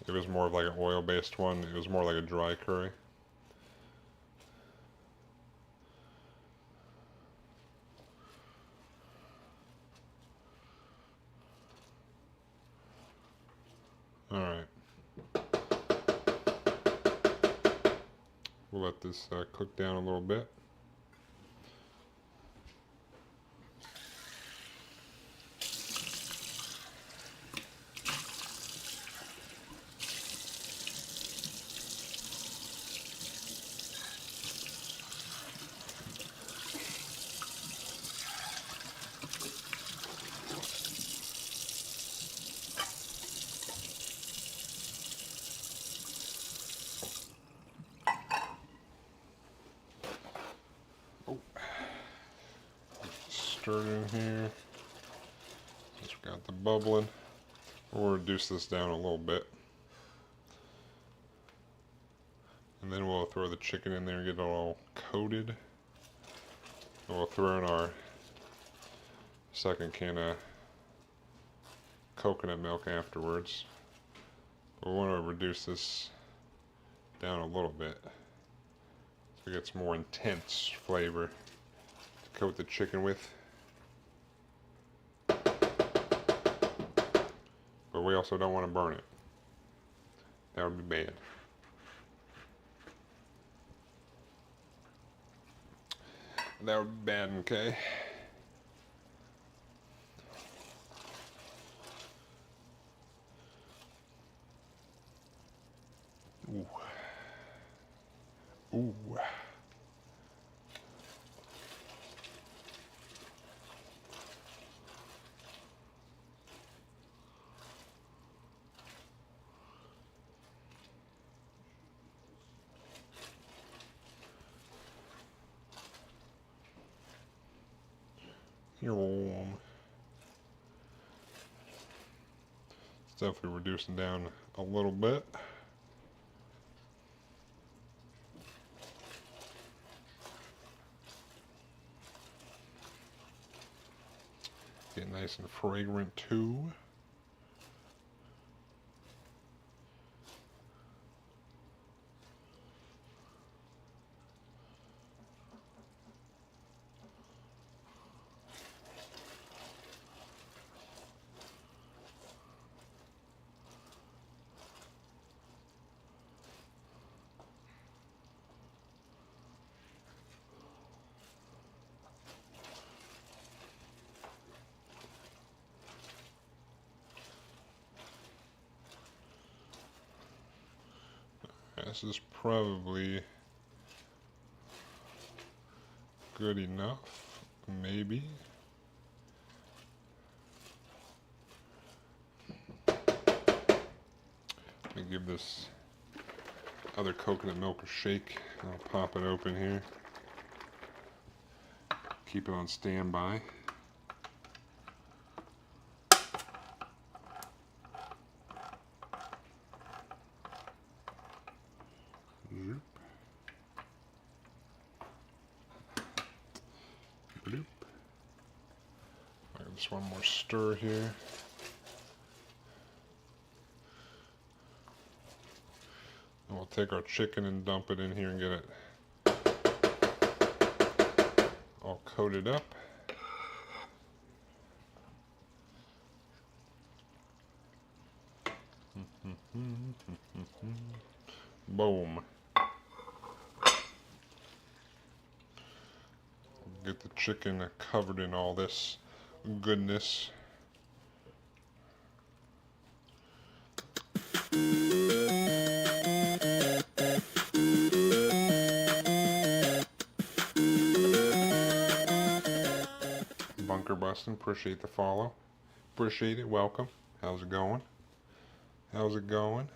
A: It was more of like an oil-based one. It was more like a dry curry. Alright. We'll let this cook down a little bit. Stir it in here. Since we got the bubbling, we'll reduce this down a little bit. And then we'll throw the chicken in there and get it all coated. And we'll throw in our second can of coconut milk afterwards. We want to reduce this down a little bit so it gets more intense flavor to coat the chicken with. But we also don't want to burn it. That would be bad. That would be bad, okay? Ooh. Ooh. You're warm. It's definitely reducing down a little bit. Get nice and fragrant too. This is probably good enough, maybe. Let me give this other coconut milk a shake. I'll pop it open here. Keep it on standby. Bloop. Just one more stir here. And we'll take our chicken and dump it in here and get it all coated up. Boom. Get the chicken covered in all this goodness. Bunker busting, appreciate the follow. Appreciate it, welcome. How's it going? How's it going?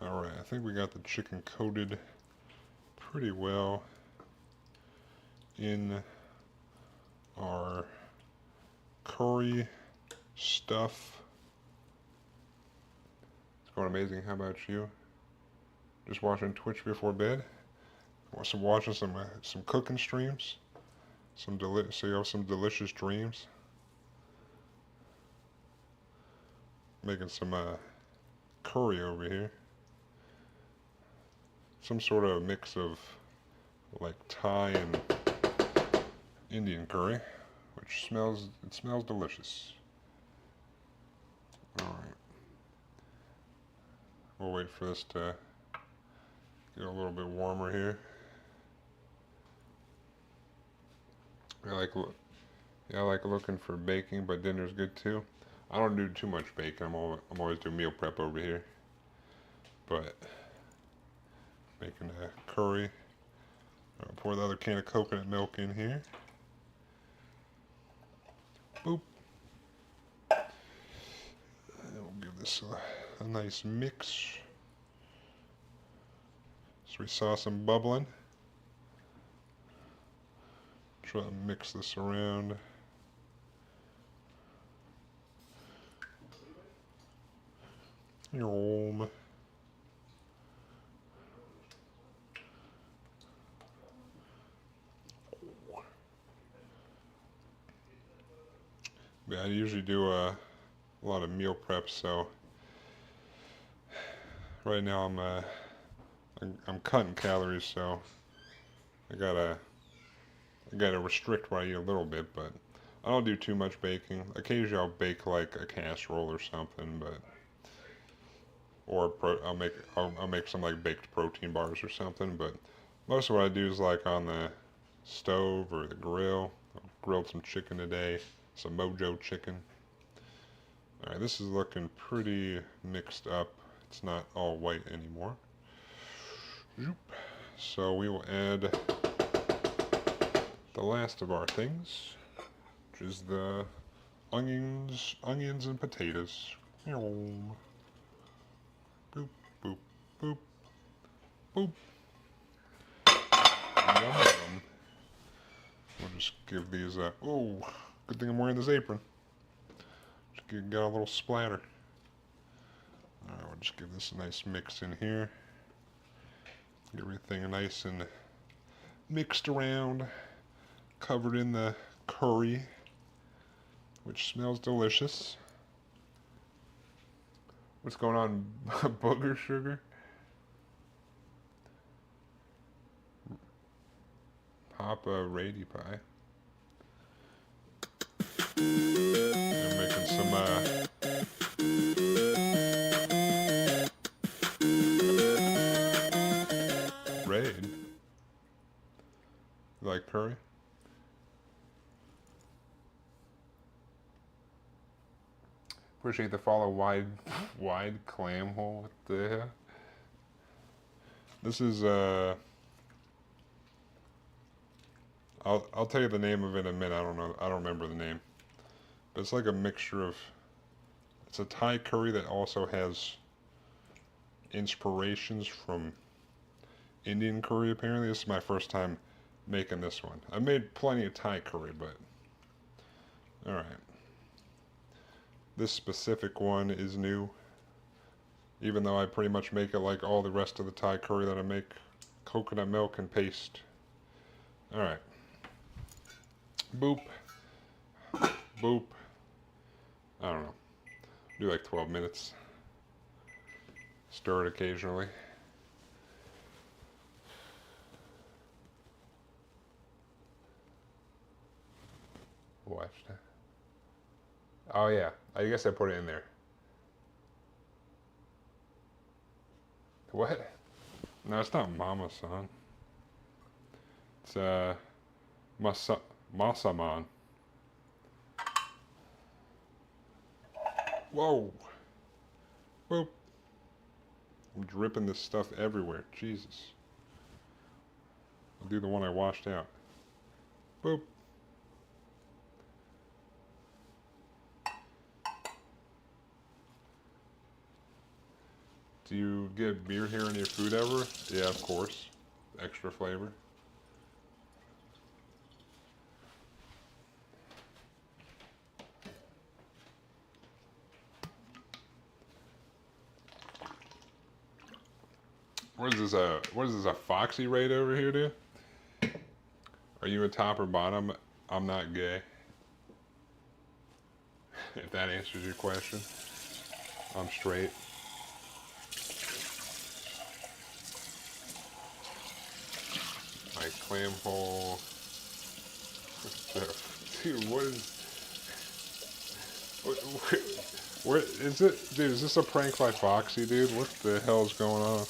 A: Alright, I think we got the chicken coated pretty well in our curry stuff. It's going amazing. How about you? Just watching Twitch before bed? Watching some cooking streams? So you have some delicious dreams? Making some curry over here. Some sort of mix of like Thai and Indian curry, which smells delicious. All right, we'll wait for this to get a little bit warmer here. I like looking for baking, but dinner's good too. I don't do too much baking. I'm always doing meal prep over here, but making a curry. I'll pour the other can of coconut milk in here. Boop. And we'll give this a nice mix. So we saw some bubbling. Try to mix this around. Yum. Yeah, I usually do a lot of meal prep, so right now I'm cutting calories, so I gotta restrict what I eat a little bit, but I don't do too much baking. Occasionally I'll bake like a casserole or something, but I'll make some like baked protein bars or something, but most of what I do is like on the stove or the grill. I grilled some chicken today, some Mojo chicken. Alright, this is looking pretty mixed up. It's not all white anymore. So we will add the last of our things, which is the onions and potatoes. Boop, boop, boop, boop. Yum. We'll just give these a... Oh, good thing I'm wearing this apron. Just got a little splatter. Alright, we'll just give this a nice mix in here. Get everything nice and mixed around. Covered in the curry, which smells delicious. What's going on, booger sugar? Papa Rady Pie. I'm making some raid. You like curry? Appreciate the follow, wide clam hole. What the hell? This is I'll tell you the name of it in a minute. I don't remember the name. But it's like a mixture of, it's a Thai curry that also has inspirations from Indian curry apparently. This is my first time making this one. I've made plenty of Thai curry, but alright. This specific one is new, even though I pretty much make it like all the rest of the Thai curry that I make. Coconut milk and paste. Alright. Boop. Boop. I don't know. Do like 12 minutes. Stir it occasionally. Watch that. Oh yeah, I guess I put it in there. What? No, it's not Mama-san. It's Masaman. Whoa! Boop! I'm dripping this stuff everywhere. Jesus. I'll do the one I washed out. Boop! Do you get beer here in your food ever? Yeah, of course. extra flavor. What is this a Foxy raid over here, dude? Are you a top or bottom? I'm not gay. If that answers your question, I'm straight. My clam hole. Dude, what is? What is it, dude? Is this a prank by Foxy, dude? What the hell is going on?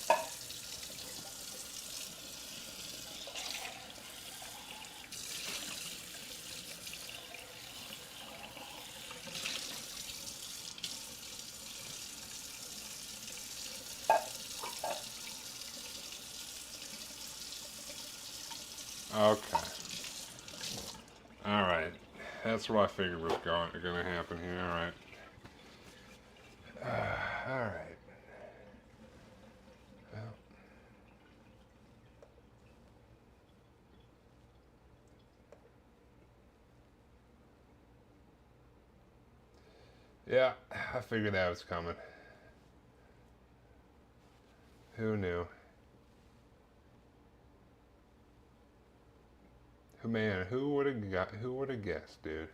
A: Okay. All right. That's what I figured was going to happen here. All right. All right. Well, yeah, I figured that was coming. Who knew? Man, who would have got? Who would have guessed, dude?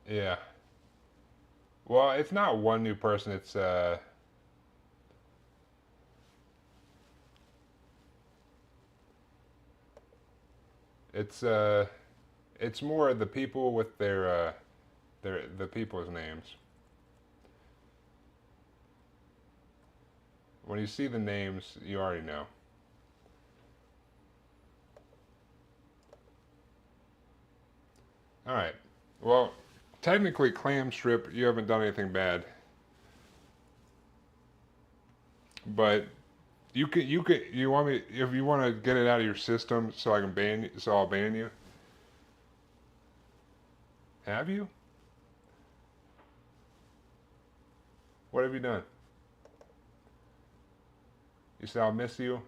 A: Yeah. Well, it's not one new person. It's it's more the people with their the people's names. When you see the names, you already know. All right. Well, technically, clam strip, you haven't done anything bad, but you want me if you want to get it out of your system so I can ban you, so I'll ban you. Have you? What have you done? You said I'll miss you,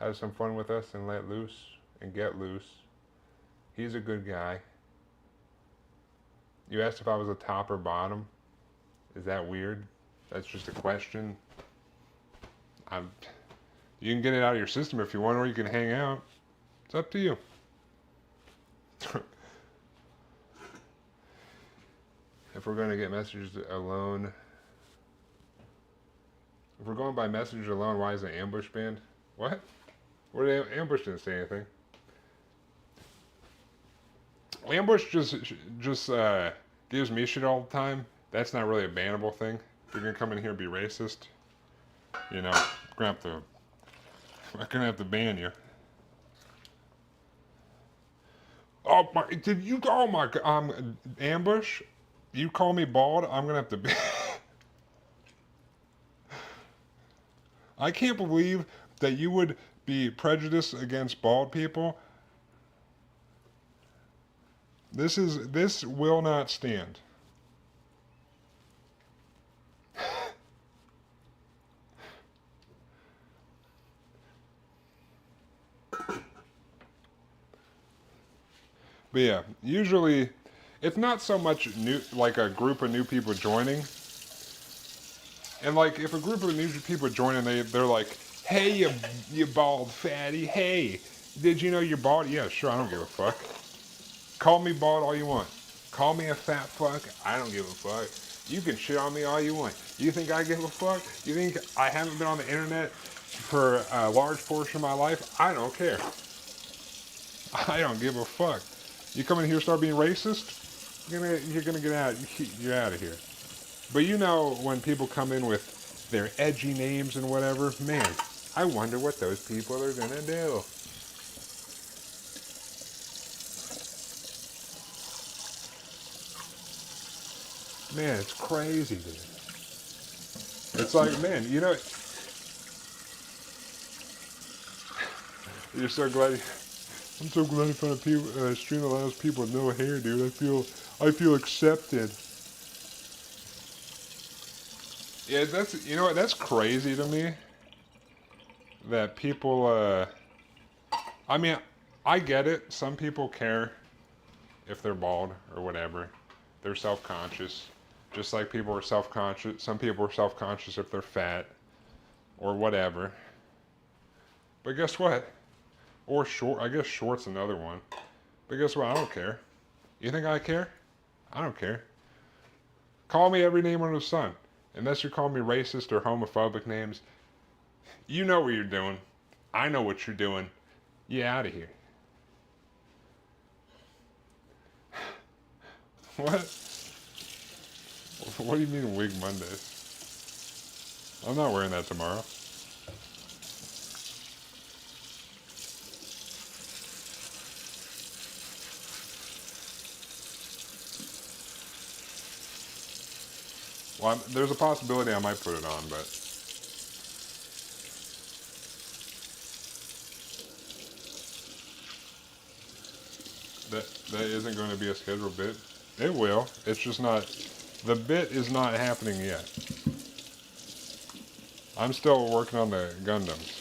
A: have some fun with us, and let loose and get loose. He's a good guy. You asked if I was a top or bottom. Is that weird? That's just a question. I'm. You can get it out of your system if you want, or you can hang out. It's up to you. If we're going to get messages alone, if we're going by messages alone, why is it ambush banned? What? What did ambush didn't say anything? Ambush just gives me shit all the time. That's not really a bannable thing. If you're gonna come in here and be racist, you know, I'm gonna have to ban you. Oh my! Did you? Oh my! Ambush. You call me bald? I'm gonna have to. I can't believe that you would be prejudiced against bald people. This will not stand. But yeah, usually it's not so much new like a group of new people joining. And like if a group of new people joining, they're like, "Hey, you bald fatty. Hey, did you know you're bald? Yeah, sure. I don't give a fuck. Call me bald all you want. Call me a fat fuck. I don't give a fuck. You can shit on me all you want. You think I give a fuck? You think I haven't been on the internet for a large portion of my life? I don't care. I don't give a fuck. You come in here and start being racist? You're gonna get out. You're out of here. But you know when people come in with their edgy names and whatever, man, I wonder what those people are gonna do. Man, it's crazy, dude. It's like, man, you know, you're so glad. I'm so glad I found a people, stream that allows people with no hair, dude. I feel accepted. Yeah, that's, you know what, that's crazy to me. That people, I mean, I get it. Some people care if they're bald or whatever. They're self-conscious. Just like people are self-conscious. Some people are self-conscious if they're fat or whatever. But guess what? Or short. I guess short's another one. But guess what? I don't care. You think I care? I don't care. Call me every name under the sun. Unless you're calling me racist or homophobic names. You know what you're doing. I know what you're doing. You out of here. What? What do you mean Wig Mondays? I'm not wearing that tomorrow. Well, there's a possibility I might put it on, but that isn't going to be a scheduled bit. It will. It's just not. The bit is not happening yet. I'm still working on the Gundams.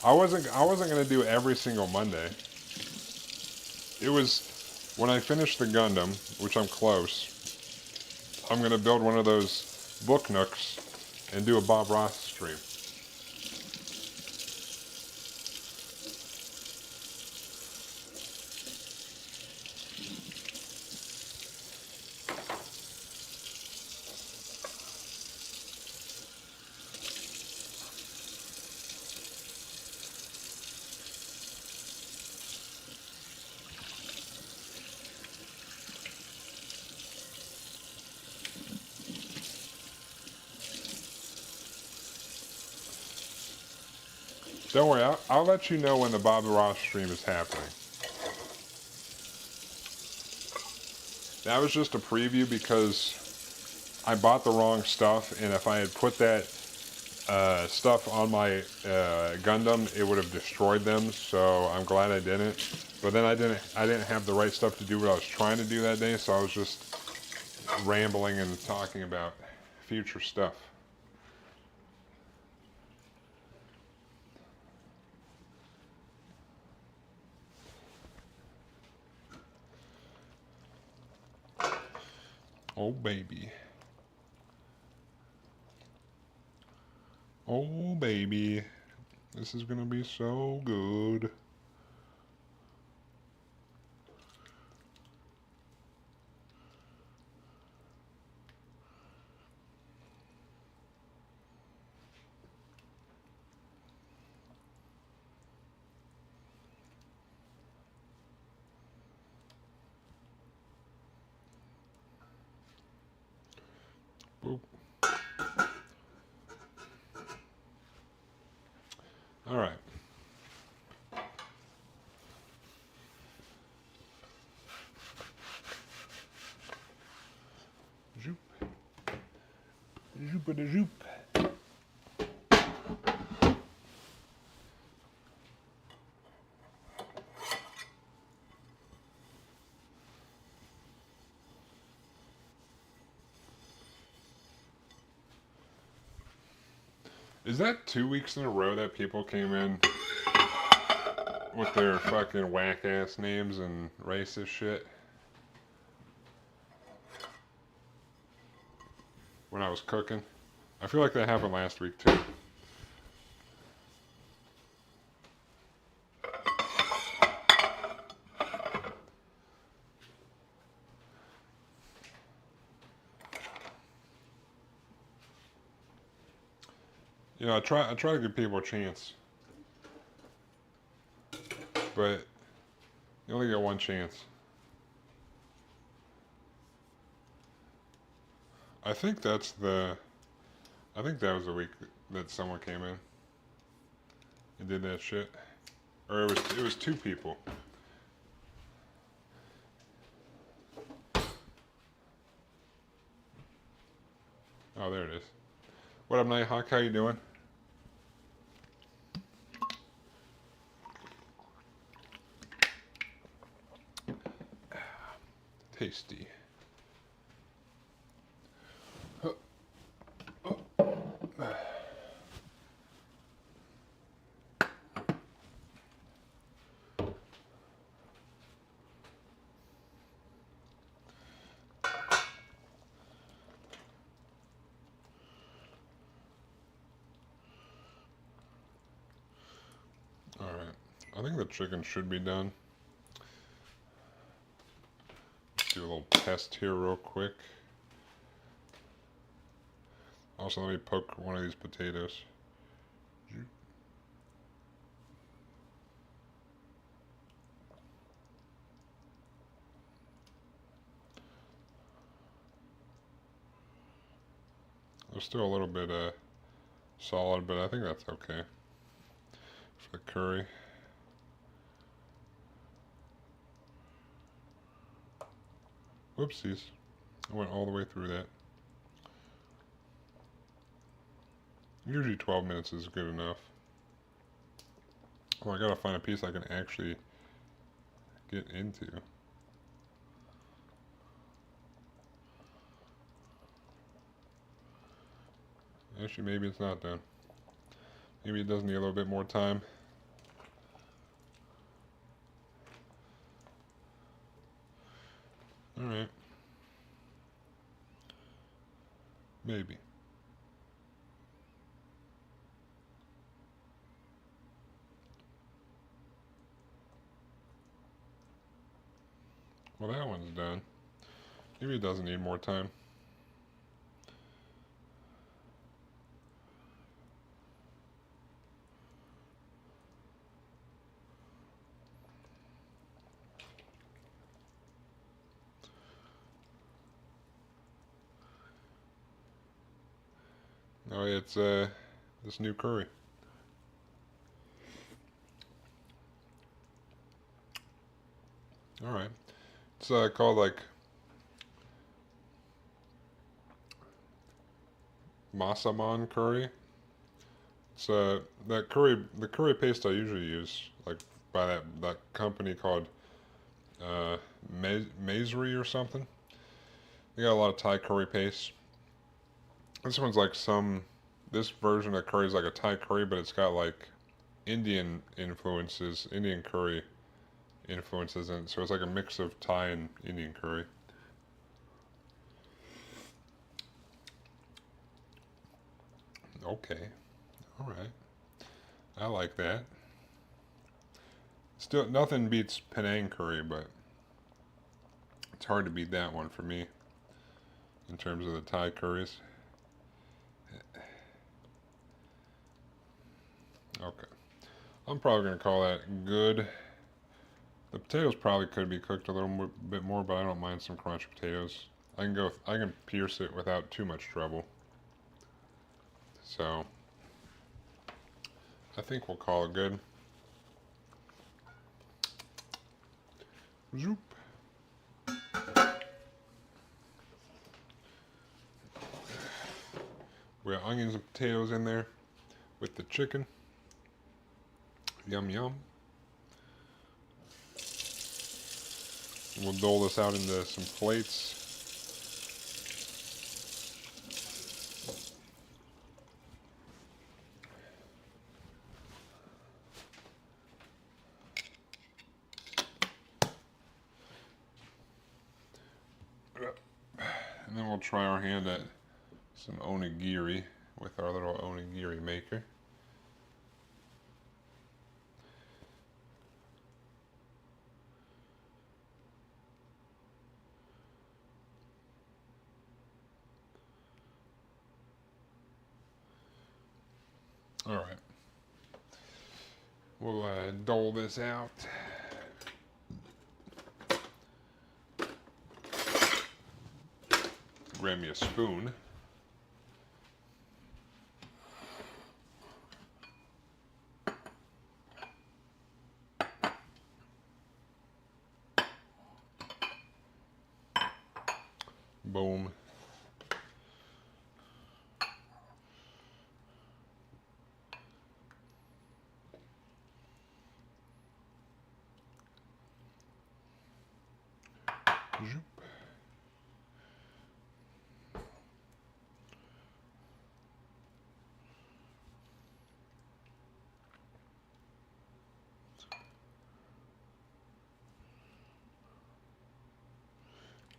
A: I wasn't gonna do every single Monday. It was when I finish the Gundam, which I'm close. I'm gonna build one of those book nooks and do a Bob Ross stream. Don't worry, I'll let you know when the Bob Ross stream is happening. That was just a preview because I bought the wrong stuff, and if I had put that stuff on my Gundam, it would have destroyed them. So I'm glad I didn't. But then I didn't have the right stuff to do what I was trying to do that day. So I was just rambling and talking about future stuff. Oh baby. Oh baby. This is gonna be so good. Boop. All right. Zoop. Zoop a zoop. Is that 2 weeks in a row that people came in with their fucking whack ass names and racist shit? When I was cooking? I feel like that happened last week too. You know, I try to give people a chance. But you only get one chance. I think that was the week that someone came in and did that shit. Or it was two people. Oh, there it is. What up, Nighthawk? How you doing? Tasty. Alright. I think the chicken should be done. Let's do a little test here real quick. Also, let me poke one of these potatoes. They're still a little bit solid, but I think that's okay for the curry. Whoopsies. I went all the way through that. Usually 12 minutes is good enough. Well, I gotta find a piece I can actually get into. Actually, maybe it's not done. Maybe it does need a little bit more time. Alright. Maybe. Well, that one's done. Maybe it doesn't need more time. Oh, it's this new curry. Alright. It's called like Masaman curry. It's the curry paste I usually use, like by that company called Maizri or something. They got a lot of Thai curry paste. This one's like this version of curry is like a Thai curry, but it's got like Indian influences, Indian curry influences in it. So it's like a mix of Thai and Indian curry. Okay, all right. I like that. Still, nothing beats Penang curry, but it's hard to beat that one for me in terms of the Thai curries. Okay. I'm probably going to call that good. The potatoes probably could be cooked a little bit more, but I don't mind some crunched potatoes. I can pierce it without too much trouble. So, I think we'll call it good. Zoop. We got onions and potatoes in there with the chicken. Yum yum. We'll dole this out into some plates. And then we'll try our hand at some onigiri with our little onigiri maker. All right. We'll dole this out. Grab me a spoon. Boom.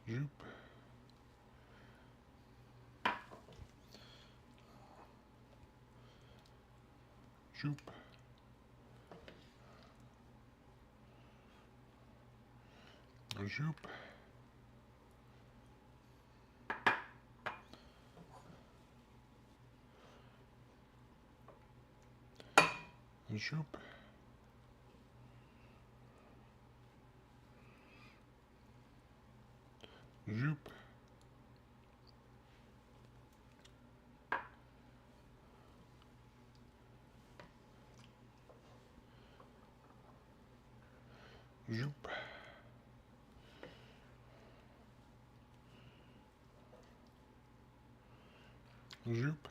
A: Zoop. Zoop. Zoop. Zoop. Zoop. Zoop. Zoop.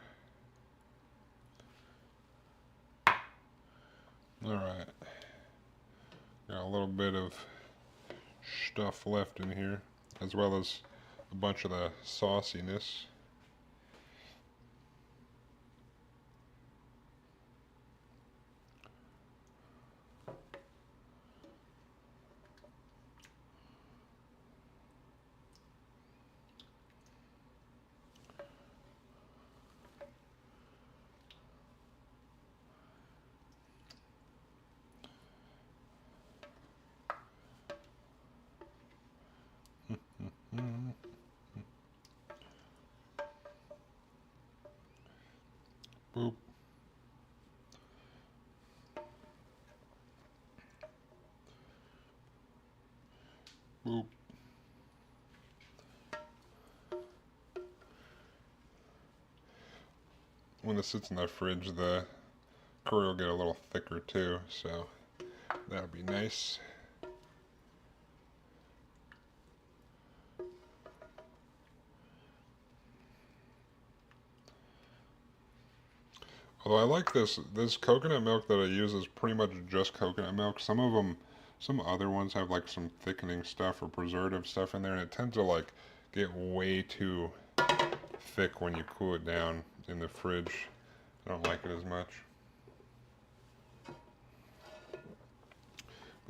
A: Alright. Got a little bit of stuff left in here, as well as a bunch of the sauciness. Boop. Boop. When it sits in the fridge, the curry will get a little thicker too, so that'll be nice. Although I like this coconut milk that I use is pretty much just coconut milk. Some of them, some other ones have like some thickening stuff or preservative stuff in there, and it tends to like get way too thick when you cool it down in the fridge. I don't like it as much.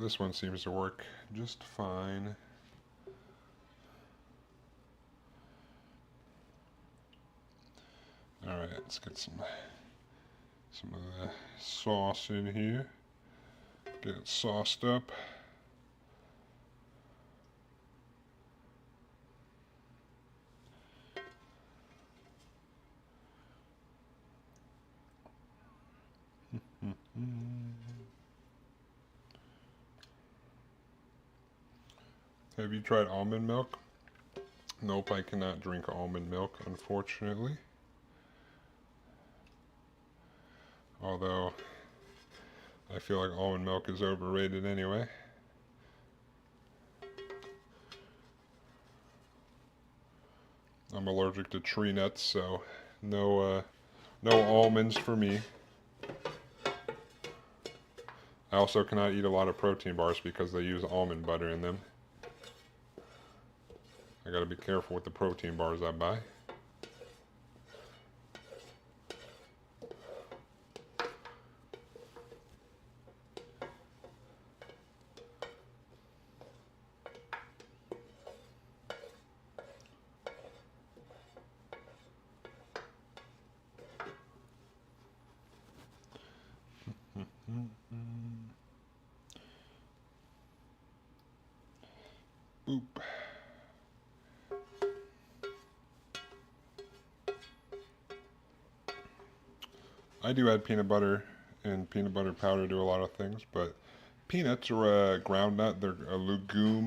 A: This one seems to work just fine. Alright, let's get some of the sauce in here. Get it sauced up. Have you tried almond milk? Nope, I cannot drink almond milk, unfortunately. Although, I feel like almond milk is overrated anyway. I'm allergic to tree nuts, so no almonds for me. I also cannot eat a lot of protein bars because they use almond butter in them. I gotta be careful with the protein bars I buy. Boop. I do add peanut butter and peanut butter powder to a lot of things, but peanuts are a ground nut. They're a legume.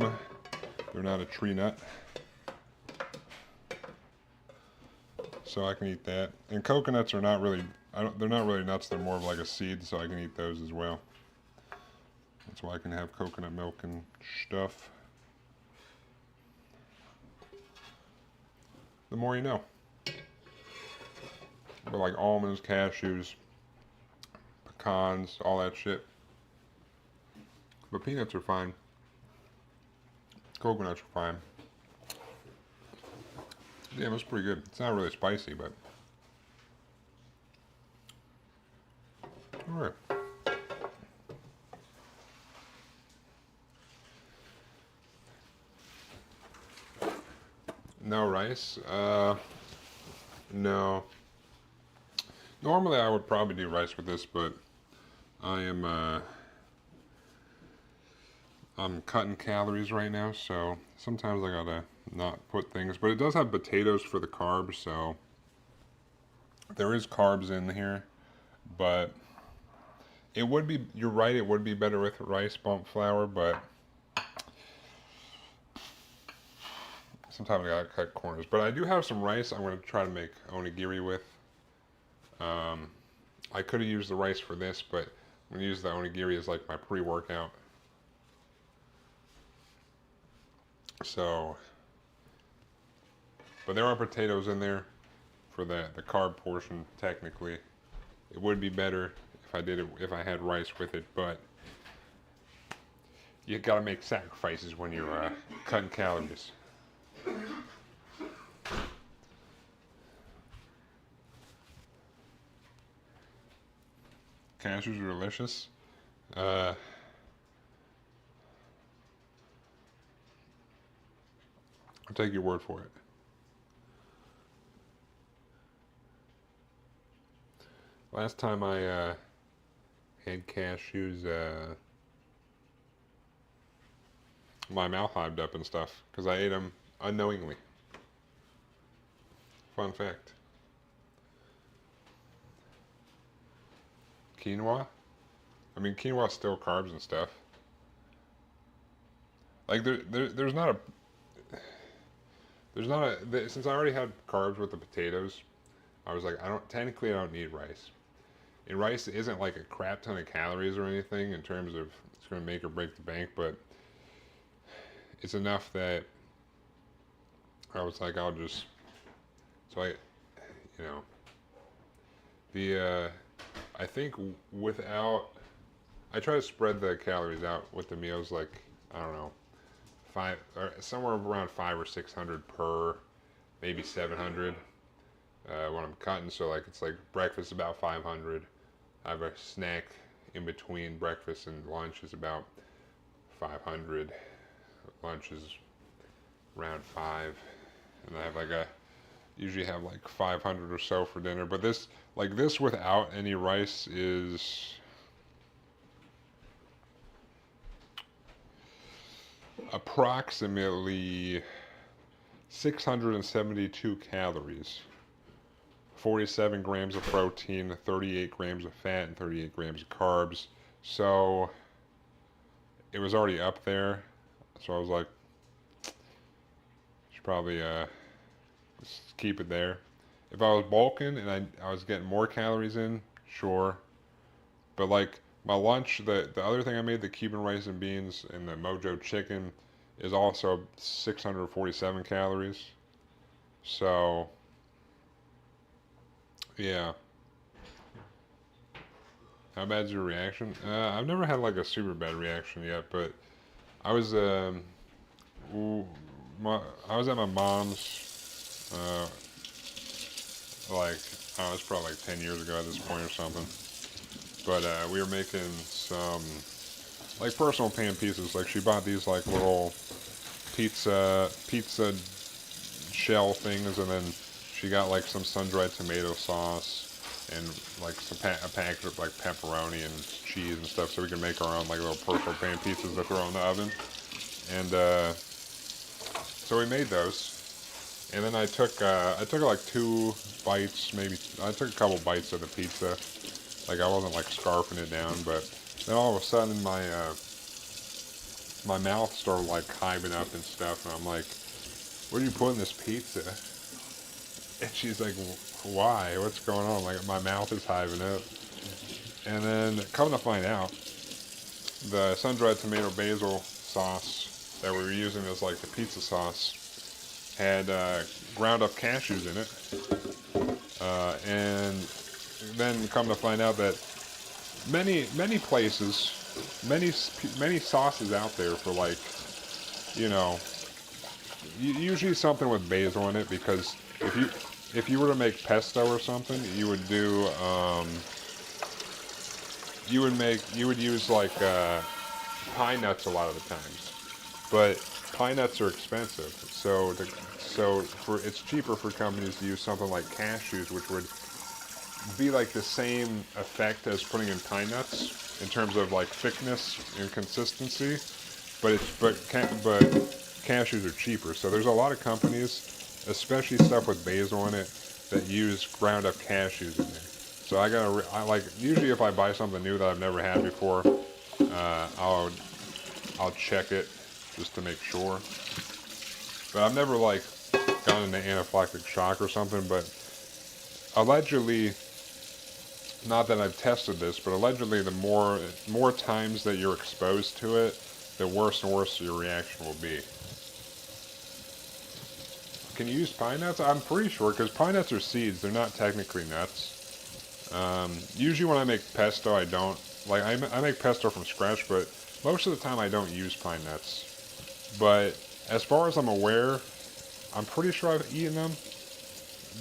A: They're not a tree nut. So I can eat that. And coconuts are not really, they're not really nuts. They're more of like a seed, so I can eat those as well. That's why I can have coconut milk and stuff. The more you know. But like almonds, cashews, pecans, all that shit. But peanuts are fine. Coconuts are fine. Yeah, that's pretty good. It's not really spicy, but... Alright. No rice? No. Normally I would probably do rice with this, but I am I'm cutting calories right now, so sometimes I gotta not put things. But it does have potatoes for the carbs, so there is carbs in here. But it would be, you're right, it would be better with rice bump flour, but sometimes I gotta cut corners. But I do have some rice I'm gonna try to make onigiri with. Um, I could have used the rice for this, but I'm gonna use the onigiri as like my pre-workout. So, but there are potatoes in there for the carb portion. Technically, it would be better if I did it if I had rice with it, but you gotta make sacrifices when you're cutting calories. Cashews are delicious. Uh, I'll take your word for it. Last time I had cashews, my mouth hived up and stuff because I ate them unknowingly. Fun fact. Quinoa? I mean, quinoa's still carbs and stuff. Like since I already had carbs with the potatoes, I was like, I don't need rice. And rice isn't like a crap ton of calories or anything in terms of it's going to make or break the bank, but it's enough that I was like, I'll just, so I, you know, the, I think without, I try to spread the calories out with the meals, like, I don't know, five, or somewhere around 500 or 600 per, maybe 700 when I'm cutting. So like, it's like breakfast about 500. I have a snack in between breakfast and lunch is about 500. Lunch is around 5, and I have like usually have like 500 or so for dinner. But this, like this without any rice is approximately 672 calories, 47 grams of protein, 38 grams of fat, and 38 grams of carbs. So it was already up there. So I was like, should probably just keep it there. If I was bulking and I was getting more calories in, sure. But like my lunch, the other thing I made, the Cuban rice and beans and the Mojo chicken, is also 647 calories. So yeah. How bad's your reaction? I've never had like a super bad reaction yet, but I was ooh, I was at my mom's like I was probably like 10 years ago at this point or something. But we were making some like personal pan pieces. Like she bought these like little pizza shell things, and then she got like some sun-dried tomato sauce and like a package of like pepperoni and cheese and stuff, so we can make our own like little personal pan pizzas that throw in the oven. And so we made those. And then I took like 2 bites, maybe I took a couple bites of the pizza. Like I wasn't like scarfing it down, but then all of a sudden my mouth started like hiving up and stuff, and I'm like, "What are you putting in this pizza?" And she's like, "Why? What's going on?" Like my mouth is hiving up. And then come to find out, the sun-dried tomato basil sauce that we were using as like the pizza sauce had ground up cashews in it, and then come to find out that many places, many sauces out there for like, you know, usually something with basil in it, because if you were to make pesto or something, you would do you would use like pine nuts a lot of the times. but pine nuts are expensive. So it's cheaper for companies to use something like cashews, which would be like the same effect as putting in pine nuts in terms of like thickness and consistency, but cashews are cheaper. So there's a lot of companies, especially stuff with basil in it, that use ground up cashews in there. So I like usually if I buy something new that I've never had before, uh, I'll I'll check it just to make sure. But I've never like gone into anaphylactic shock or something. But allegedly, not that I've tested this, but allegedly the more times that you're exposed to it, the worse and worse your reaction will be. Can you use pine nuts? I'm pretty sure, because pine nuts are seeds. They're not technically nuts. Usually when I make pesto, I don't. Like, I make pesto from scratch, but most of the time I don't use pine nuts. But as far as I'm aware, I'm pretty sure I've eaten them.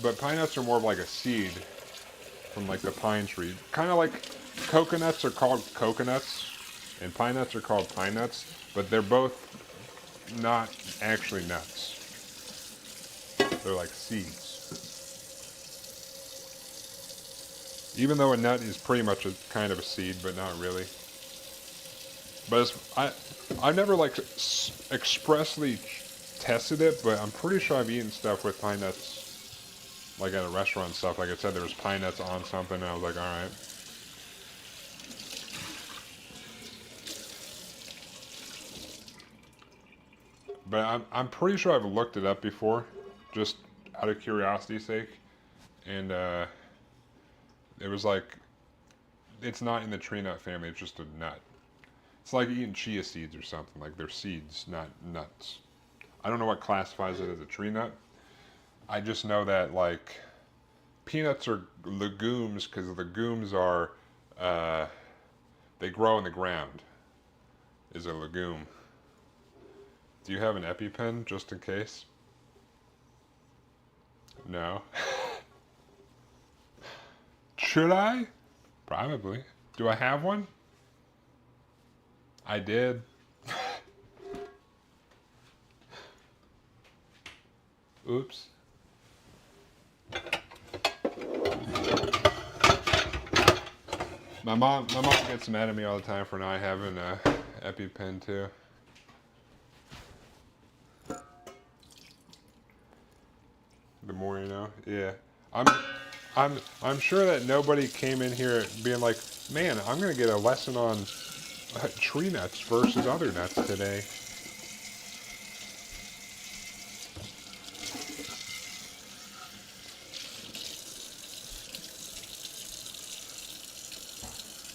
A: But pine nuts are more of like a seed from like the pine tree. Kind of like coconuts are called coconuts, and pine nuts are called pine nuts, but they're both not actually nuts. They're like seeds. Even though a nut is pretty much a kind of a seed, but not really. But I've never like expressly tested it, but I'm pretty sure I've eaten stuff with pine nuts, like at a restaurant and stuff. Like it said there was pine nuts on something, and I was like, all right. But I'm pretty sure I've looked it up before, just out of curiosity's sake, and it was like it's not in the tree nut family. It's just a nut. It's like eating chia seeds or something. Like they're seeds, not nuts. I don't know what classifies it as a tree nut. I just know that like peanuts are legumes because legumes are uh, they grow in the ground. Is a legume. Do you have an EpiPen just in case? No. Should I? Probably. Do I have one? I did. Oops. My mom gets mad at me all the time for not having a EpiPen too. The more you know. Yeah. I'm I'm sure that nobody came in here being like, man, I'm gonna get a lesson on tree nuts versus other nuts today.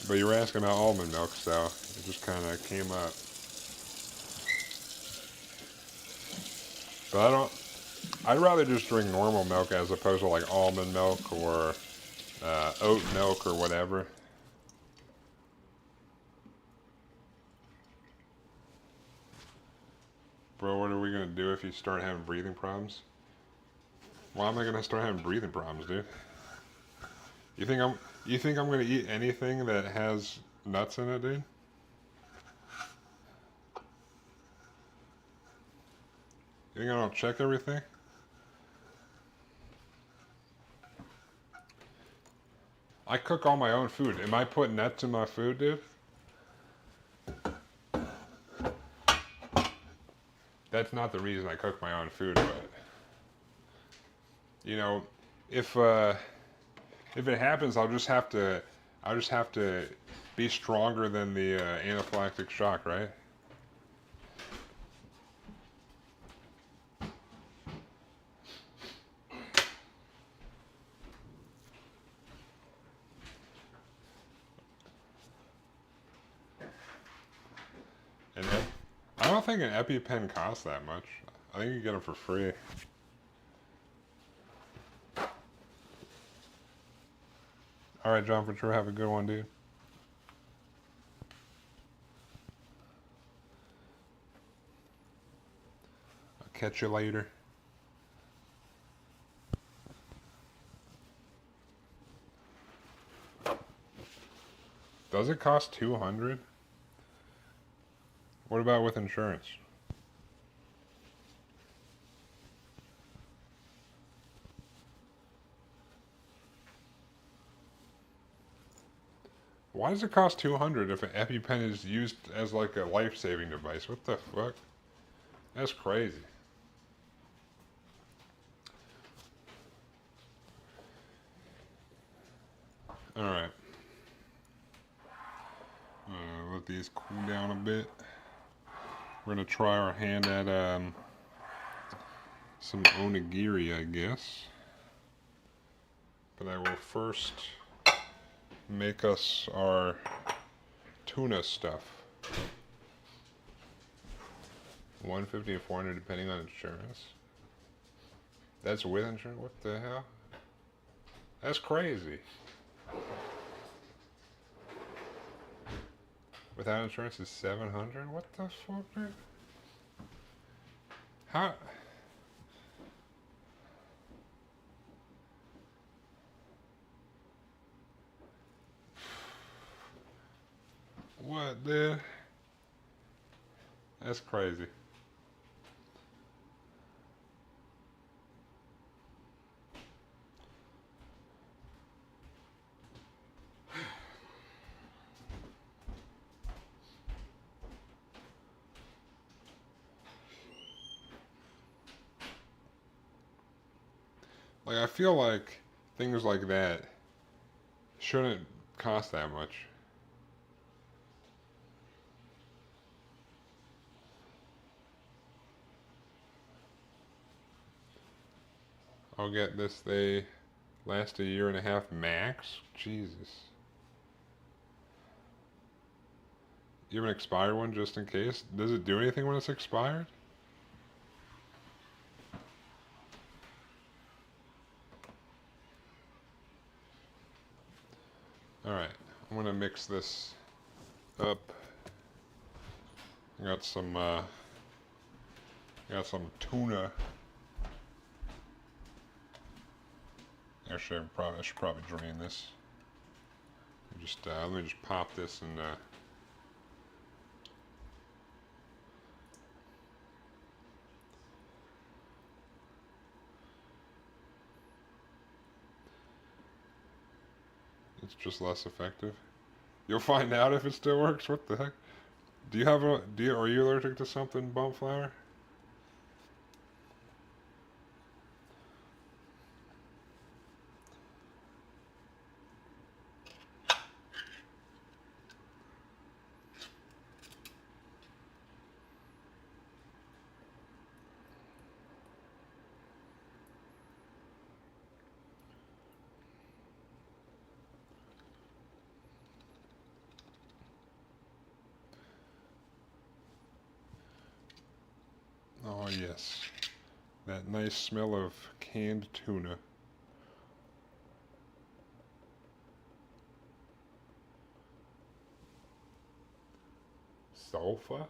A: But you were asking about almond milk, so it just kind of came up. But I don't. I'd rather just drink normal milk as opposed to like almond milk or oat milk or whatever. Bro, what are we gonna do if you start having breathing problems? Why am I gonna start having breathing problems, dude? You think I'm gonna eat anything that has nuts in it, dude? You think I don't check everything? I cook all my own food. Am I putting nuts in my food, dude? That's not the reason I cook my own food, but you know, if uh, if it happens, I'll just have to be stronger than the anaphylactic shock, right? And I don't think an EpiPen costs that much. I think you get them for free. All right, John, for sure. Have a good one, dude. I'll catch you later. Does it cost 200? What about with insurance? Why does it cost 200 if an EpiPen is used as like a life-saving device? What the fuck? That's crazy. Alright. Let these cool down a bit. We're gonna try our hand at some onigiri, I guess. But I will first make us our tuna stuff. 150 and 400 depending on insurance. That's with insurance? What the hell? That's crazy. Without insurance is 700? What the fuck, dude? How? What, dude? That's crazy. Like, I feel like things like that shouldn't cost that much. I'll get this. They last a year and a half max. Jesus. You have an expired one just in case? Does it do anything when it's expired? Alright, I'm gonna mix this up. I got some tuna. Actually, I should probably drain this. Just let me just pop this and it's just less effective. You'll find out if it still works. What the heck? Are you allergic to something, bump flower? Oh yes, that nice smell of canned tuna. Sulfur?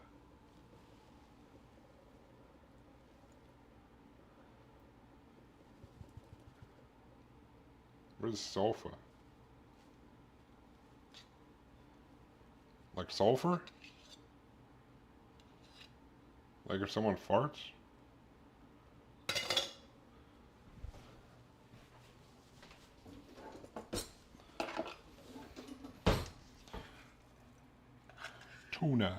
A: What is sulfur? Like sulfur? Like if someone farts? Tuna.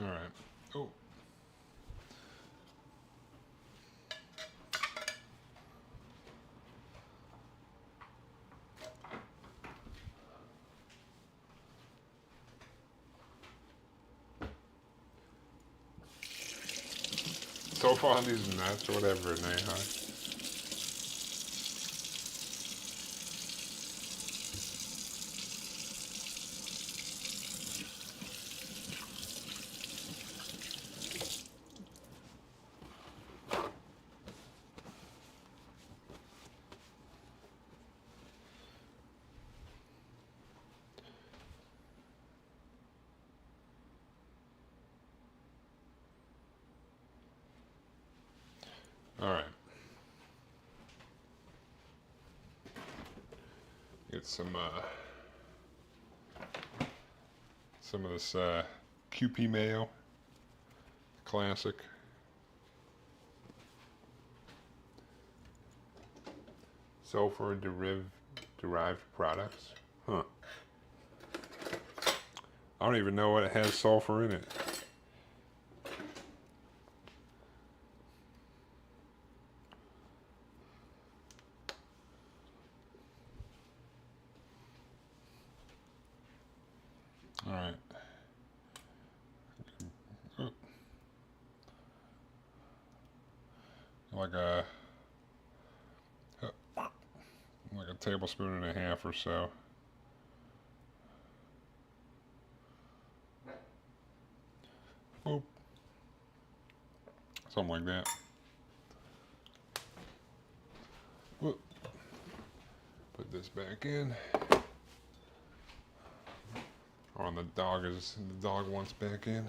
A: Alright. Oh. So far on these nuts or whatever, huh? Alright. get some of this QP mayo, classic. Sulfur derived products. Huh. I don't even know what it has sulfur in it. All right. Like a tablespoon and a half or so. Boop. Something like that. Whoop. Put this back in. Oh, and the dog wants back in.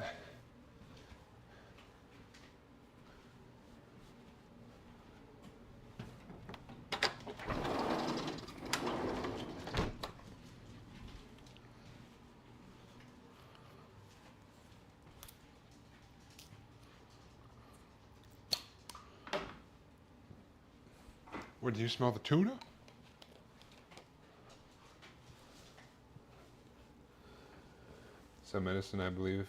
A: What, do you smell the tuna? Some medicine, I believe,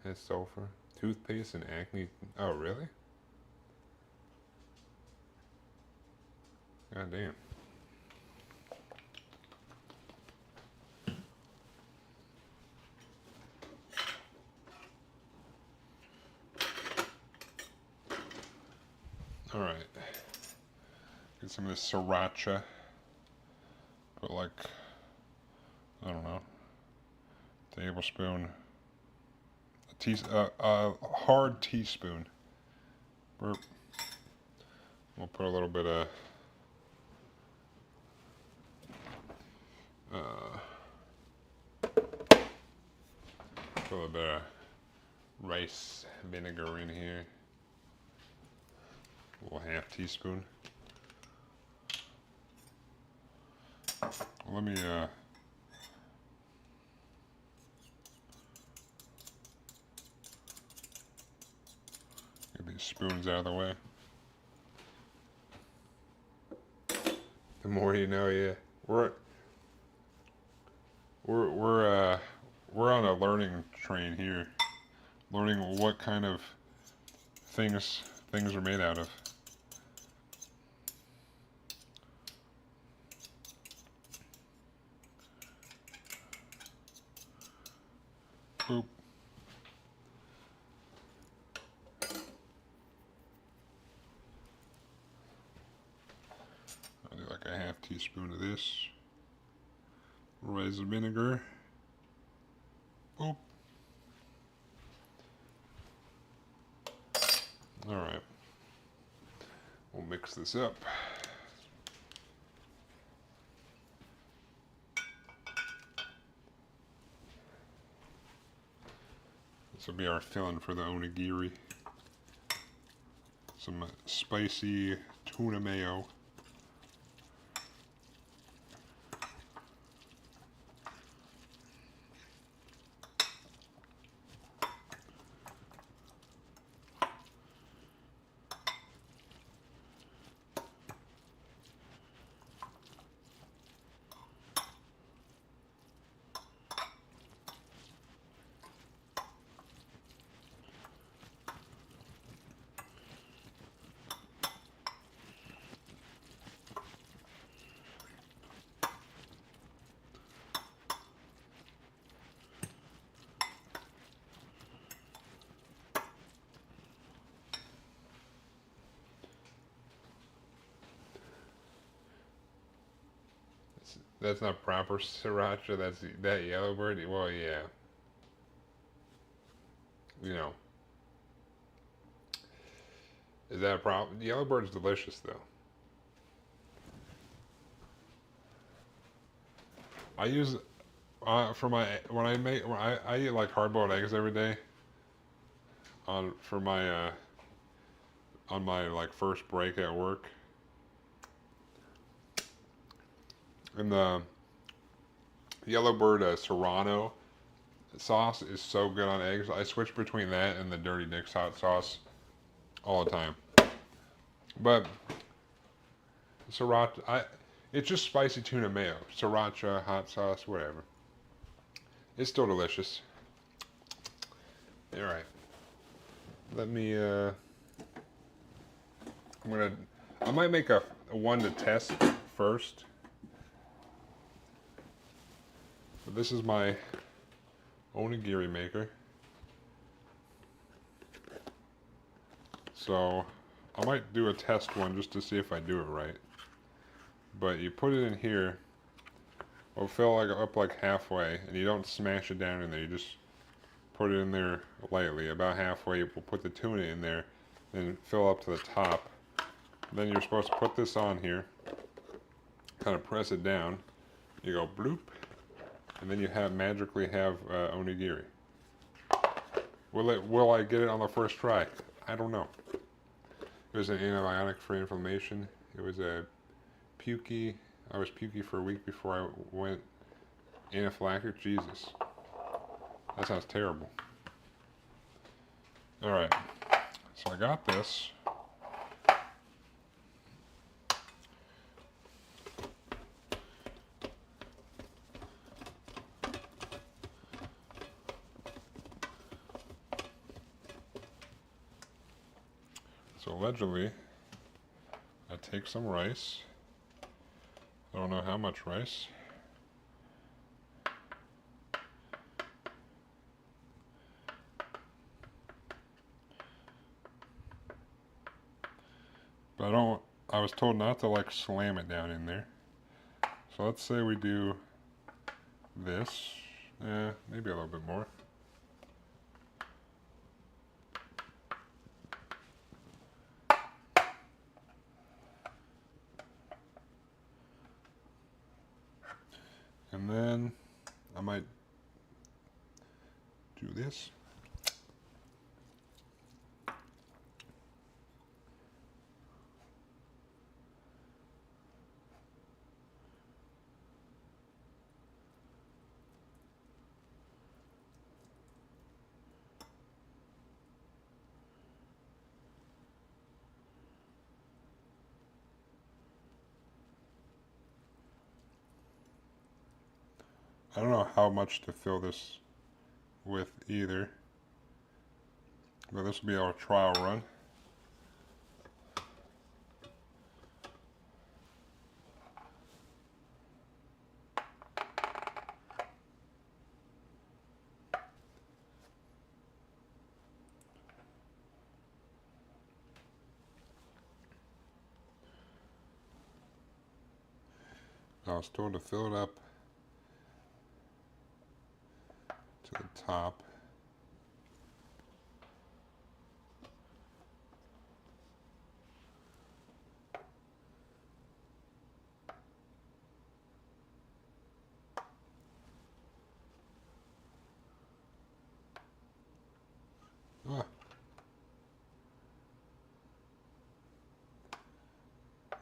A: has sulfur. Toothpaste and acne. Oh, really? God damn. All right. Get some of this sriracha. Put like, I don't know, tablespoon, a hard teaspoon. Burp. We'll put a little bit of put a little bit of rice vinegar in here. A little half teaspoon. Let me get these spoons out of the way. The more you know, yeah. We're on a learning train here. Learning what kind of things are made out of. Boop. I'll do like a half teaspoon of this. Rice vinegar. Boop. Alright. We'll mix this up. This will be our filling for the onigiri. Some spicy tuna mayo. That's not proper sriracha. That's that yellow bird. Well, yeah. You know, is that a problem? Yellow bird's delicious though. I use for my when I eat like hard boiled eggs every day. For my on my like first break at work. And Yellowbird Serrano sauce is so good on eggs. I switch between that and the Dirty Dick's hot sauce all the time. But sriracha, it's just spicy tuna mayo. Sriracha, hot sauce, whatever. It's still delicious. All right. Let me. I might make a one to test first. But this is my onigiri maker. So I might do a test one just to see if I do it right. But you put it in here, it'll fill like up like halfway, and you don't smash it down in there. You just put it in there lightly, about halfway. We'll put the tuna in there, then fill up to the top. Then you're supposed to put this on here, kind of press it down. You go bloop, and then you magically have onigiri. Will I get it on the first try? I don't know. It was an antibiotic for inflammation. It was a pukey. I was pukey for a week before I went anaphylactic. Jesus, that sounds terrible. All right, so I got this. So allegedly, I take some rice. I don't know how much rice. But I was told not to like slam it down in there. So let's say we do this. Maybe a little bit more. And then I might do this. I don't know how much to fill this with either, but this will be our trial run. I was told to fill it up to the top. Ah.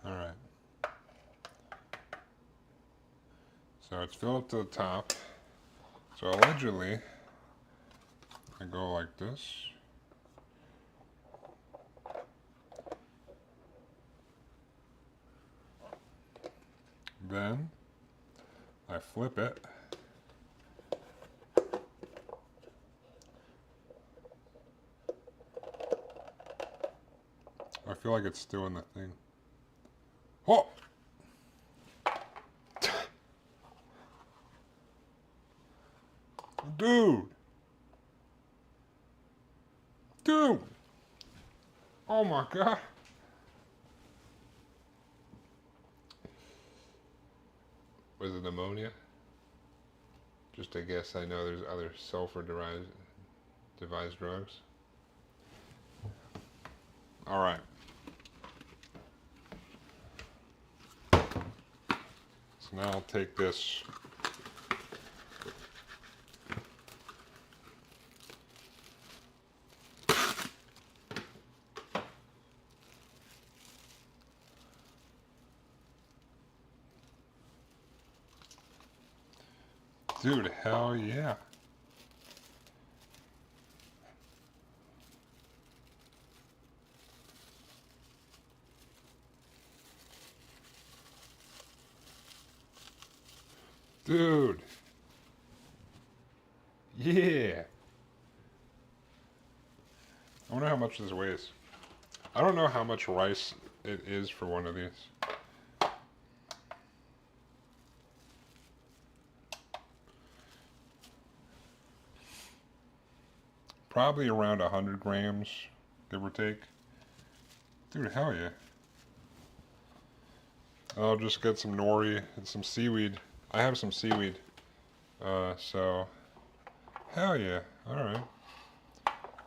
A: All right. So it's filled up to the top. So allegedly, I go like this. Then I flip it. I feel like it's still in the thing. Oh! Dude! Dude! Oh my God! Was it ammonia? Just a guess. I know there's other sulfur-devised drugs. All right. So now I'll take this. Dude, hell yeah. Dude. Yeah. I wonder how much this weighs. I don't know how much rice it is for one of these. Probably around 100 grams, give or take. Dude, hell yeah. I'll just get some nori and some seaweed. I have some seaweed. So, hell yeah. Alright.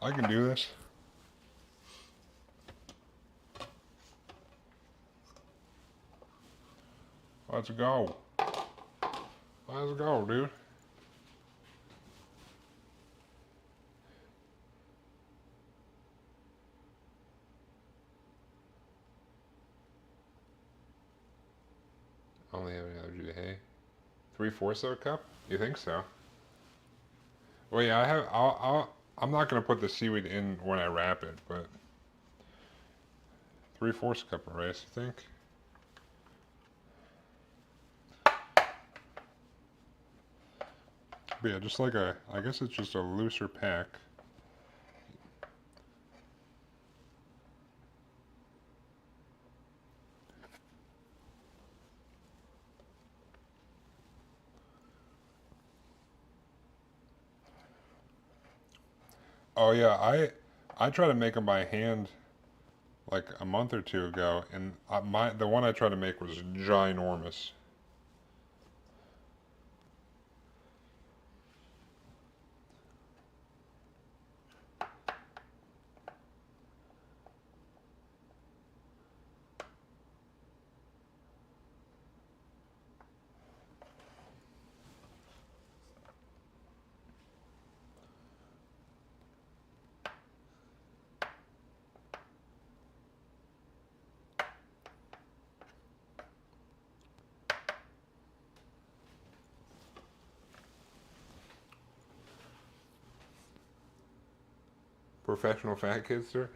A: I can do this. Let's go. Let's go, dude. Only have an allergy to hay. 3/4 of a cup? You think so? Well, yeah, I'm not gonna put the seaweed in when I wrap it, but 3/4 cup of rice, I think. But yeah, just like I guess it's just a looser pack. Oh yeah, I tried to make them by hand like a month or two ago, and the one I tried to make was ginormous. Professional fat kidster.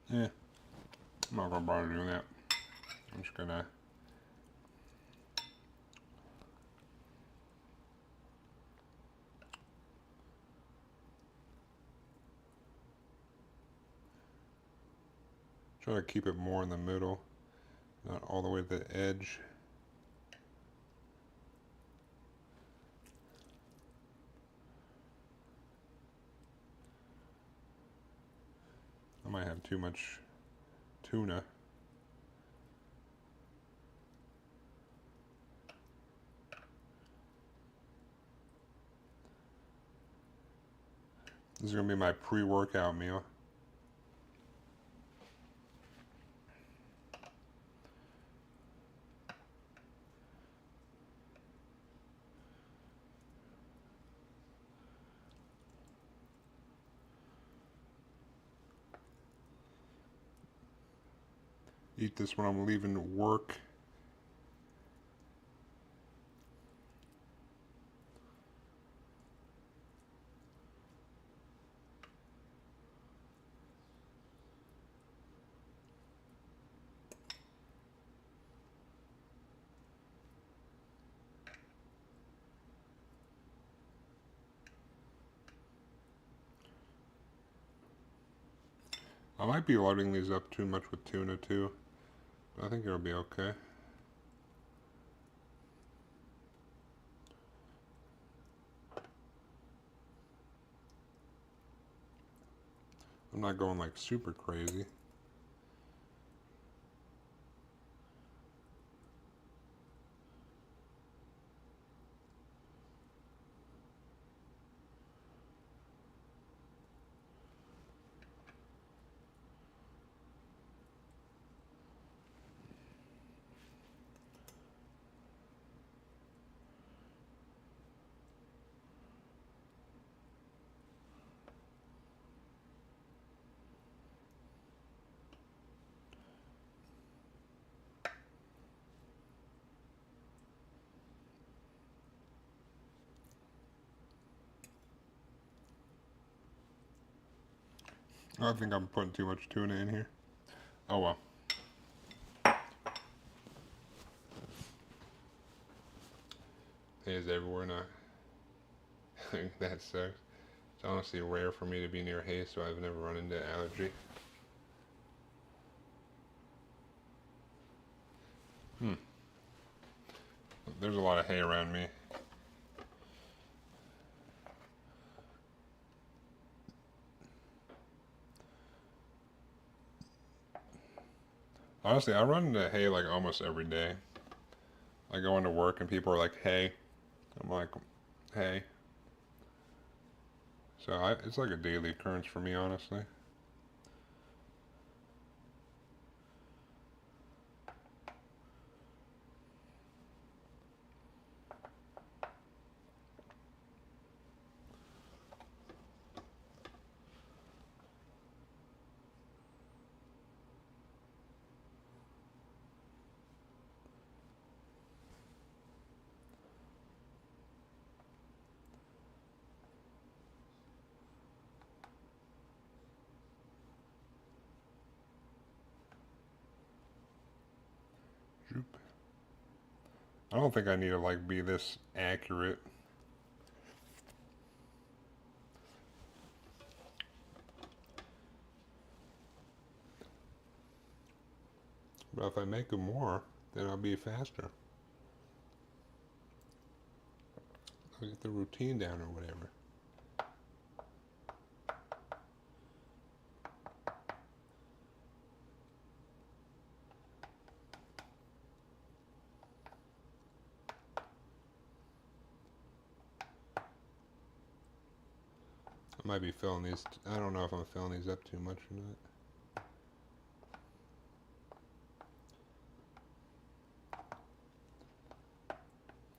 A: Yeah, I'm not gonna bother doing that. I'm just gonna. Try to keep it more in the middle, not all the way to the edge. I might have too much tuna. This is gonna be my pre-workout meal. Eat this when I'm leaving work. I might be loading these up too much with tuna too. I think it'll be okay. I'm not going like super crazy. I think I'm putting too much tuna in here. Oh well. Hay is everywhere now. That sucks. It's honestly rare for me to be near hay, so I've never run into allergy. There's a lot of hay around me. Honestly, I run into hay like almost every day. I go into work and people are like, "Hey," I'm like, "Hey." So it's like a daily occurrence for me, honestly. I don't think I need to like be this accurate. But if I make them more, then I'll be faster. I'll get the routine down or whatever. I might be filling these. I don't know if I'm filling these up too much or not.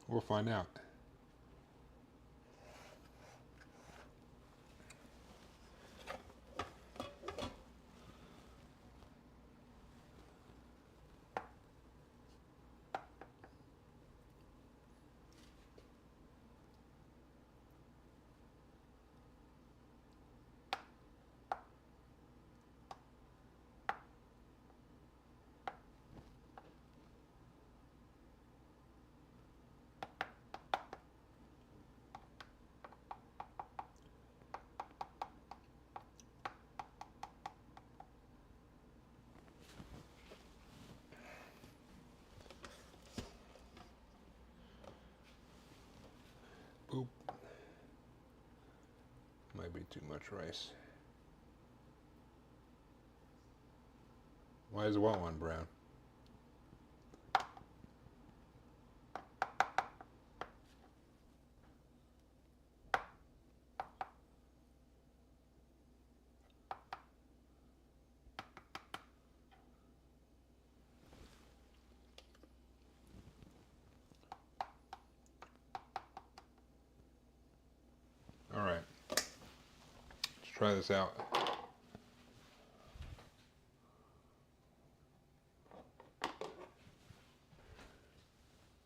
A: We'll find out. Boop. Might be too much rice. Why is the white one brown? All right. Let's try this out.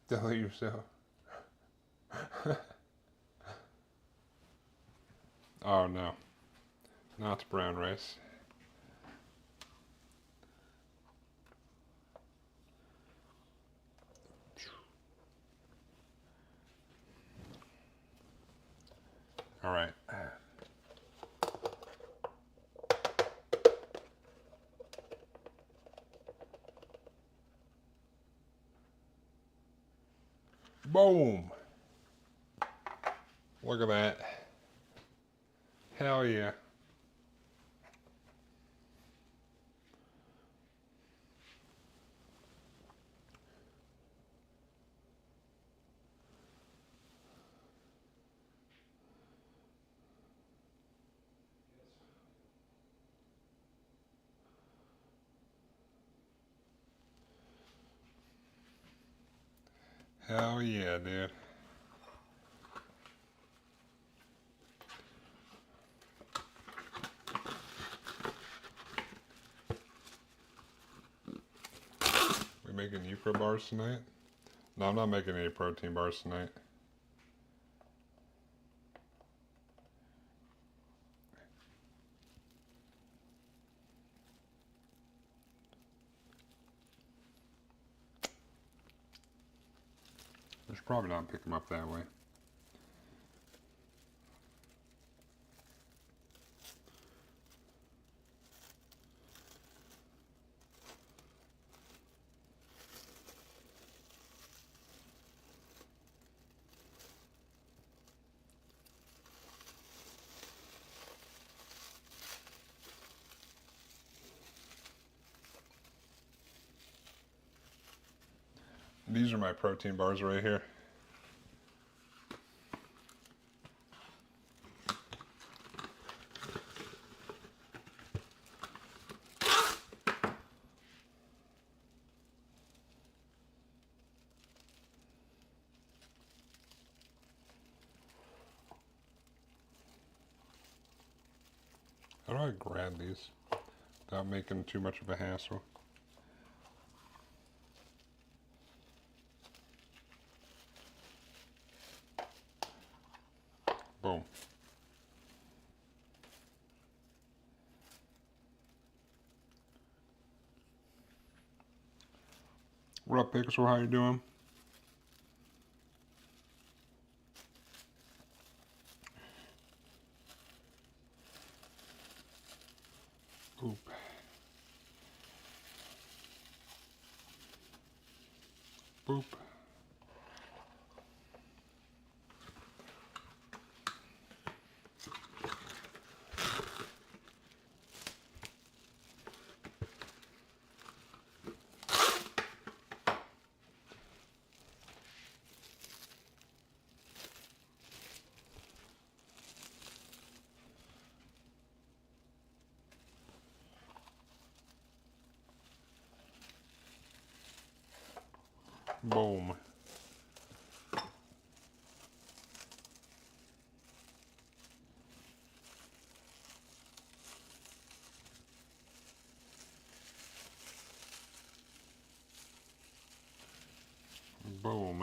A: Tell yourself. Oh no. Not brown rice. All right. Boom. Look at that. Hell yeah. Hell yeah, dude. We making Mealprep bars tonight? No, I'm not making any protein bars tonight. should probably not pick them up that way. These are my protein bars right here. How do I grab these without making too much of a hassle? Boom. What up, Pixel? How you doing? Oop. Boop. Boom. Boom.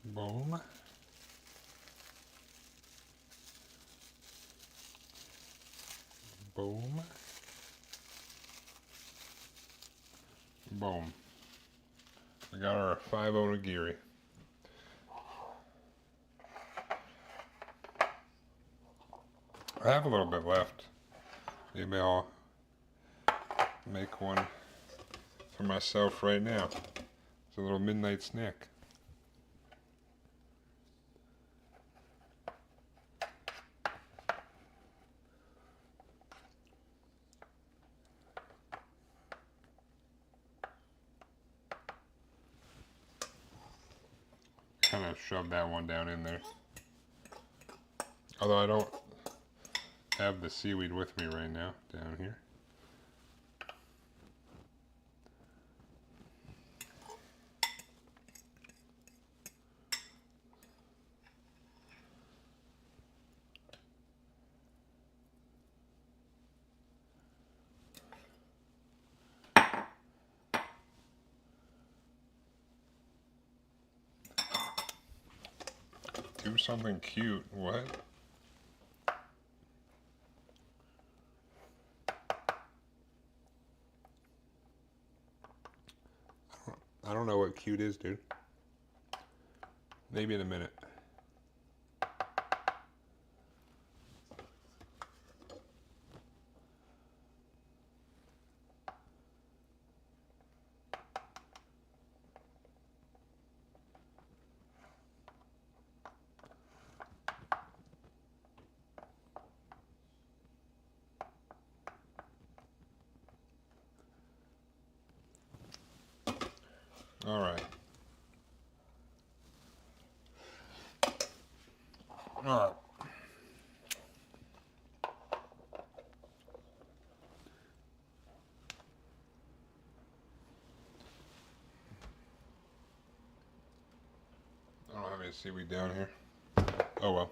A: Boom. Boom. Boom. We got our 5 onigiri. I have a little bit left. Maybe I'll make one for myself right now. It's a little midnight snack. Kind of shove that one down in there. Although I don't have the seaweed with me right now down here. Do something cute. What? I don't know what cute is, dude. Maybe in a minute. All right. All right. seaweed down here. Oh well.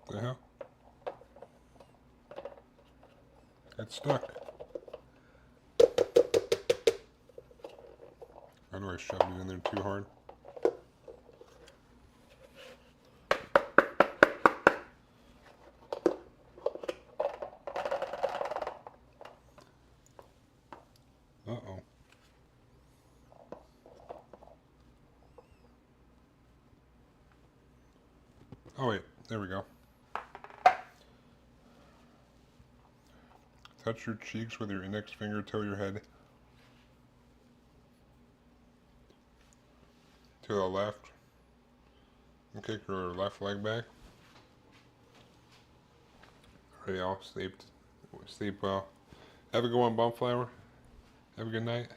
A: The hell? It's stuck. I know I shoved it in there too hard. Uh-oh. Oh wait, there we go. Touch your cheeks with your index finger, toe your head to the left. And kick your left leg back. Alright, y'all. Sleep well. Have a good one, Bumflower. Have a good night.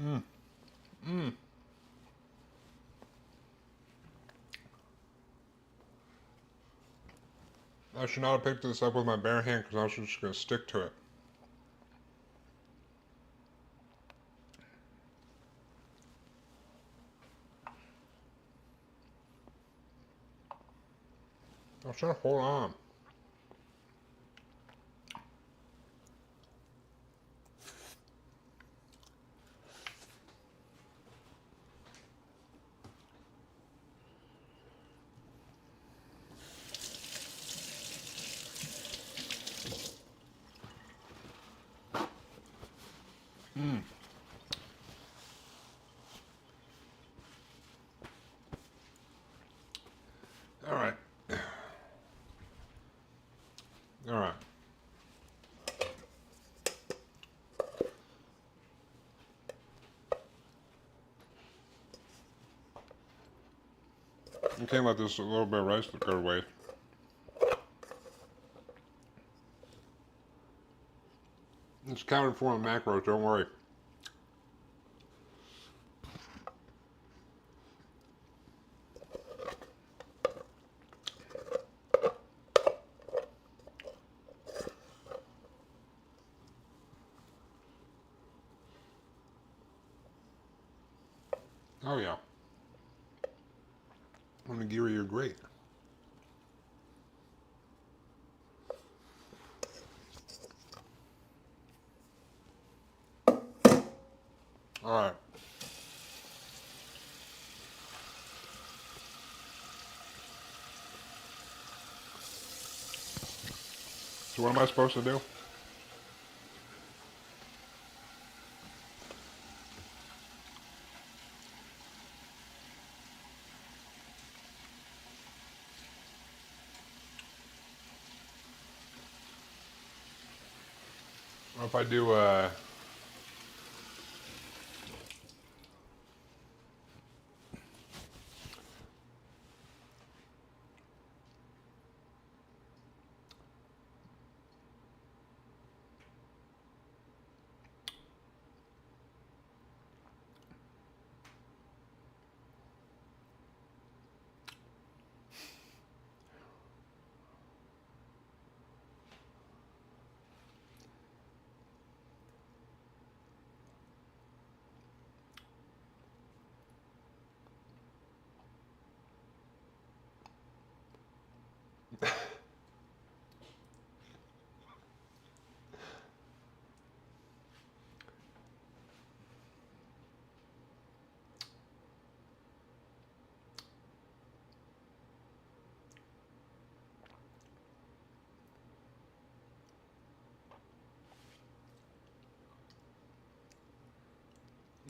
A: Mmm. Mmm. I should not have picked this up with my bare hand because I was just going to stick to it. I was trying to hold on. Mmm. Alright. Alright. You can't let this little bit of rice go to waste. It's counted for in macros, don't worry. Oh yeah. Onigiri, you're great. Alright. So what am I supposed to do? What if I do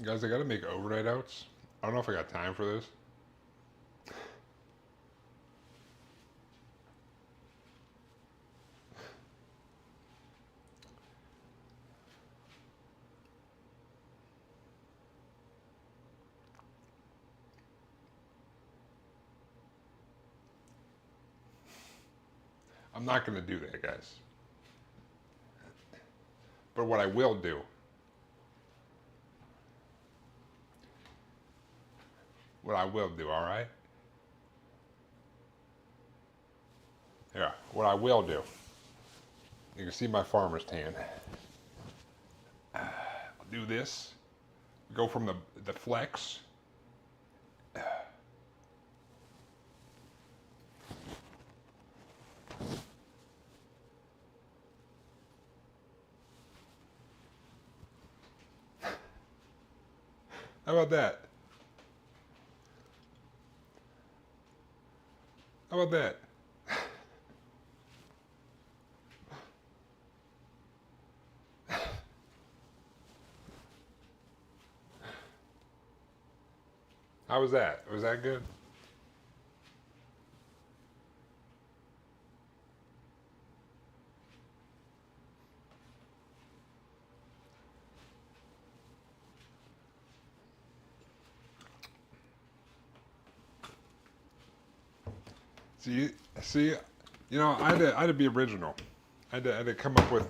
A: guys, I gotta make overnight outs. I don't know if I got time for this. I'm not gonna do that, guys. But what I will do, all right? Yeah, what I will do. You can see my farmer's tan. I'll do this. Go from the flex. How about that? How about that? How was that? Was that good? See, you know, I had to be original. I had to come up with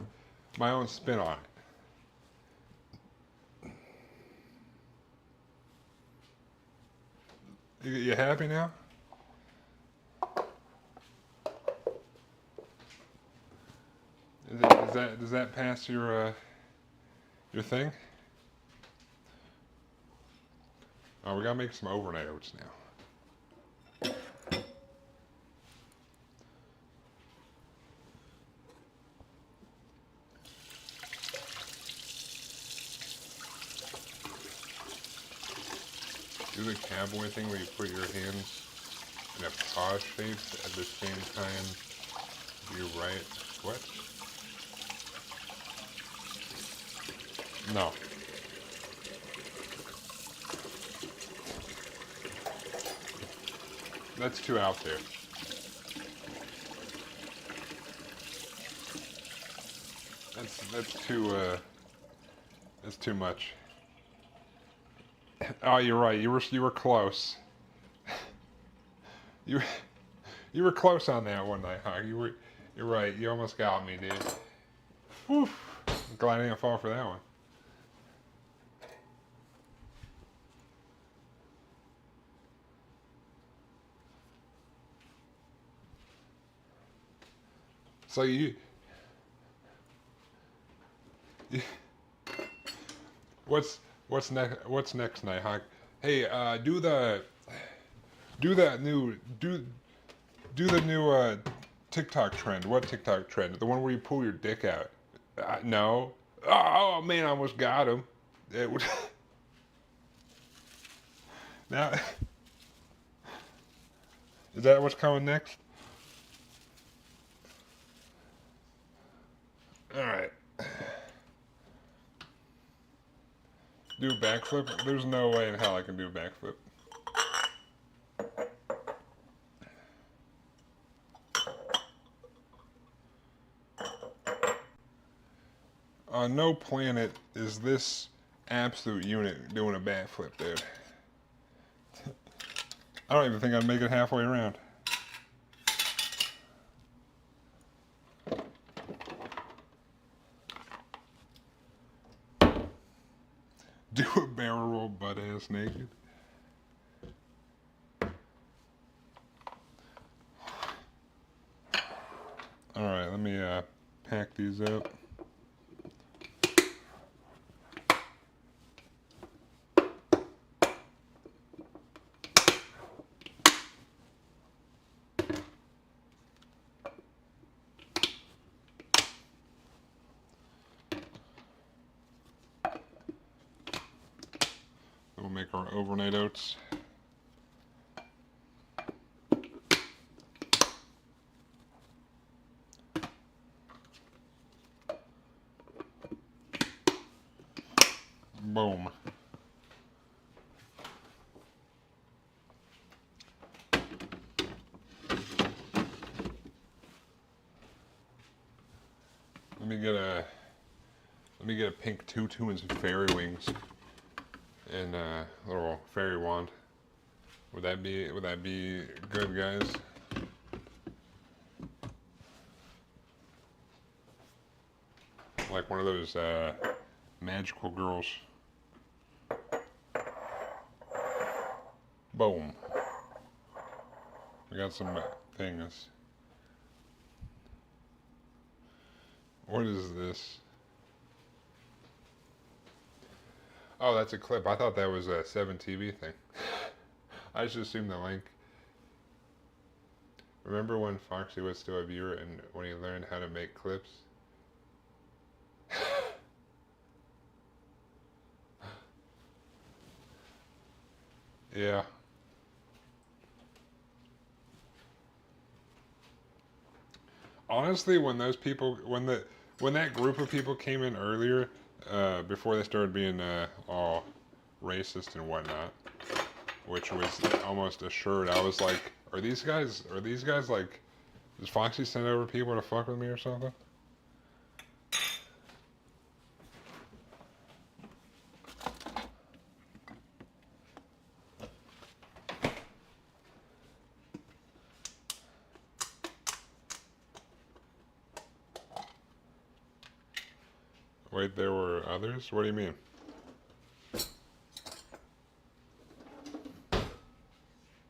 A: my own spin on it. You happy now? Does that pass your thing? Oh, we gotta make some overnight oats now. Do the cowboy thing where you put your hands in a paw shape at the same time. You right? What? No. That's too out there. That's too much. Oh, you're right. You were close. You you were close on that one night, huh? You're right. You almost got me, dude. Whew. I'm glad I didn't fall for that one. So what's next? What's next, Nighthawk? Hey, do that new do the new TikTok trend. What TikTok trend? The one where you pull your dick out? No. Oh man, I almost got him. It would. Now, is that what's coming next? All right. Do a backflip? There's no way in hell I can do a backflip. On no planet is this absolute unit doing a backflip, dude. I don't even think I'd make it halfway around. Do a barrel roll butt ass naked. Alright, let me pack these up. We'll make our overnight oats. Boom. Let me get a pink tutu and some fairy wings and a little fairy wand. Would that be good, guys? Like one of those magical girls. Boom. We got some things. What is this? Oh, that's a clip. I thought that was a 7TV thing. I just assumed the link. Remember when Foxy was still a viewer and when he learned how to make clips? Yeah. Honestly, when those people, when that group of people came in earlier, before they started being all racist and whatnot, which was almost assured, I was like, are these guys like, does Foxy send over people to fuck with me or something? Wait, there were others? What do you mean?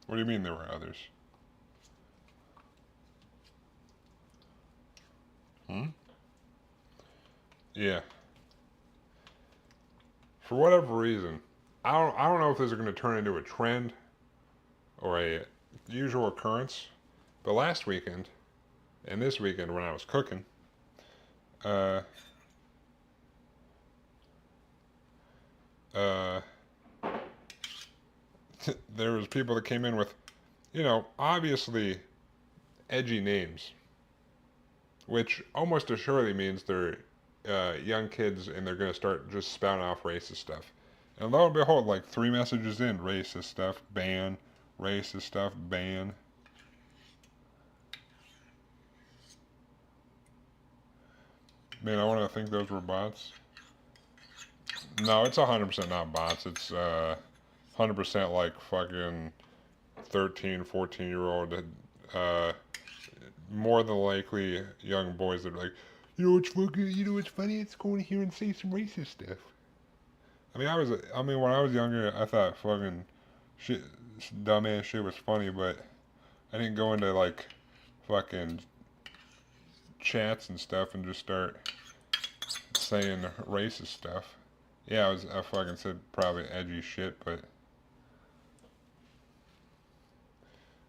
A: What do you mean there were others? Hmm? Yeah. For whatever reason, I don't know if this is going to turn into a trend or a usual occurrence, but last weekend and this weekend when I was cooking, uh, uh, there was people that came in with, obviously edgy names, which almost assuredly means they're young kids and they're going to start just spouting off racist stuff. And lo and behold, like 3 messages in, racist stuff, ban, racist stuff, ban. Man, I want to think those were bots. No, it's 100% not bots. It's 100% like fucking 13, 14-year-old, more than likely young boys that are like, you know what's funny? Let's go in here and say some racist stuff. I mean, when I was younger, I thought fucking shit, dumbass shit was funny, but I didn't go into like fucking chats and stuff and just start saying racist stuff. Yeah, I fucking said probably edgy shit, but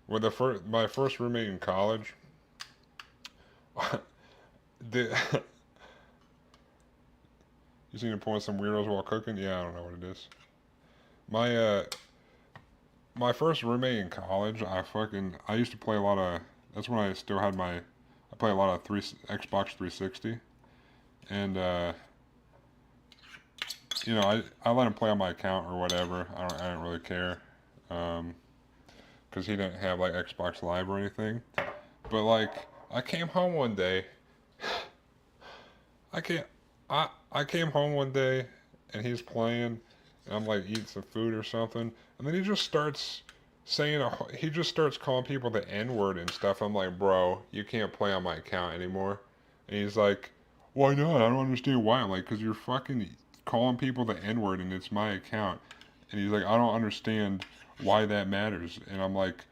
A: with my first roommate in college, the you seen him pulling some weirdos while cooking? Yeah, I don't know what it is. My my first roommate in college, I used to play a lot of. That's when I still had my. I play a lot of Xbox 360, and I let him play on my account or whatever. I don't really care, because he didn't have like Xbox Live or anything. But like I came home one day. I can't. I came home one day and he's playing, and I'm like eating some food or something, and then he just starts he just starts calling people the N word and stuff. I'm like, bro, you can't play on my account anymore. And he's like, why not? I don't understand why. I'm like, because you're fucking calling people the N word and it's my account. And he's like, I don't understand why that matters. And I'm like,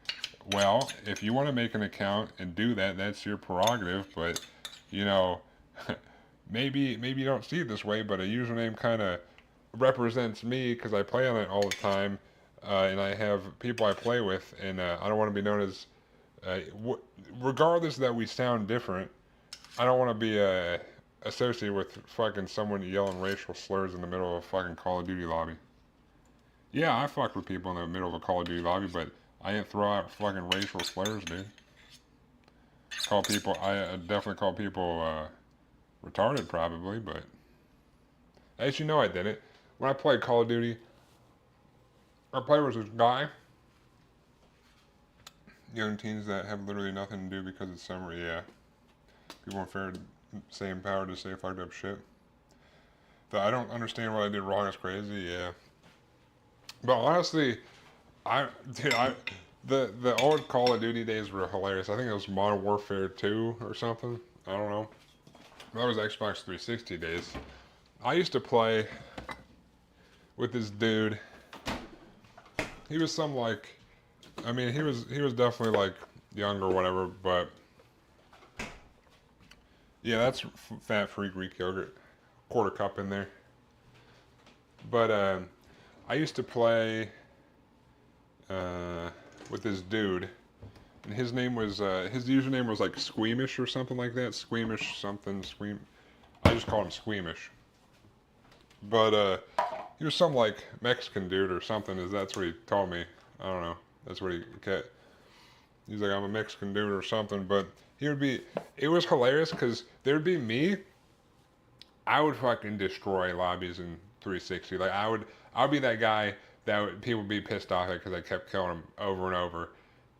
A: well, if you want to make an account and do that, that's your prerogative. But, you know, maybe you don't see it this way, but a username kind of represents me because I play on it all the time, and I have people I play with, and I don't want to be known as, regardless that we sound different, I don't want to be associated with fucking someone yelling racial slurs in the middle of a fucking Call of Duty lobby. Yeah, I fuck with people in the middle of a Call of Duty lobby, but I didn't throw out fucking racial slurs, dude. I definitely call people retarded, probably, but as you know, I didn't. When I played Call of Duty, our player was this guy. Young teens that have literally nothing to do because it's summer, yeah. People in fair same power to say fucked up shit. That I don't understand what I did wrong is crazy, yeah. But honestly, I dude, I the old Call of Duty days were hilarious. I think it was Modern Warfare 2 or something. I don't know. That was Xbox 360 days. I used to play with this dude. He was some like, I mean, he was definitely like young or whatever, but yeah, that's fat free Greek yogurt, quarter cup in there. But I used to play uh, with this dude, and his username was like Squeamish or something like that. Squeamish something squeam. I just called him Squeamish. But he was some like Mexican dude or something. Is that's what he told me. I don't know. That's what he kept. He's like, I'm a Mexican dude or something. But he would be. It was hilarious because there'd be me. I would fucking destroy lobbies in 360. Like I would be that guy that people would be pissed off at because I kept killing them over and over.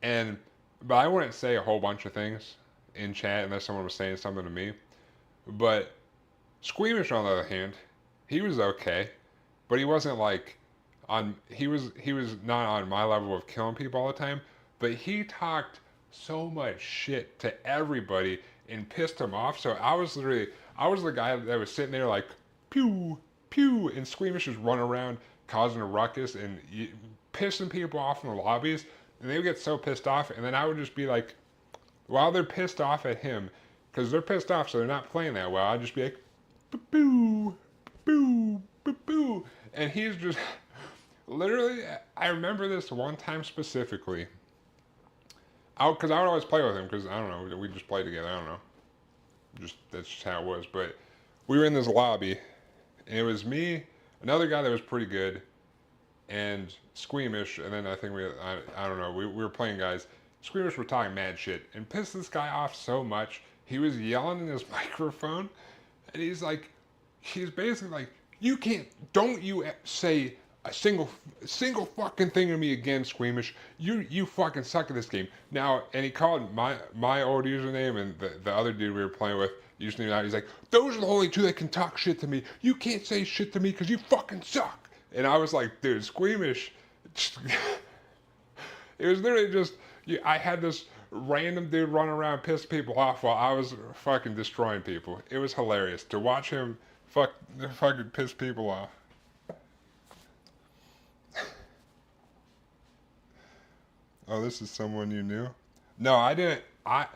A: And but I wouldn't say a whole bunch of things in chat unless someone was saying something to me. But Squeamish, on the other hand, he was okay, but he wasn't like on. He was not on my level of killing people all the time. But he talked so much shit to everybody and pissed him off. So I was the guy that was sitting there like pew pew, and Squeamish was running around causing a ruckus and pissing people off in the lobbies. And they would get so pissed off, and then I would just be like, while they're pissed off at him, because they're pissed off, so they're not playing that well. I'd just be like, boo, boo, boo, boo, and he's just literally. I remember this one time specifically. Because I would always play with him because I don't know, we just played together. I don't know, just that's just how it was. But we were in this lobby, and it was me, another guy that was pretty good, and Squeamish, and then I think I don't know, we were playing guys. Squeamish were talking mad shit and pissed this guy off so much. He was yelling in his microphone, and he's basically like, you can't, don't you say a single fucking thing to me again, Squeamish. You fucking suck at this game. Now, and he called my old username and the other dude we were playing with username out. He's like, those are the only two that can talk shit to me. You can't say shit to me because you fucking suck. And I was like, dude, Squeamish. It was literally just, I had this random dude run around piss people off while I was fucking destroying people. It was hilarious to watch him fucking piss people off. Oh, this is someone you knew? No, I didn't. I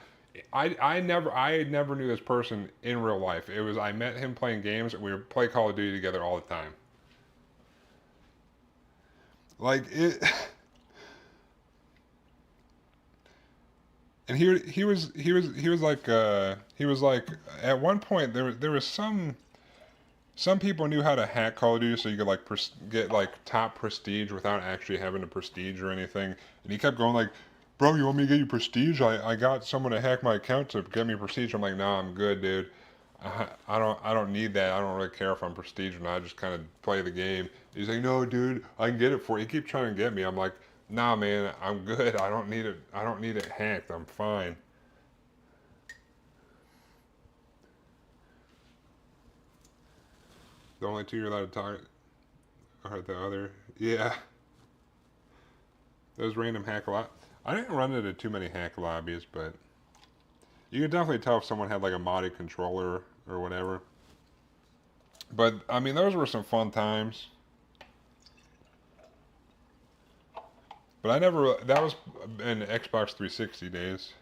A: never knew this person in real life. It was I met him playing games and we would play Call of Duty together all the time. Like it. And he was like at one point there was some people knew how to hack Call of Duty so you could like get like top prestige without actually having a prestige or anything. And he kept going like, "Bro, you want me to get you prestige? I got someone to hack my account to get me prestige." I'm like, "Nah, I'm good, dude. I don't need that. I don't really care if I'm prestige or not. I just kind of play the game." He's like, "No, dude, I can get it for you." He keeps trying to get me. I'm like, "Nah, man, I'm good. I don't need it. I don't need it hacked. I'm fine." The only two you're allowed to talk are the other. Yeah, those random hack lot. I didn't run into too many hack lobbies, but you could definitely tell if someone had like a modded controller or whatever. But I mean, those were some fun times. But I never. That was in Xbox 360 days.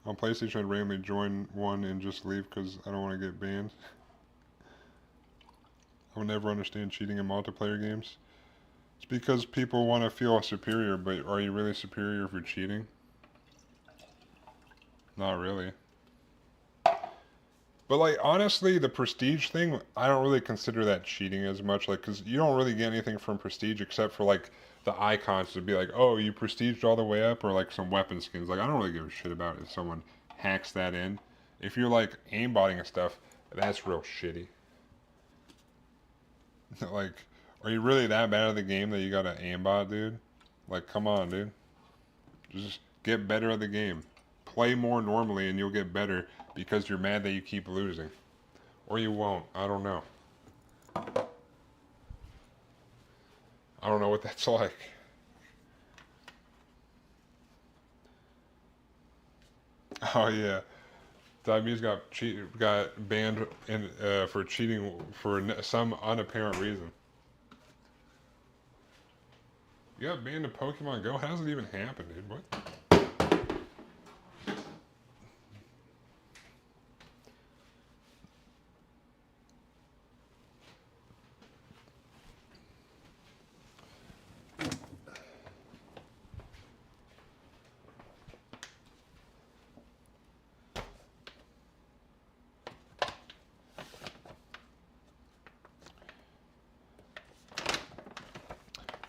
A: On PlayStation, I'd randomly join one and just leave because I don't want to get banned. I will never understand cheating in multiplayer games. It's because people want to feel superior, but are you really superior if you're cheating? Not really. But like honestly, the prestige thing, I don't really consider that cheating as much. Like, cause you don't really get anything from prestige except for like the icons to be like, oh, you prestiged all the way up, or like some weapon skins. Like, I don't really give a shit about if someone hacks that in. If you're like aimbotting and stuff, that's real shitty. Like, are you really that bad at the game that you got to aimbot, dude? Like, come on, dude. Just get better at the game. Play more normally and you'll get better because you're mad that you keep losing. Or you won't. I don't know. I don't know what that's like. Oh, yeah. Diabetes got banned for cheating for some unapparent reason. You got banned in Pokemon Go? How does it even happen, dude? What?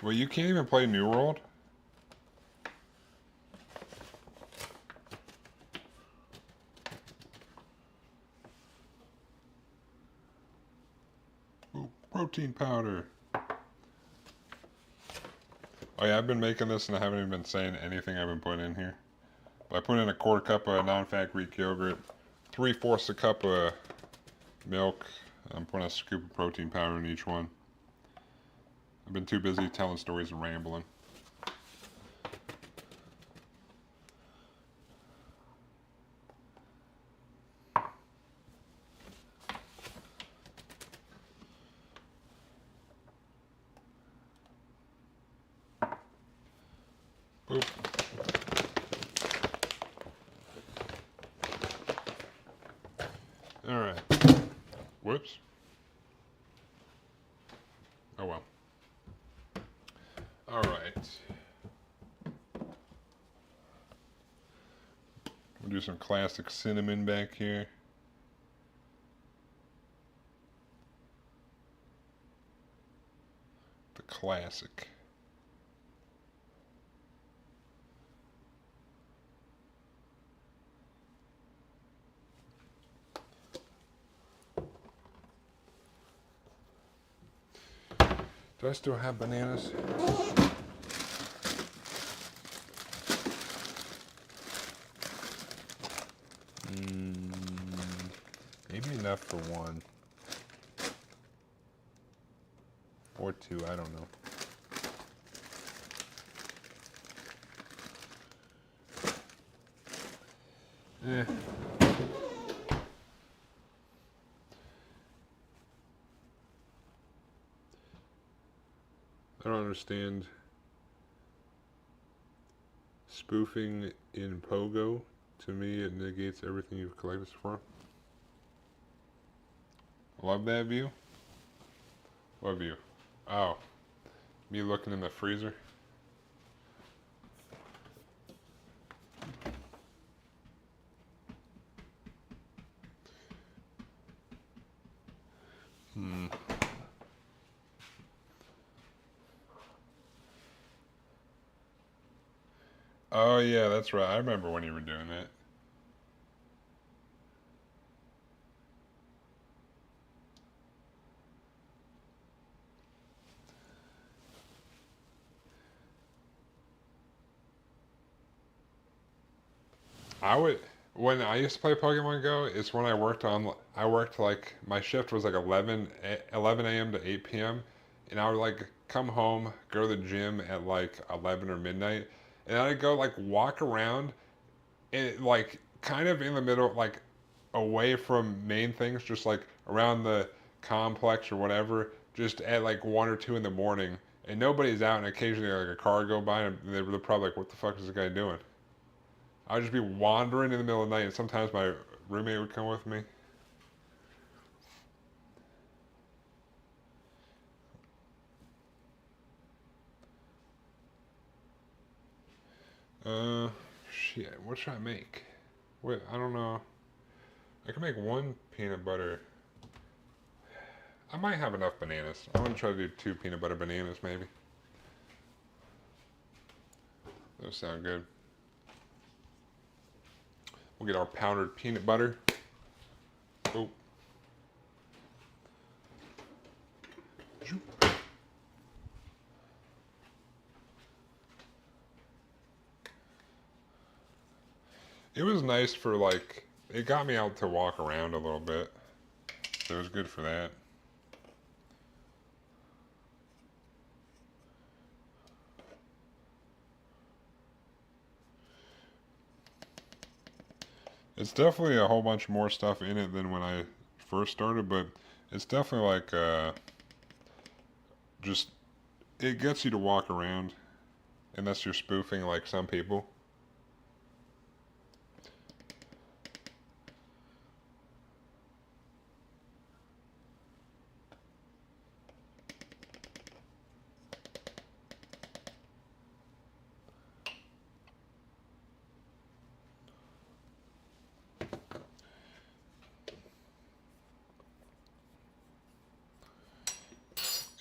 A: Well, you can't even play New World? Ooh, protein powder. Oh yeah, I've been making this and I haven't even been saying anything I've been putting in here. But I put in a quarter cup of non-fat Greek yogurt, 3/4 a cup of milk. I'm putting a scoop of protein powder in each one. I've been too busy telling stories and rambling. Boop. Alright. Whoops. Oh well. Alright. We'll do some classic cinnamon back here. The classic. Do I still have bananas? Maybe enough for one. Or two, I don't know. Eh. I don't understand spoofing in Pogo. To me, it negates everything you've collected so far. Love that view. What view? Oh, me looking in the freezer. Oh yeah, that's right. I remember when you were doing that. I would when I used to play Pokemon Go. It's when I worked like my shift was like 11 a.m. to 8 p.m. and I would like come home, go to the gym at like 11 or midnight, and I'd go like walk around and like kind of in the middle, like away from main things, just like around the complex or whatever, just at like 1 or 2 in the morning, and nobody's out, and occasionally like a car go by, and they're probably like, "What the fuck is this guy doing?" I would just be wandering in the middle of the night, and sometimes my roommate would come with me. Uh, shit, what should I make? Wait, I don't know. I can make one peanut butter. I might have enough bananas. I'm gonna try to do 2 peanut butter bananas, maybe. Those sound good. We'll get our powdered peanut butter. Oh. It was nice for like, it got me out to walk around a little bit. So it was good for that. It's definitely a whole bunch more stuff in it than when I first started, but it's definitely like just it gets you to walk around unless you're spoofing like some people.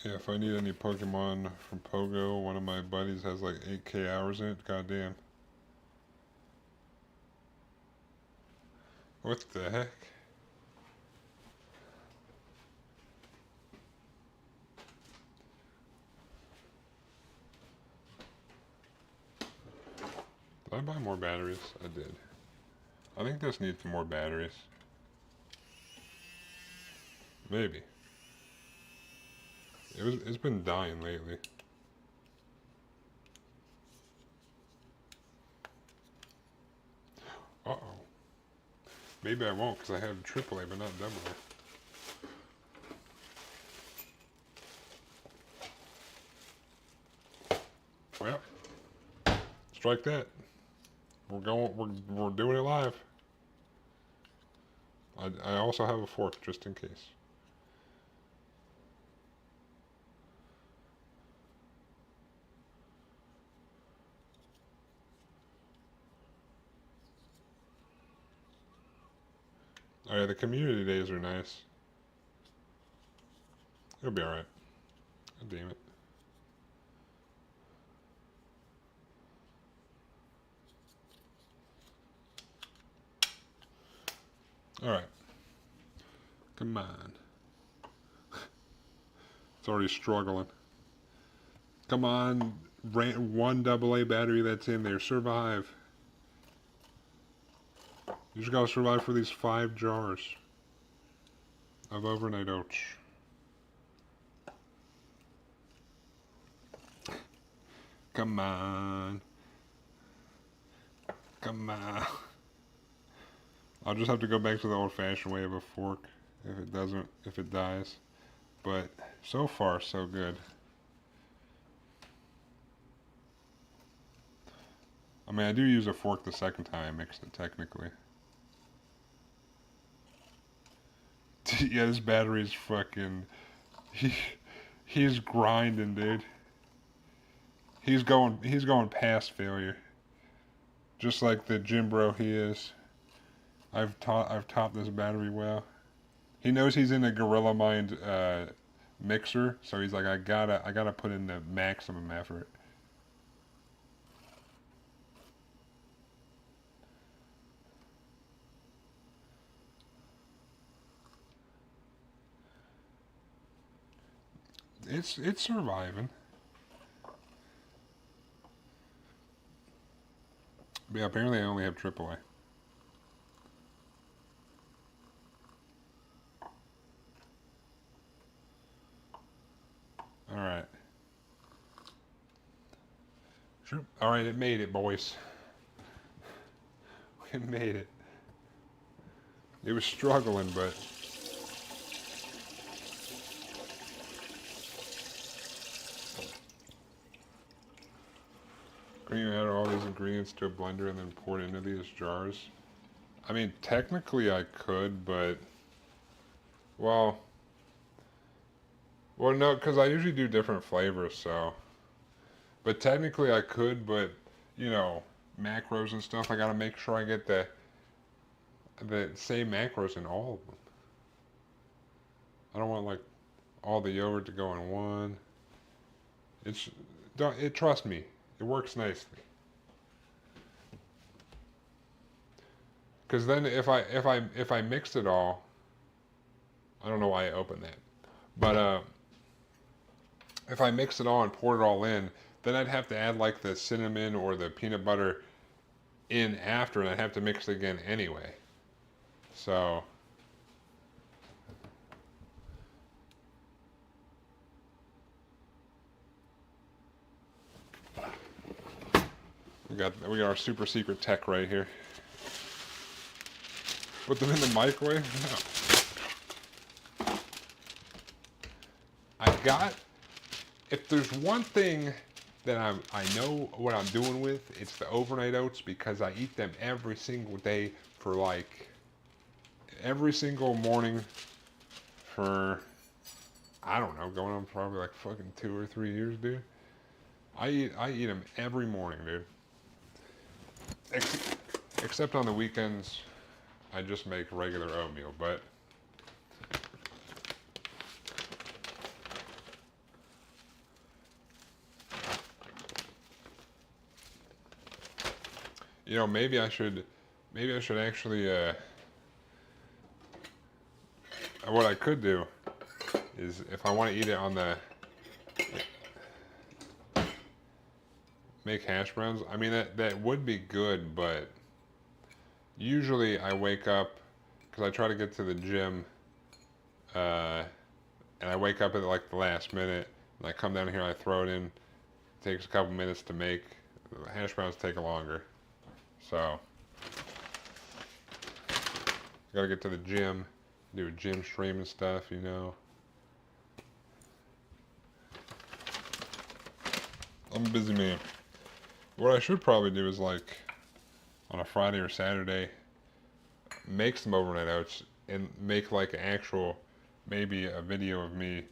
A: Yeah, if I need any Pokemon from Pogo, one of my buddies has like 8K hours in it. Goddamn. What the heck? Did I buy more batteries? I did. I think this needs more batteries. Maybe. It's been dying lately. Uh-oh. Maybe I won't because I have AAA but not AA. Well, strike that. We're doing it live. I also have a fork just in case. Oh yeah, the community days are nice. It'll be alright. God damn it. Alright. Come on. It's already struggling. Come on, one AA battery that's in there. Survive. You just gotta survive for these 5 jars of overnight oats. Come on. Come on. I'll just have to go back to the old-fashioned way of a fork if it dies. But so far, so good. I mean, I do use a fork the second time I mixed it, technically. Yeah, this battery's fucking... He's grinding, dude. He's going past failure. Just like the gym bro he is. I've taught this battery well. He knows he's in a Gorilla Mind mixer, so he's like, I gotta put in the maximum effort. It's surviving. But yeah, apparently I only have AAA. Alright. Sure. Alright, it made it, boys. It made it. It was struggling, but... You add all these ingredients to a blender and then pour it into these jars. I mean, technically I could, but... Well... Well, no, because I usually do different flavors, so... But technically I could, but, you know, macros and stuff, I gotta make sure I get the same macros in all of them. I don't want, like, all the yogurt to go in one. Trust me, it works nicely. Because then if I mixed it all, I don't know why I opened that, but if I mixed it all and poured it all in, then I'd have to add like the cinnamon or the peanut butter in after, and I'd have to mix it again anyway. So we got our super secret tech right here. Put them in the microwave? No. If there's one thing that I know what I'm doing with, it's the overnight oats, because I eat them every single day for like, every single morning for, I don't know, going on probably like fucking 2 or 3 years, dude. I eat them every morning, dude. Except on the weekends, I just make regular oatmeal, but you know, maybe I should actually, what I could do is, if I want to eat it on the, make hash browns, I mean, that would be good, but usually I wake up, because I try to get to the gym, and I wake up at like the last minute, and I come down here, I throw it in, it takes a couple minutes to make, hash browns take longer, so, gotta get to the gym, do a gym stream and stuff, you know. I'm a busy man. What I should probably do is, like, on a Friday or Saturday, make some overnight oats and make like an actual, maybe a video of me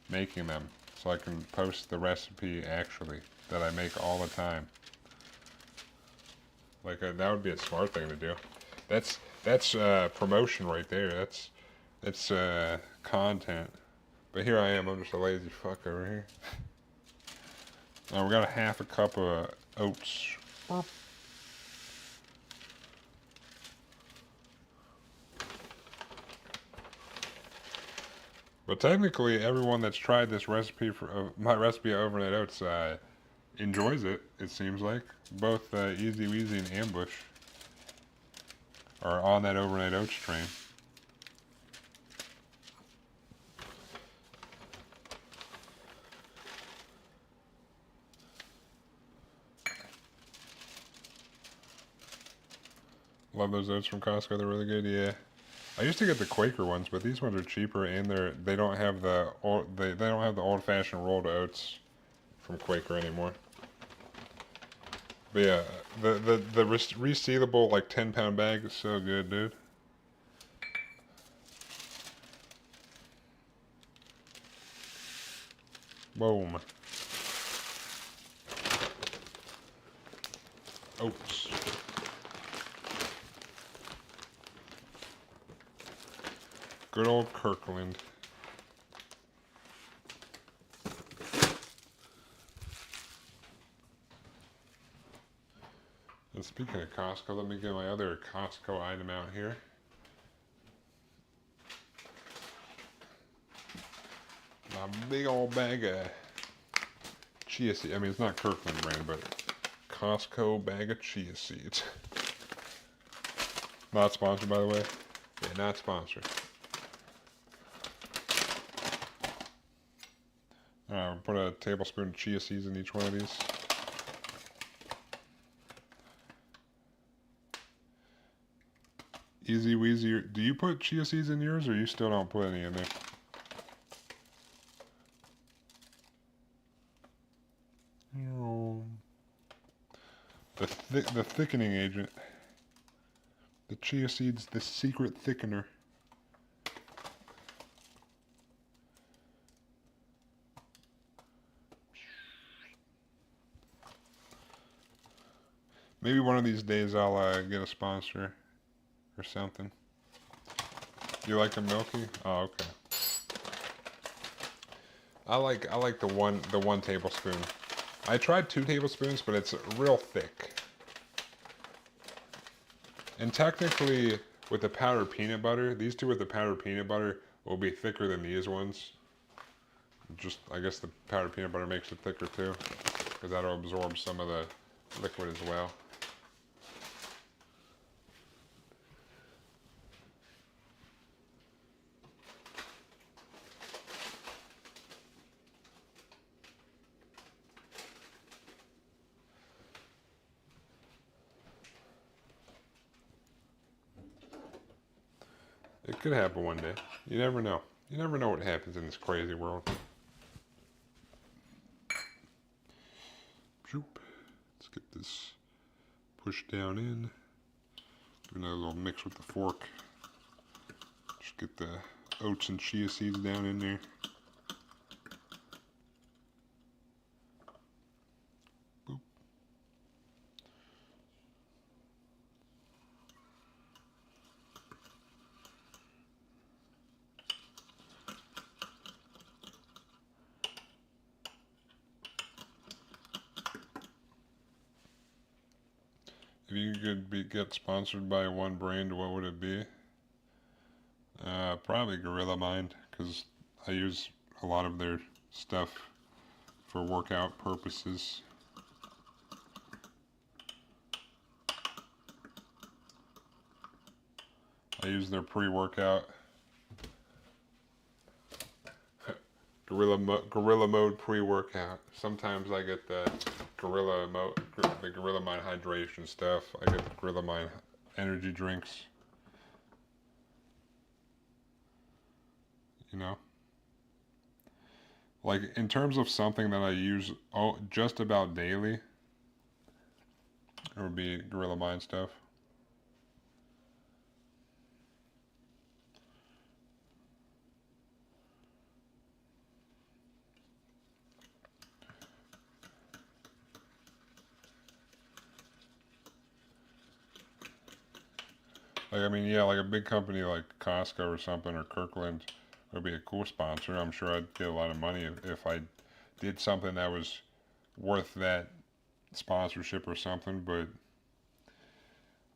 A: making them, so I can post the recipe actually that I make all the time. Like that would be a smart thing to do. That's promotion right there. That's content. But here I am. I'm just a lazy fuck over here. Now we got a half a cup of oats. But technically, everyone that's tried this recipe for my recipe of overnight oats enjoys it. It seems like both Easy Weezy and Ambush are on that overnight oats train. Love those oats from Costco. They're really good. Yeah. I used to get the Quaker ones, but these ones are cheaper, and they don't have the they don't have the old-fashioned rolled oats from Quaker anymore. But yeah, the resealable like 10-pound bag is so good, dude. Boom. Oats. Good old Kirkland. And speaking of Costco, let me get my other Costco item out here. My big old bag of chia seeds. I mean, it's not Kirkland brand, but Costco bag of chia seeds. Not sponsored, by the way. Yeah, not sponsored. Put a tablespoon of chia seeds in each one of these. Easy Weezy, do you put chia seeds in yours, or you still don't put any in there? The thickening agent. The chia seeds, the secret thickener. Maybe one of these days I'll get a sponsor or something. Do you like them milky? Oh, okay. I like the one tablespoon. I tried 2 tablespoons, but it's real thick. And technically, with the powdered peanut butter, these two with the powdered peanut butter will be thicker than these ones. Just, I guess the powdered peanut butter makes it thicker too, because that'll absorb some of the liquid as well. It could happen one day. You never know. You never know what happens in this crazy world. Shoop. Let's get this pushed down in. Do another little mix with the fork. Just get the oats and chia seeds down in there. Boop. If you could get sponsored by one brand, what would it be? Probably Gorilla Mind, because I use a lot of their stuff for workout purposes. I use their pre-workout Gorilla Mode pre-workout. Sometimes I get the Gorilla Mind hydration stuff. I get the Gorilla Mind energy drinks. You know, like in terms of something that I use just about daily, it would be Gorilla Mind stuff. Like, I mean, yeah, like a big company like Costco or something, or Kirkland would be a cool sponsor. I'm sure I'd get a lot of money if I did something that was worth that sponsorship or something, but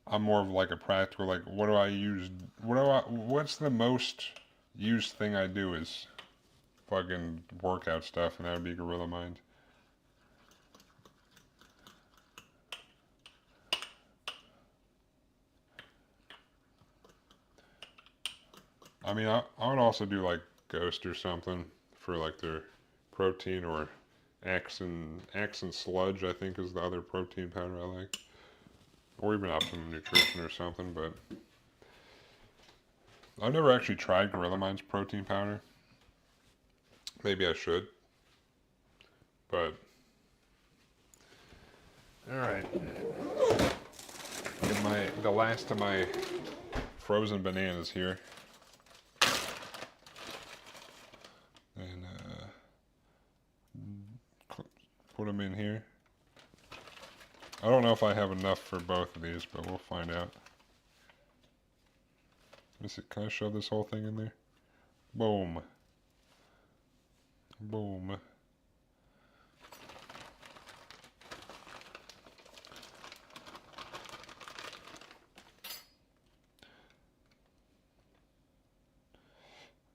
A: I'm more of like a practical, like, what do I use? What's the most used thing I do is fucking workout stuff, and that would be Gorilla Mind. I mean, I would also do like Ghost or something for like their protein, or Axe and Sludge, I think, is the other protein powder I like. Or even Optimum Nutrition or something, but I've never actually tried Gorilla Mind's protein powder. Maybe I should. But alright. Get the last of my frozen bananas here. And put them in here. I don't know if I have enough for both of these, but we'll find out. Let me see, can I shove this whole thing in there? Boom. Boom.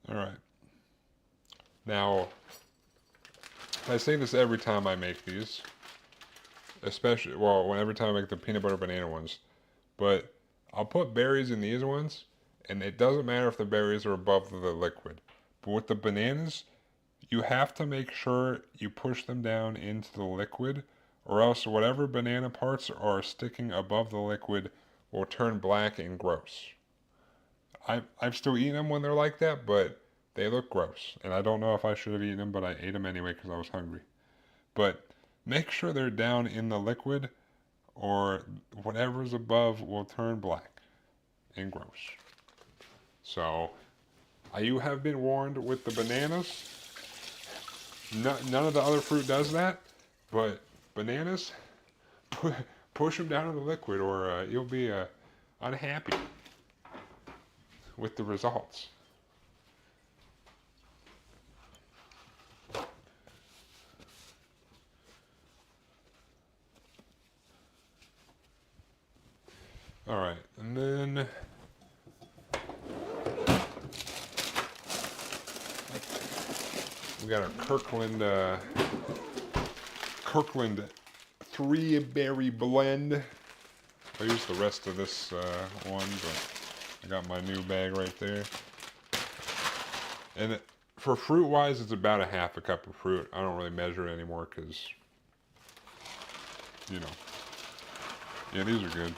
A: Alright. Now, I say this every time I make these. Especially, well, every time I make the peanut butter banana ones. But I'll put berries in these ones, and it doesn't matter if the berries are above the liquid. But with the bananas, you have to make sure you push them down into the liquid, or else whatever banana parts are sticking above the liquid will turn black and gross. I've still eaten them when they're like that, but they look gross. And I don't know if I should have eaten them, but I ate them anyway because I was hungry. But make sure they're down in the liquid, or whatever's above will turn black and gross. So, you have been warned with the bananas. None of the other fruit does that, but bananas, push them down in the liquid, or you'll be unhappy with the results. All right, and then we got our Kirkland 3-berry blend. I'll use the rest of this one, but I got my new bag right there. And for fruit wise, it's about a half a cup of fruit. I don't really measure it anymore because, you know, yeah, these are good.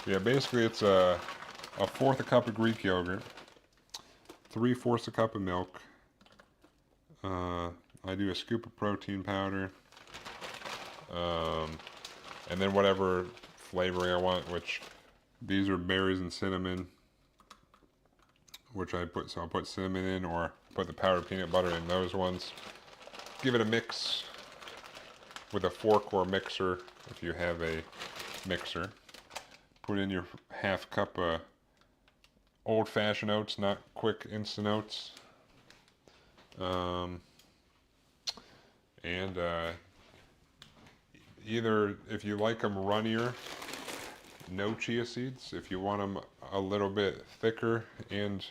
A: Yeah, basically it's a fourth a cup of Greek yogurt, 3/4 a cup of milk. I do a scoop of protein powder, and then whatever flavoring I want, which these are berries and cinnamon, which I put, so I'll put cinnamon in or put the powdered peanut butter in those ones. Give it a mix with a fork or mixer if you have a mixer. Put in your half cup of old-fashioned oats, not quick instant oats. And either, if you like them runnier, no chia seeds. If you want them a little bit thicker and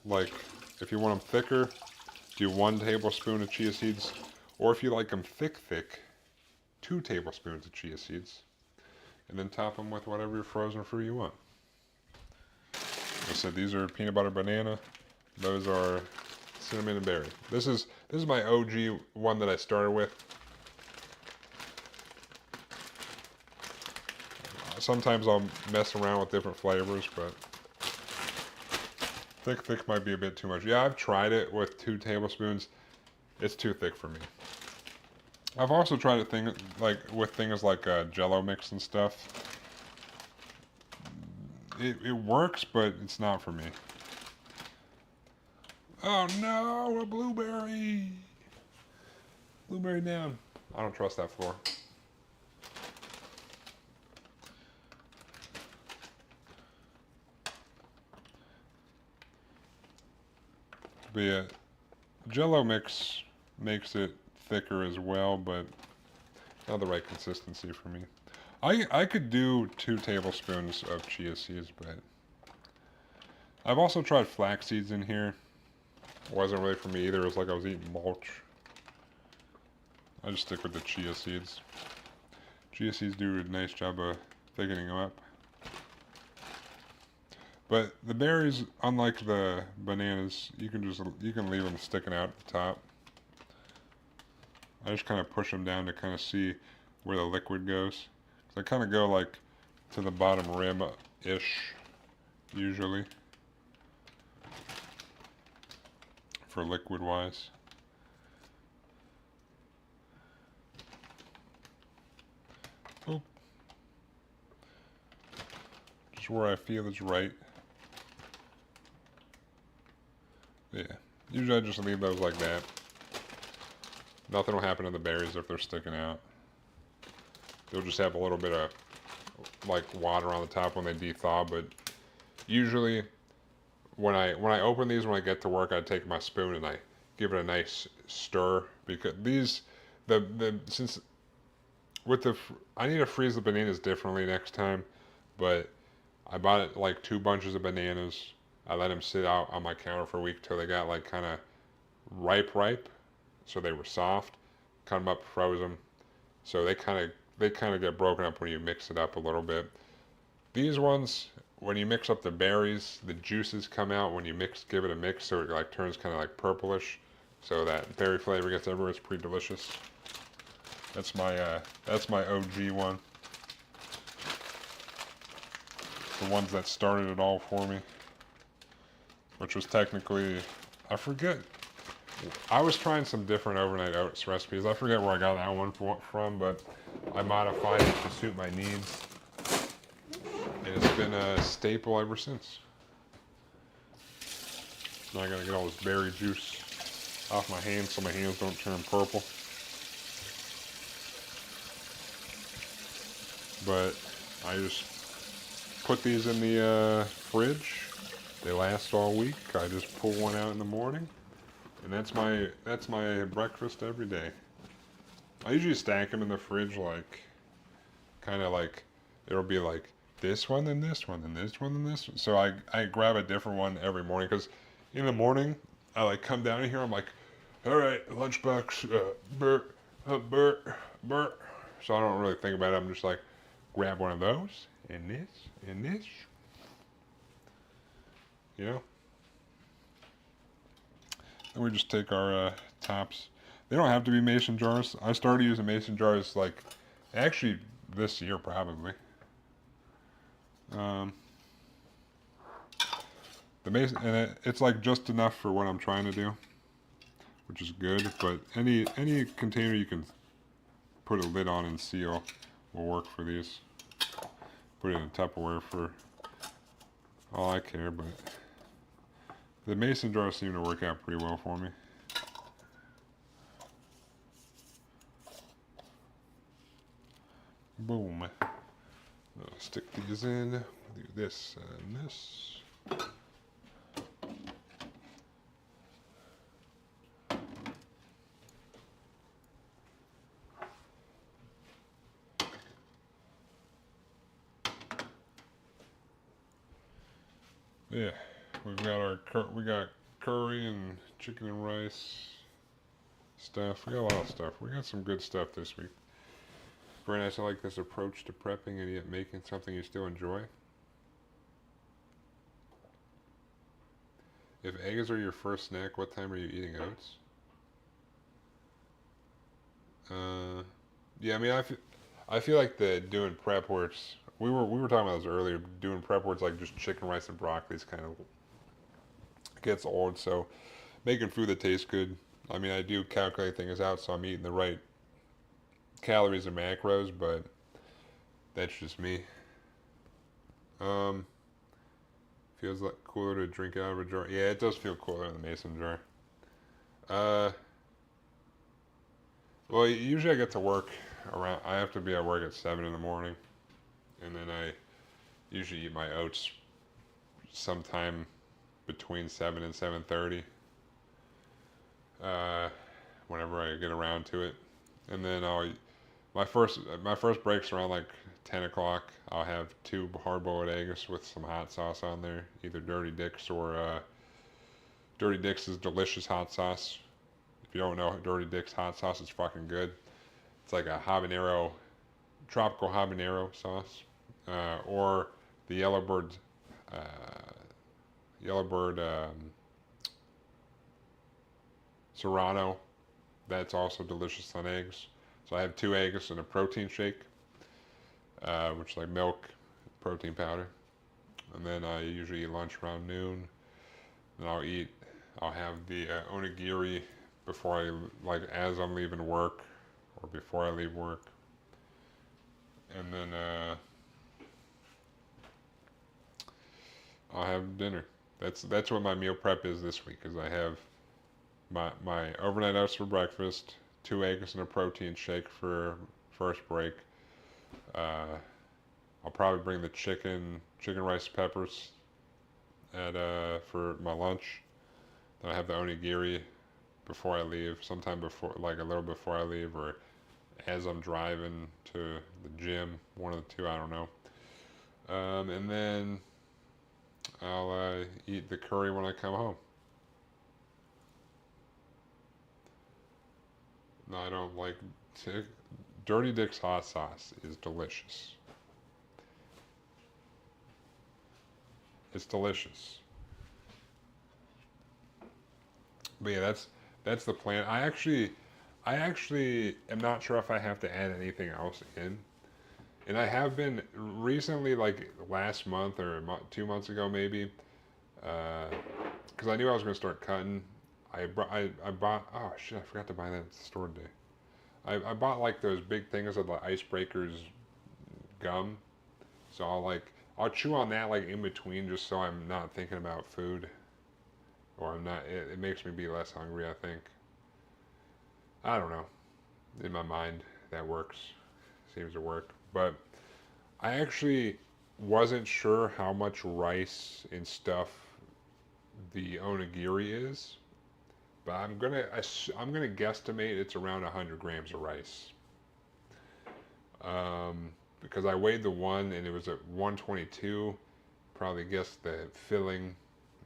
A: like, if you want them thicker, do 1 tablespoon of chia seeds. Or if you like them thick, 2 tablespoons of chia seeds. And then top them with whatever frozen fruit you want. Like I said, these are peanut butter banana. Those are cinnamon and berry. This is my OG one that I started with. Sometimes I'll mess around with different flavors, but thick might be a bit too much. Yeah, I've tried it with 2 tablespoons. It's too thick for me. I've also tried it with things like Jello mix and stuff. It works, but it's not for me. Oh no, a blueberry! Blueberry down. I don't trust that floor. But yeah, Jello mix makes it thicker as well, but not the right consistency for me. I could do 2 tablespoons of chia seeds, but I've also tried flax seeds in here. Wasn't really for me either. It was like I was eating mulch. I just stick with the chia seeds. Chia seeds do a nice job of thickening them up. But the berries, unlike the bananas, you can leave them sticking out at the top. I just kind of push them down to kind of see where the liquid goes. So I kind of go like to the bottom rim-ish, usually, for liquid-wise. Oh. Just where I feel is right. Yeah, usually I just leave those like that. Nothing will happen to the berries if they're sticking out. They'll just have a little bit of like water on the top when they de-thaw, but usually when I open these when I get to work, I take my spoon and I give it a nice stir, because these since with the I need to freeze the bananas differently next time, but I bought it like 2 bunches of bananas. I let them sit out on my counter for a week till they got like kind of ripe, so they were soft. Cut them up, froze them, so they kind of get broken up when you mix it up a little bit. These ones, when you mix up the berries, the juices come out when you give it a mix, so it like turns kind of like purplish, so that berry flavor gets everywhere. It's pretty delicious. That's my OG one. The ones that started it all for me, which was technically, I forget. I was trying some different overnight oats recipes. I forget where I got that one from, but I modified it to suit my needs. And it's been a staple ever since. Now I gotta get all this berry juice off my hands so my hands don't turn purple. But I just put these in the fridge. They last all week. I just pull one out in the morning, and that's my breakfast every day. I usually stack them in the fridge, like kind of like it'll be like this one, then this one, then this one, then this one. So I grab a different one every morning, because in the morning I like come down in here. I'm like, all right, lunchbox, Bert. So I don't really think about it. I'm just like, grab one of those and this and this. You know? Then we just take our tops. They don't have to be mason jars. I started using mason jars like actually this year probably. Um, the mason, and it's like just enough for what I'm trying to do, which is good. But any container you can put a lid on and seal will work for these. Put it in Tupperware for all I care, but the mason jars seem to work out pretty well for me. Boom. I'll stick these in. Do this and this. Yeah, we got curry and chicken and rice stuff. We got a lot of stuff. We got some good stuff this week. Very nice. I like this approach to prepping and yet making something you still enjoy. If eggs are your first snack, what time are you eating oats? Yeah, I mean, I feel like the doing prep where it's we were talking about this earlier. Doing prep where it's like just chicken, rice, and broccoli is kind of gets old. So making food that tastes good. I mean, I do calculate things out, so I'm eating the right calories and macros, but that's just me. Um, Feels like cooler to drink out of a jar. Yeah, it does feel cooler in the mason jar. Uh, well, usually I get to work around. I have to be at work at 7 in the morning, and then I usually eat my oats sometime between 7 and 7:30. Uh, Whenever I get around to it, and then my first break's around like 10 o'clock. I'll have two hard-boiled eggs with some hot sauce on there, either Dirty Dick's or Dirty Dick's is delicious hot sauce. If you don't know Dirty Dick's hot sauce, it's fucking good. It's like a habanero, tropical habanero sauce, or the uh, Yellowbird Serrano. That's also delicious on eggs. So I have two eggs and a protein shake, which is like milk, protein powder, and then I usually eat lunch around noon. And I'll have the onigiri before like as I'm leaving work, or before I leave work, and then I'll have dinner. That's what my meal prep is this week. Is I have my overnight oats for breakfast, two eggs and a protein shake for first break. Uh, I'll probably bring the chicken rice peppers at for my lunch. Then I have the onigiri before I leave, sometime before, like a little before I leave, or as I'm driving to the gym, one of the two, I don't know. And then I'll eat the curry when I come home. No, I don't like Dirty Dick's hot sauce is delicious. It's delicious. But yeah, that's the plan. I actually am not sure if I have to add anything else in. And I have been recently, like last month or 2 months ago, maybe, because I knew I was going to start cutting. I bought, oh shit, I forgot to buy that at the store today. I bought like those big things of the Icebreakers gum. So I'll chew on that like in between, just so I'm not thinking about food, or I'm not. It makes me be less hungry, I think. I don't know. In my mind, that works. Seems to work. But I actually wasn't sure how much rice and stuff the onigiri is, but I'm gonna guesstimate it's around 100 grams of rice. Because I weighed the one and it was at 122. Probably guess the filling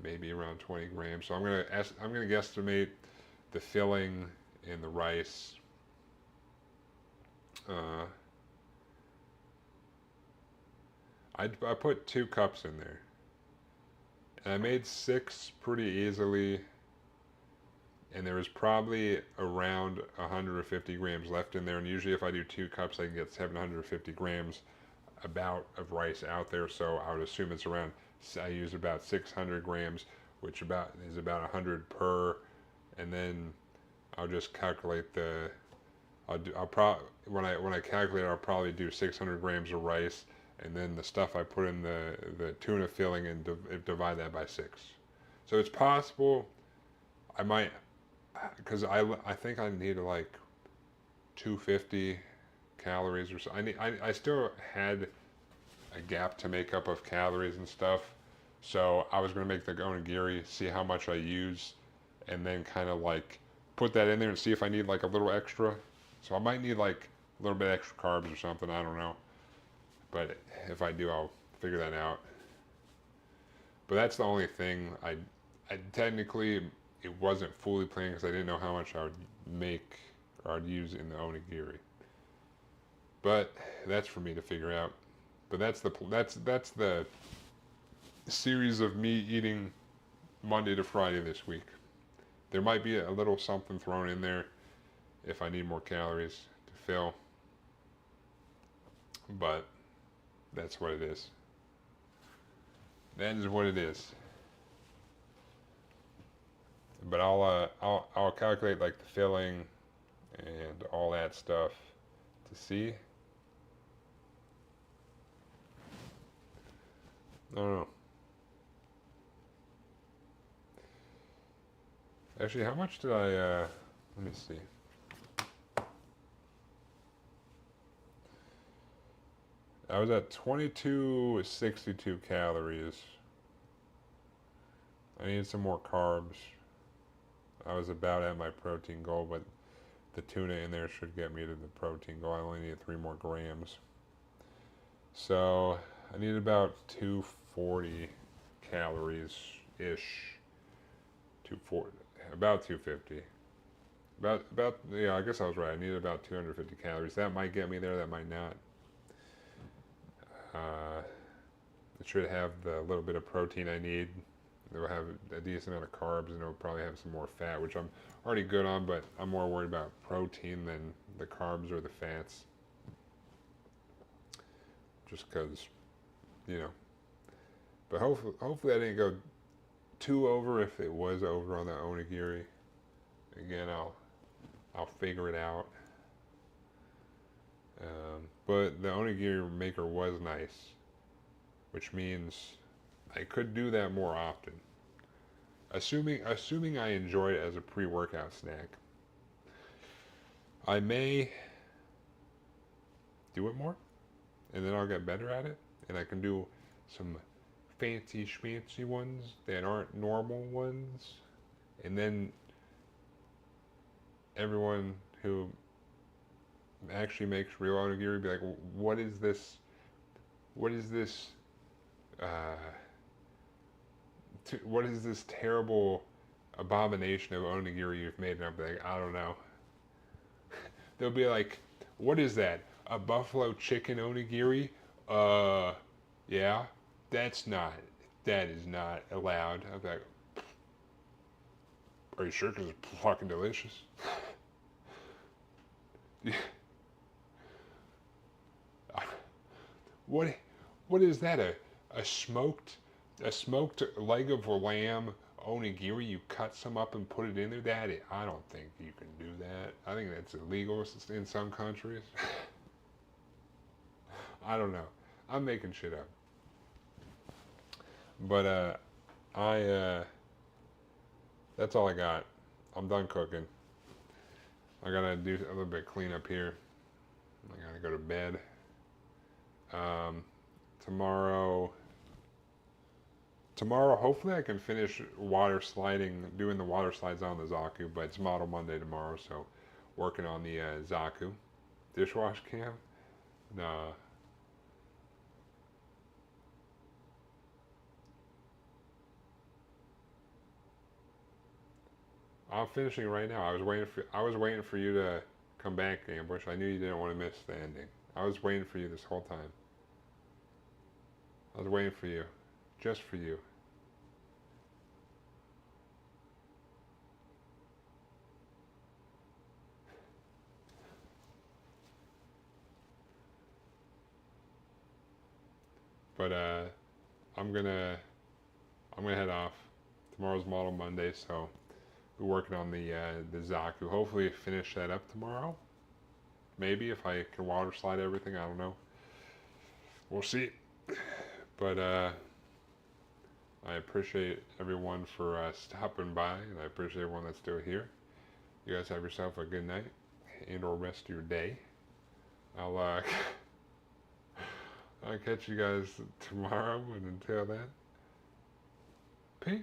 A: maybe around 20 grams. So I'm gonna guesstimate the filling in the rice. Uh, I put 2 cups in there, and I made 6 pretty easily. And there was probably around 150 grams left in there. And usually, if I do 2 cups, I can get 750 grams. about of rice out there, so I would assume it's around. I use about 600 grams, which about is about 100 per, and then I'll just calculate the. I'll probably when I calculate, I'll probably do 600 grams of rice, and then the stuff I put in the tuna filling and divide that by 6. So it's possible I might, because I think I need like 250 calories or so. I still had a gap to make up of calories and stuff. So I was gonna make the onigiri, see how much I use, and then kind of like put that in there and see if I need like a little extra. So I might need like a little bit extra carbs or something. I don't know. But if I do, I'll figure that out. But that's the only thing I technically it wasn't fully planned because I didn't know how much I would make or I'd use in the onigiri. But that's for me to figure out. But that's the series of me eating Monday to Friday this week. There might be a little something thrown in there if I need more calories to fill. But that's what it is. That is what it is. But I'll calculate like the filling and all that stuff to see. I don't know. Actually, how much did I, let me see. I was at 2262 calories. I needed some more carbs. I was about at my protein goal, but the tuna in there should get me to the protein goal. I only need 3 more grams. So I need about 240 calories-ish. 240, about 250. About yeah, I guess I was right. I needed about 250 calories. That might get me there, that might not. It should have the little bit of protein I need. It will have a decent amount of carbs, and it will probably have some more fat, which I'm already good on, but I'm more worried about protein than the carbs or the fats. Just because, you know. But hopefully I didn't go too over. If it was over on the onigiri, again, I'll figure it out. But the onigiri maker was nice, which means I could do that more often. Assuming I enjoy it as a pre-workout snack, I may do it more, and then I'll get better at it, and I can do some fancy schmancy ones that aren't normal ones, and then everyone who actually makes real onigiri be like, what is this? What is this? What is this terrible abomination of onigiri you've made? And I'll be like, I don't know. They'll be like, what is that? A buffalo chicken onigiri? Yeah, that is not allowed. I'll be like, are you sure? Because it's fucking delicious. Yeah. What is that? A smoked leg of a lamb onigiri? You cut some up and put it in there? I don't think you can do that. I think that's illegal in some countries. I don't know. I'm making shit up. But that's all I got. I'm done cooking. I gotta do a little bit of cleanup here. I gotta go to bed. Tomorrow, hopefully I can finish doing the water slides on the Zaku, but it's Model Monday tomorrow, so working on the Zaku. Dishwash cam? Nah. I'm finishing right now. I was waiting for you to come back, Ambush. I knew you didn't want to miss the ending. I was waiting for you this whole time. I was waiting for you. Just for you. But I'm gonna head off. Tomorrow's Model Monday, so we're working on the Zaku. Hopefully finish that up tomorrow. Maybe if I can water slide everything, I don't know. We'll see. But I appreciate everyone for stopping by, and I appreciate everyone that's still here. You guys have yourself a good night and or rest of your day. I'll I'll catch you guys tomorrow, and until then, peace.